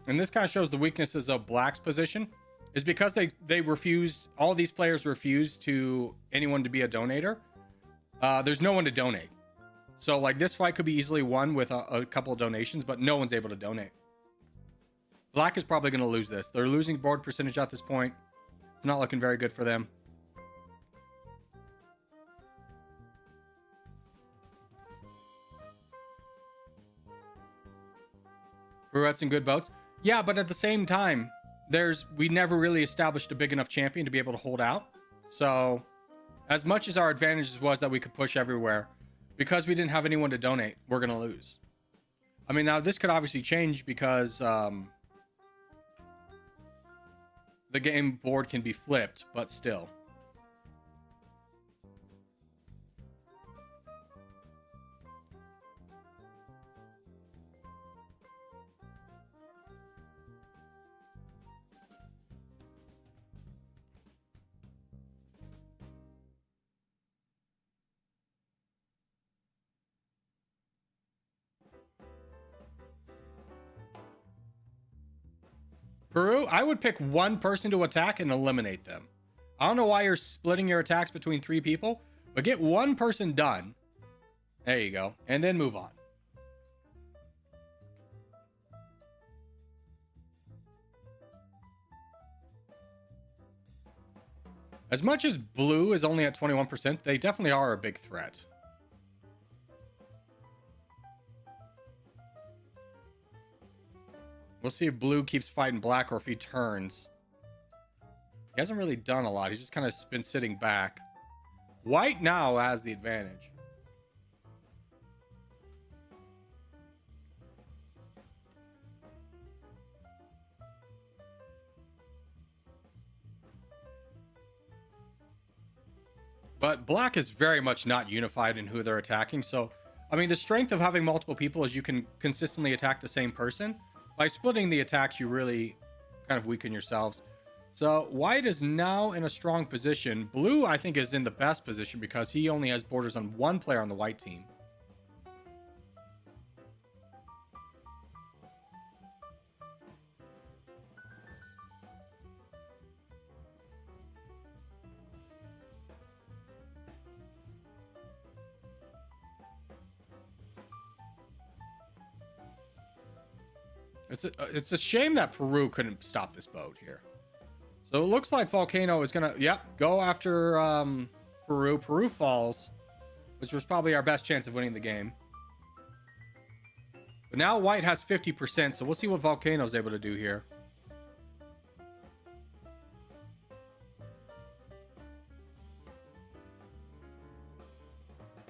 [SPEAKER 1] And this kind of shows the weaknesses of Black's position, is because they refused, all these players refused to anyone to be a donator. There's no one to donate. So like this fight could be easily won with a couple of donations, but no one's able to donate. Black is probably going to lose this. They're losing board percentage at this point. It's not looking very good for them. Peru had some good boats. Yeah, but at the same time, we never really established a big enough champion to be able to hold out. So as much as our advantages was that we could push everywhere, because we didn't have anyone to donate, we're going to lose. I mean, now this could obviously change because the game board can be flipped, but still. Peru, I would pick one person to attack and eliminate them. I don't know why you're splitting your attacks between 3 people, but get one person done. There you go. And then move on. As much as blue is only at 21%, they definitely are a big threat. We'll see if blue keeps fighting black or if he turns. He hasn't really done a lot. He's just kind of been sitting back. White now has the advantage. But black is very much not unified in who they're attacking. So, I mean, the strength of having multiple people is you can consistently attack the same person. By splitting the attacks, you really kind of weaken yourselves. So white is now in a strong position. Blue, I think, is in the best position because he only has borders on one player on the white team. It's a shame that Peru couldn't stop this boat here. So it looks like Volcano is going to, go after Peru. Peru falls, which was probably our best chance of winning the game. But now white has 50%, so we'll see what Volcano is able to do here.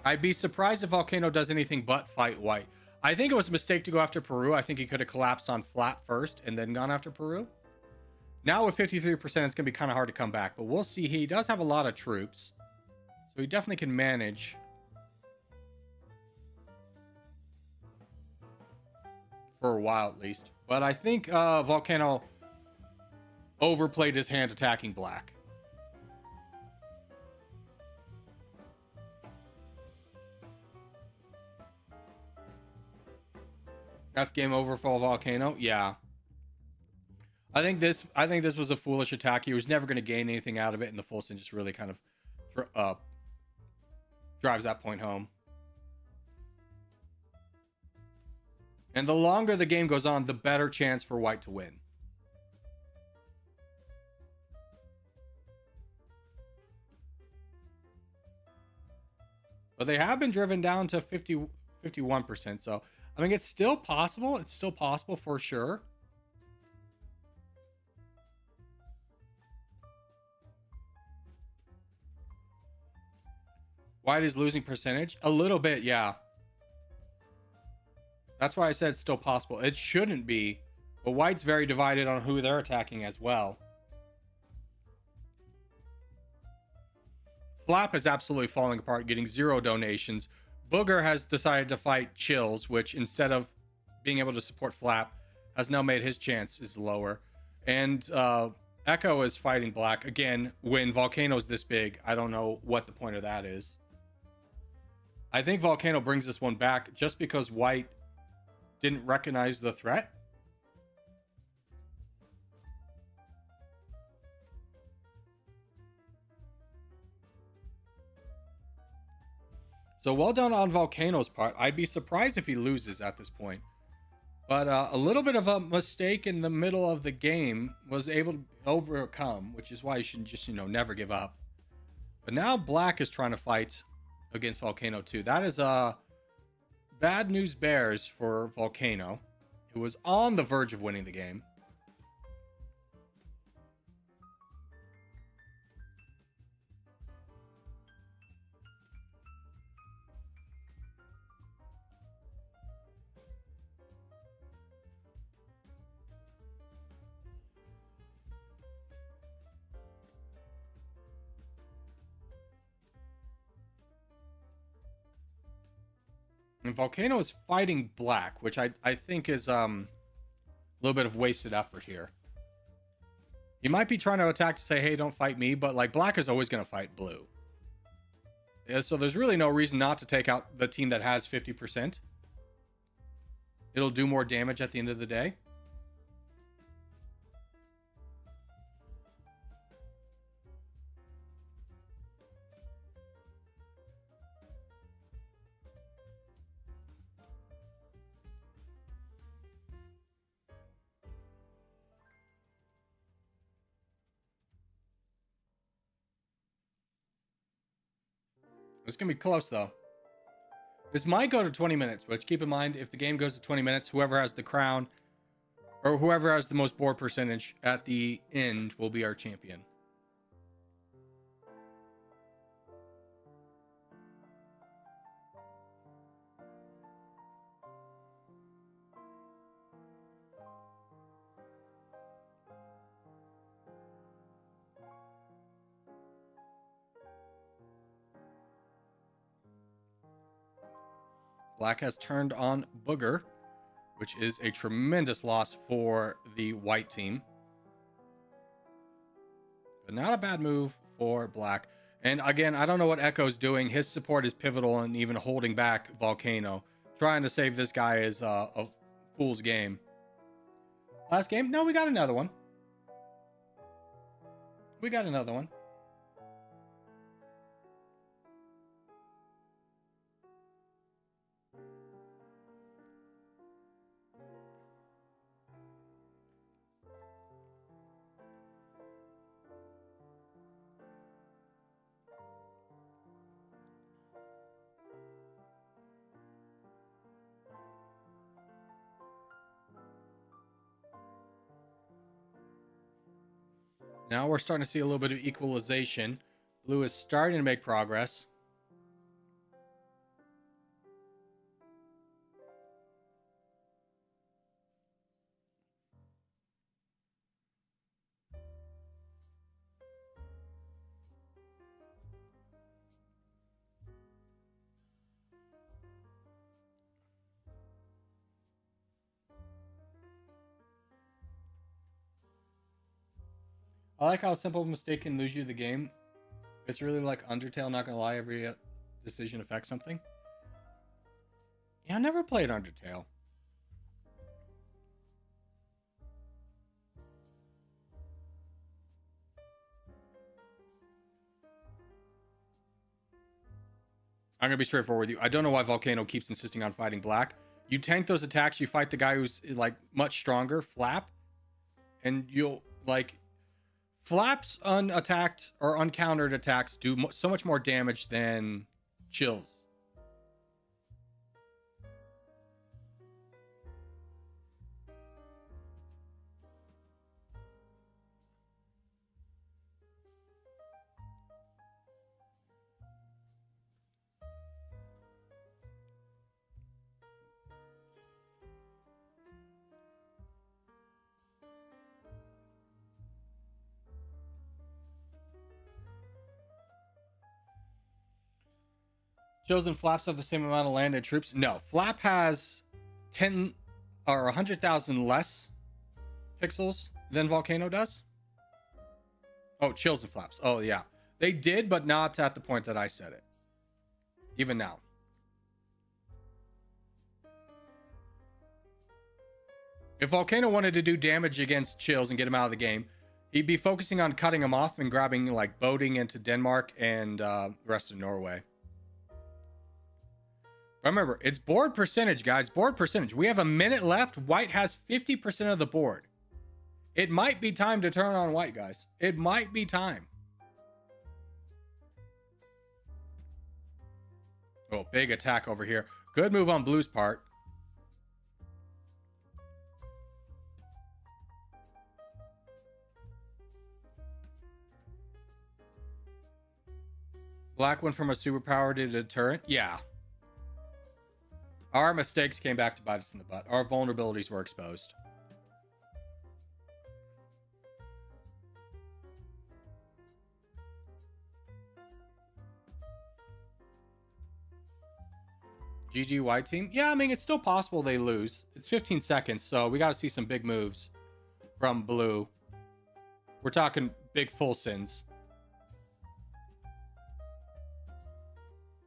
[SPEAKER 1] I'd be surprised if Volcano does anything but fight white. I think it was a mistake to go after Peru. I think he could have collapsed on flat first and then gone after Peru. Now with 53%, it's going to be kind of hard to come back. But we'll see. He does have a lot of troops. So he definitely can manage. For a while, at least. But I think Volcano overplayed his hand attacking black. That's game over for Volcano. Yeah. I think this was a foolish attack. He was never going to gain anything out of it, and the Fulson just really kind of drives that point home. And the longer the game goes on, the better chance for white to win. But they have been driven down to 51%. So, I mean, it's still possible. It's still possible for sure. White is losing percentage? A little bit, yeah. That's why I said it's still possible. It shouldn't be, but white's very divided on who they're attacking as well. Flap is absolutely falling apart, getting 0 donations. Booger has decided to fight Chills, which instead of being able to support Flap, has now made his chances lower. And Echo is fighting Black. Again, when Volcano's this big, I don't know what the point of that is. I think Volcano brings this one back just because white didn't recognize the threat. So well done on Volcano's part. I'd be surprised if he loses at this point. But a little bit of a mistake in the middle of the game was able to overcome, which is why you should just, never give up. But now Black is trying to fight against Volcano too. That is bad news bears for Volcano, who was on the verge of winning the game. And Volcano is fighting Black, which I think is a little bit of wasted effort here. He might be trying to attack to say, hey, don't fight me, but like Black is always going to fight Blue. Yeah, so there's really no reason not to take out the team that has 50%. It'll do more damage at the end of the day. It's going to be close, though. This might go to 20 minutes, which keep in mind, if the game goes to 20 minutes, whoever has the crown or whoever has the most board percentage at the end will be our champion. Black has turned on Booger, which is a tremendous loss for the white team. But not a bad move for Black. And again, I don't know what Echo's doing. His support is pivotal and even holding back Volcano. Trying to save this guy is a fool's game. Last game? No, we got another one. We got another one. Now we're starting to see a little bit of equalization. Blue is starting to make progress. I like how a simple mistake can lose you the game. It's really like Undertale, not gonna lie, every decision affects something. Yeah, I never played Undertale. I'm gonna be straightforward with you. I don't know why Volcano keeps insisting on fighting Black. You tank those attacks, you fight the guy who's like much stronger, Flap, and you'll like Flap's unattacked or uncountered attacks do so much more damage than Chills. Chills and Flaps have the same amount of land and troops. No, Flap has 10 or 100,000 less pixels than Volcano does. Oh, Chills and Flaps. Oh, yeah. They did, but not at the point that I said it. Even now. If Volcano wanted to do damage against Chills and get him out of the game, he'd be focusing on cutting him off and grabbing, like, boating into Denmark and the rest of Norway. Remember, it's board percentage, guys. Board percentage. We have a minute left. White has 50% of the board. It might be time to turn on White, guys. It might be time. Oh, big attack over here. Good move on Blue's part. Black went from a superpower to a deterrent. Yeah. Our mistakes came back to bite us in the butt. Our vulnerabilities were exposed. GG White team. Yeah, I mean, it's still possible they lose. It's 15 seconds, so we got to see some big moves from Blue. We're talking big full sins.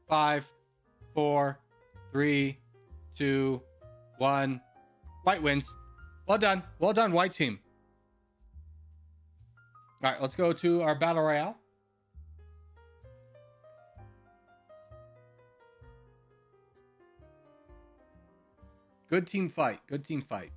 [SPEAKER 1] 5, 4, 3, 2, 1. White wins. Well done. Well done, White team. All right, let's go to our Battle Royale. Good team fight. Good team fight.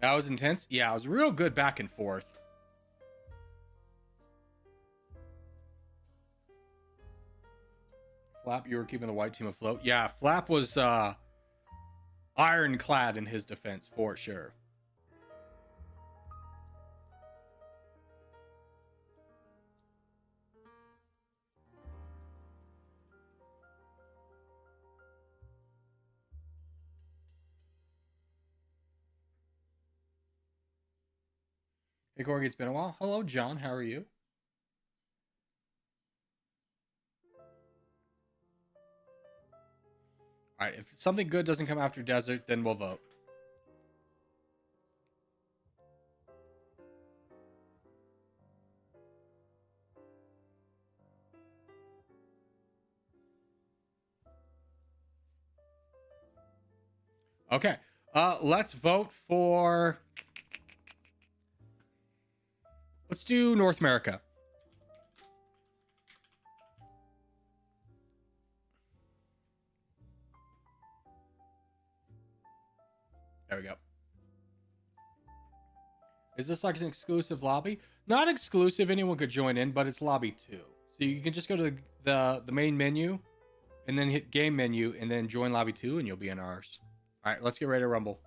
[SPEAKER 1] That was intense. Yeah, it was real good back and forth. Flap, you were keeping the White team afloat. Yeah, Flap was ironclad in his defense for sure. Hey, Corgi, it's been a while. Hello, John. How are you? All right, if something good doesn't come after Desert, then we'll vote. Okay, let's vote for... Let's do North America. There we go. Is this like an exclusive lobby? Not exclusive. Anyone could join in, but it's lobby 2. So you can just go to the main menu and then hit game menu and then join lobby 2 and you'll be in ours. All right, let's get ready to rumble.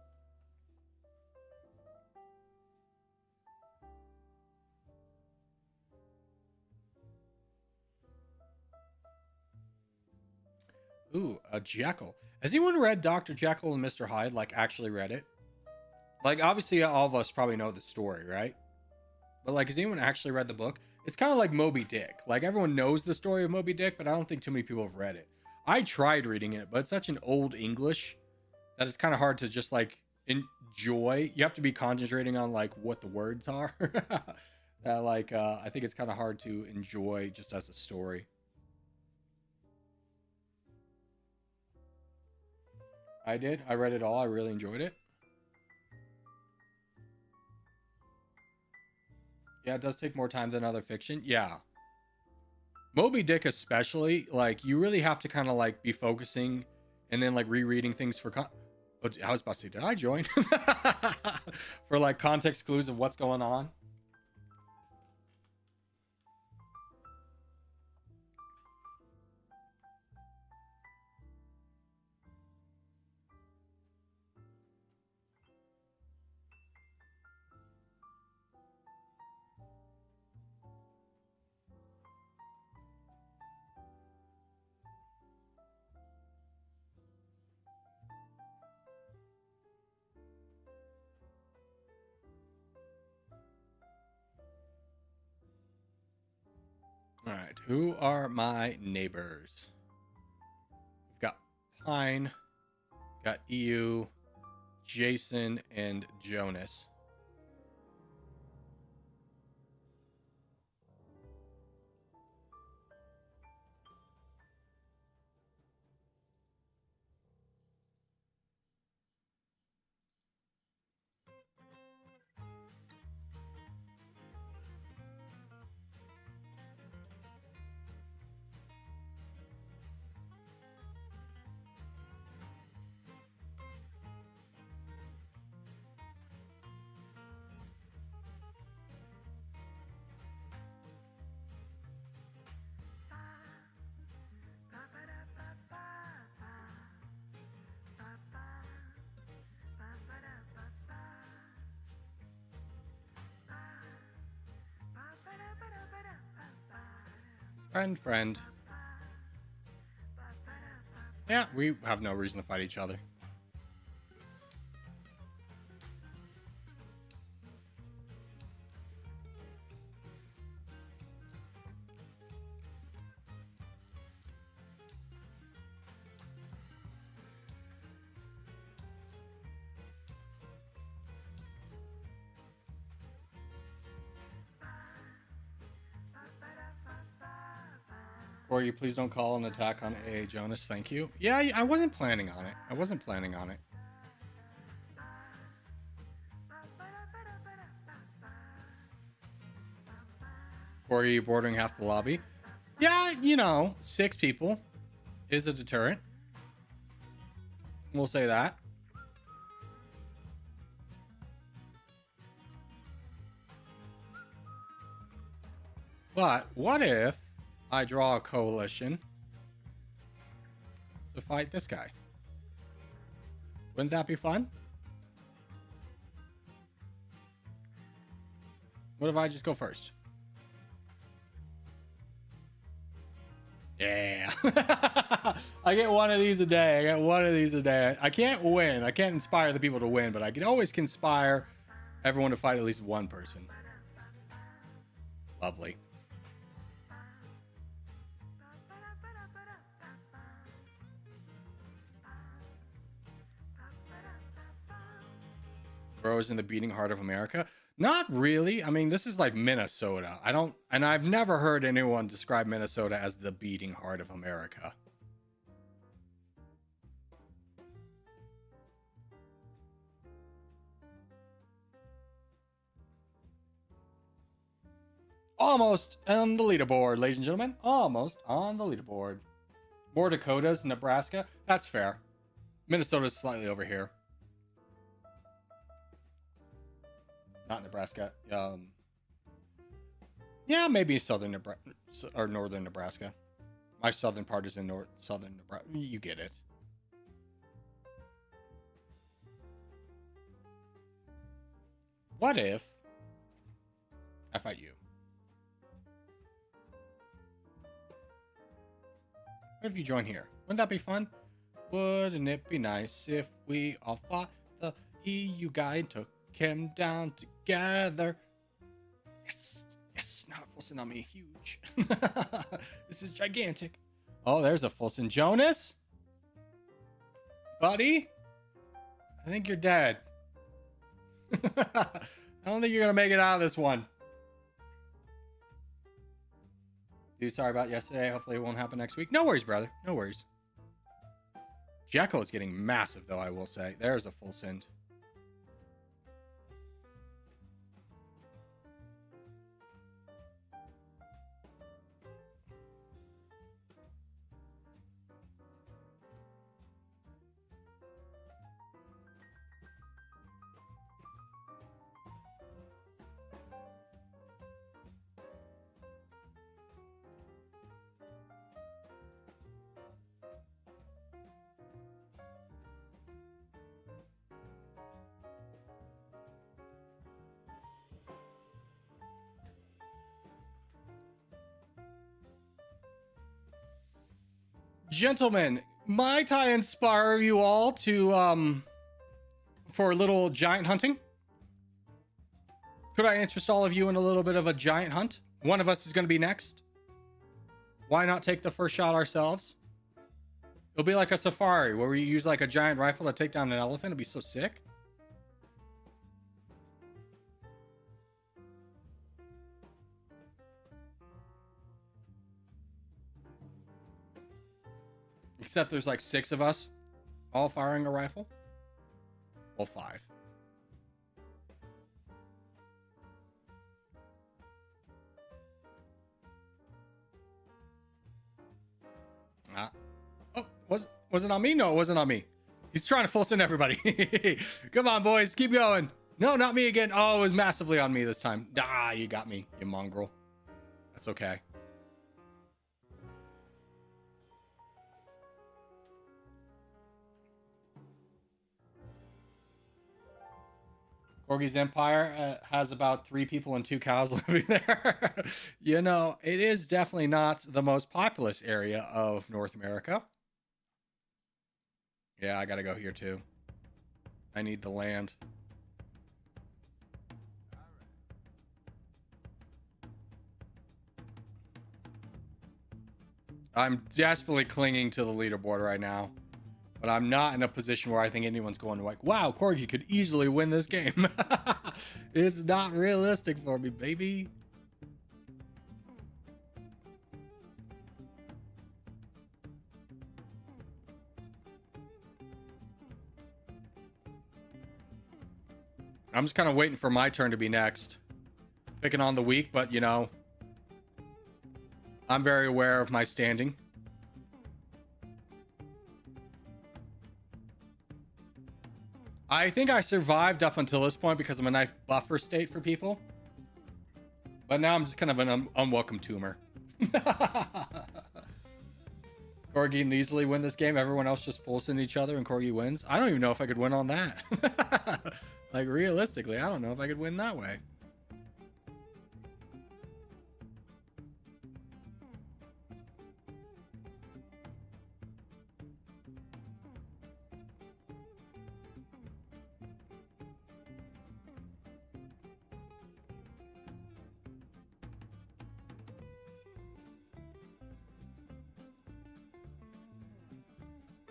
[SPEAKER 1] Ooh, a Jekyll. Has anyone read Dr. Jekyll and Mr. Hyde? Like, actually read it? Like, obviously, all of us probably know the story, right? But, like, has anyone actually read the book? It's kind of like Moby Dick. Like, everyone knows the story of Moby Dick, but I don't think too many people have read it. I tried reading it, but it's such an old English that it's kind of hard to just, like, enjoy. You have to be concentrating on, like, what the words are. that like I think it's kind of hard to enjoy just as a story. I did. I read it all. I really enjoyed it. Yeah, it does take more time than other fiction. Yeah. Moby Dick especially, like you really have to kind of like be focusing and then like rereading things for oh, I was about to say, did I join? For like context clues of what's going on. All right, who are my neighbors? We've got Pine, got EU, Jason, and Jonas. Friend. Yeah, we have no reason to fight each other. Corey, please don't call an attack on AA Jonas. Thank you. Yeah, I wasn't planning on it. I wasn't planning on it. Corey, bordering half the lobby. Yeah, you know, 6 people is a deterrent. We'll say that. But what if I draw a coalition to fight this guy? Wouldn't that be fun? What if I just go first? Yeah. I get one of these a day. I get one of these a day. I can't win. I can't inspire the people to win, but I can always conspire everyone to fight at least one person. Lovely. Bros in the beating heart of America. Not really. I mean, this is like Minnesota. I've never heard anyone describe Minnesota as the beating heart of America. Almost on the leaderboard, ladies and gentlemen. Almost on the leaderboard. More Dakotas, Nebraska. That's fair. Minnesota's slightly over here. Not Nebraska. Yeah, maybe southern Nebraska or northern Nebraska. My southern part is in southern Nebraska. You get it. What if I fight you? What if you join here? Wouldn't that be fun? Wouldn't it be nice if we all fought the EU guy and took him down together? Yes, yes, not a Fulson on me, huge. This is gigantic. Oh, there's a Fulson. Jonas? Buddy? I think you're dead. I don't think you're gonna make it out of this one. Dude, sorry about yesterday. Hopefully it won't happen next week. No worries, brother. No worries. Jekyll is getting massive, though, I will say. There's a full send. Gentlemen, might I inspire you all to, for a little giant hunting? Could I interest all of you in a little bit of a giant hunt? One of us is going to be next. Why not take the first shot ourselves? It'll be like a safari where we use like a giant rifle to take down an elephant. It'll be so sick. Except there's like 6 of us all firing a rifle. Well, 5. Oh, was it on me? No, it wasn't on me. He's trying to full send everybody. Come on, boys. Keep going. No, not me again. Oh, it was massively on me this time. Ah, you got me, you mongrel. That's okay. Corgi's Empire has about 3 people and 2 cows living there. You know, it is definitely not the most populous area of North America. Yeah, I gotta go here too. I need the land. I'm desperately clinging to the leaderboard right now. But I'm not in a position where I think anyone's going to like, wow, Corgi could easily win this game. It's not realistic for me, baby. I'm just kind of waiting for my turn to be next. Picking on the weak, but you know, I'm very aware of my standing. I think I survived up until this point because I'm a knife buffer state for people. But now I'm just kind of an unwelcome tumor. Corgi can easily win this game. Everyone else just full send each other and Corgi wins. I don't even know if I could win on that. Like, realistically, I don't know if I could win that way.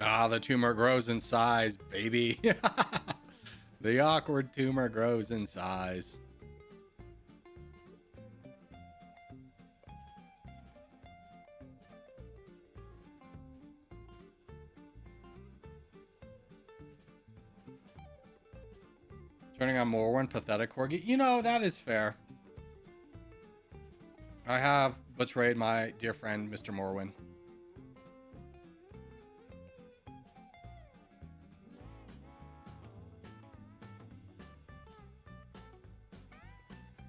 [SPEAKER 1] Ah, the tumor grows in size, baby. The awkward tumor grows in size. Turning on Morwen, pathetic Corgi. You know, that is fair. I have betrayed my dear friend, Mr. Morwen.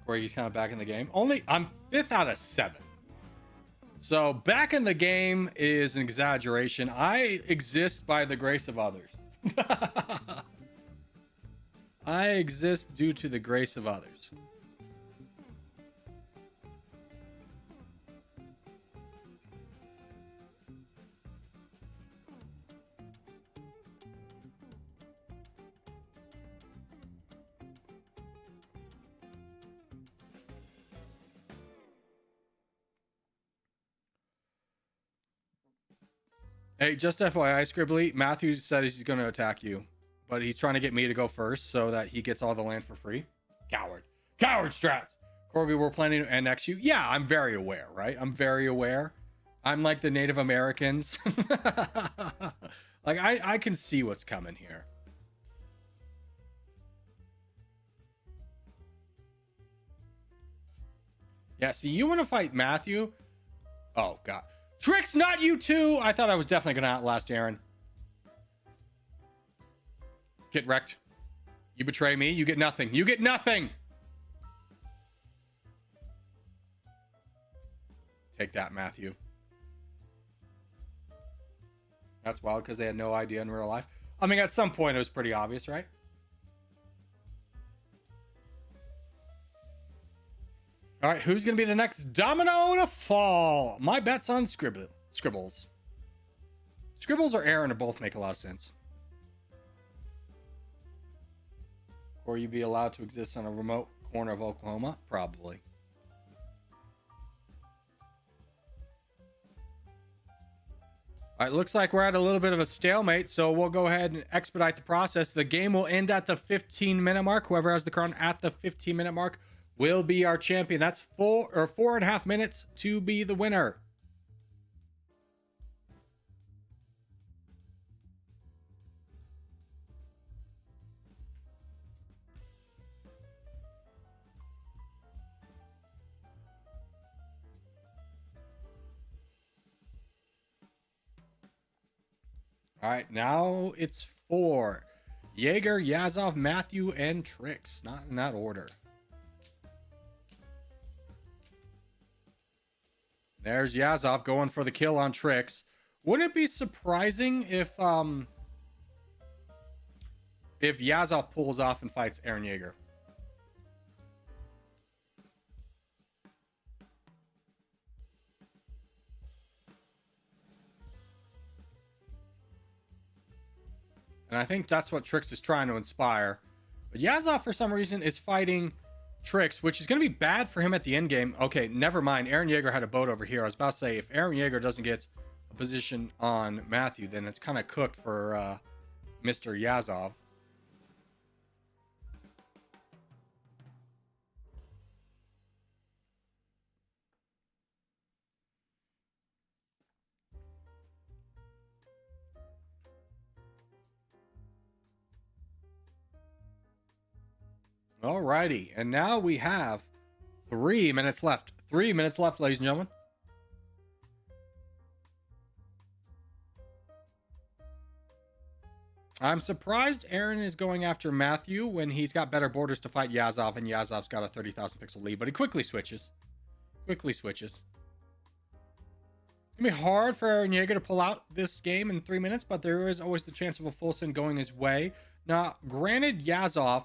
[SPEAKER 1] Corgi's kind of back in the game. I'm 5th out of 7. So back in the game is an exaggeration. I exist by the grace of others. I exist due to the grace of others. Hey, just FYI, Scribbly, Matthew said he's going to attack you, but he's trying to get me to go first so that he gets all the land for free. Coward. Coward strats. Corby, we're planning to annex you. Yeah, I'm very aware, right? I'm very aware. I'm like the Native Americans. Like, I can see what's coming here. Yeah, see, you want to fight Matthew? Oh, God. Tricks, not you too! I thought I was definitely going to outlast Aaron. Get wrecked. You betray me, you get nothing. You get nothing! Take that, Matthew. That's wild because they had no idea in real life. I mean, at some point it was pretty obvious, right? All right, who's going to be the next domino to fall? My bet's on Scribbles. Scribbles or Aaron both make a lot of sense. Or you be allowed to exist on a remote corner of Oklahoma? Probably. All right, looks like we're at a little bit of a stalemate, so we'll go ahead and expedite the process. The game will end at the 15-minute mark. Whoever has the crown at the 15-minute mark will be our champion. That's 4.5 minutes to be the winner. All right, now it's 4. Jaeger, Yazov, Matthew, and Trix. Not in that order. There's Yazov going for the kill on Trix. Wouldn't it be surprising if Yazov pulls off and fights Aaron Jaeger? And I think that's what Trix is trying to inspire. But Yazov, for some reason, is fighting Trix, which is going to be bad for him at the end game. Okay, never mind. Aaron Jaeger had a boat over here. I was about to say, if Aaron Jaeger doesn't get a position on Matthew, then it's kind of cooked for Mr. Yazov. Alrighty, and now we have 3 minutes left. 3 minutes left, ladies and gentlemen. I'm surprised Aaron is going after Matthew when he's got better borders to fight Yazov, and Yazov's got a 30,000 pixel lead, but he quickly switches. It's gonna be hard for Aaron Jaeger to pull out this game in 3 minutes, but there is always the chance of a full send going his way. Now, granted, Yazov,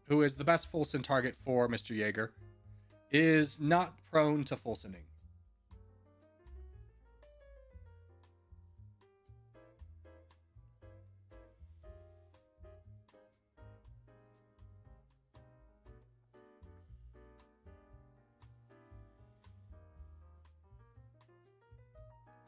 [SPEAKER 1] who is the best full send target for Mr. Jaeger, is not prone to full sending.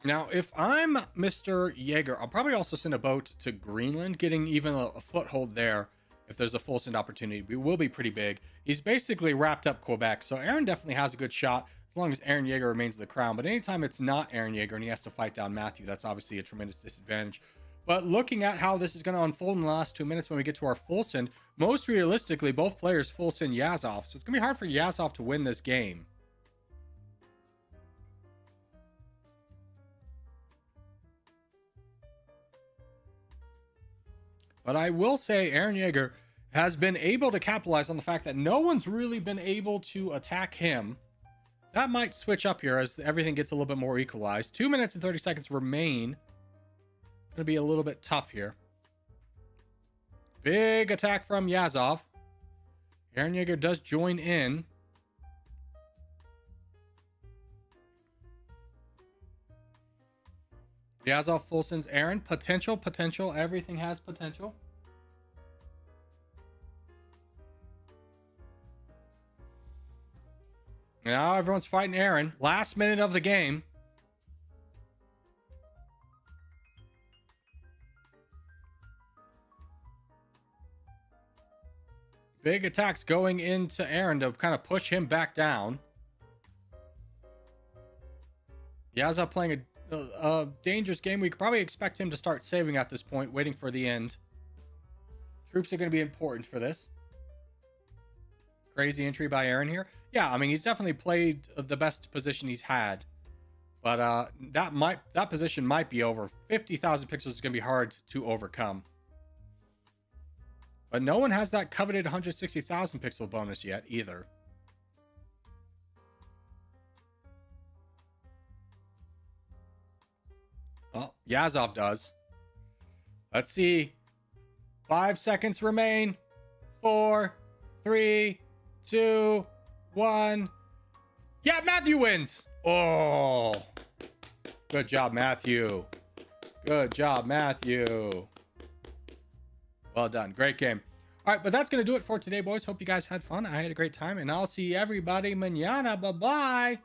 [SPEAKER 1] Now, if I'm Mr. Jaeger, I'll probably also send a boat to Greenland, getting even a foothold there. If there's a full send opportunity, we will be pretty big. He's basically wrapped up Quebec, so Aaron definitely has a good shot as long as Aaron Jaeger remains the crown. But anytime it's not Aaron Jaeger and he has to fight down Matthew, that's obviously a tremendous disadvantage. But looking at how this is going to unfold in the last 2 minutes when we get to our full send, most realistically, both players full send Yazov, so it's going to be hard for Yazov to win this game. But I will say Aaron Jaeger has been able to capitalize on the fact that no one's really been able to attack him. That might switch up here as everything gets a little bit more equalized. 2 minutes and 30 seconds remain. Going to be a little bit tough here. Big attack from Yazov. Aaron Jaeger does join in. Yazov full sends Aaron. Potential. Everything has potential. Now everyone's fighting Aaron. Last minute of the game. Big attacks going into Aaron to kind of push him back down. Yazov playing a dangerous game. We could probably expect him to start saving at this point, waiting for the end. Troops are going to be important for this. Crazy entry by Aaron here. Yeah, I mean, he's definitely played the best position he's had. But that position might be over. 50,000 pixels is going to be hard to overcome. But no one has that coveted 160,000 pixel bonus yet either. Well, Yazov does. Let's see. 5 seconds remain. 4, 3, 2, 1. Yeah, Matthew wins. Oh. Good job, Matthew. Good job, Matthew. Well done. Great game. All right, but that's going to do it for today, boys. Hope you guys had fun. I had a great time, and I'll see everybody mañana. Bye-bye.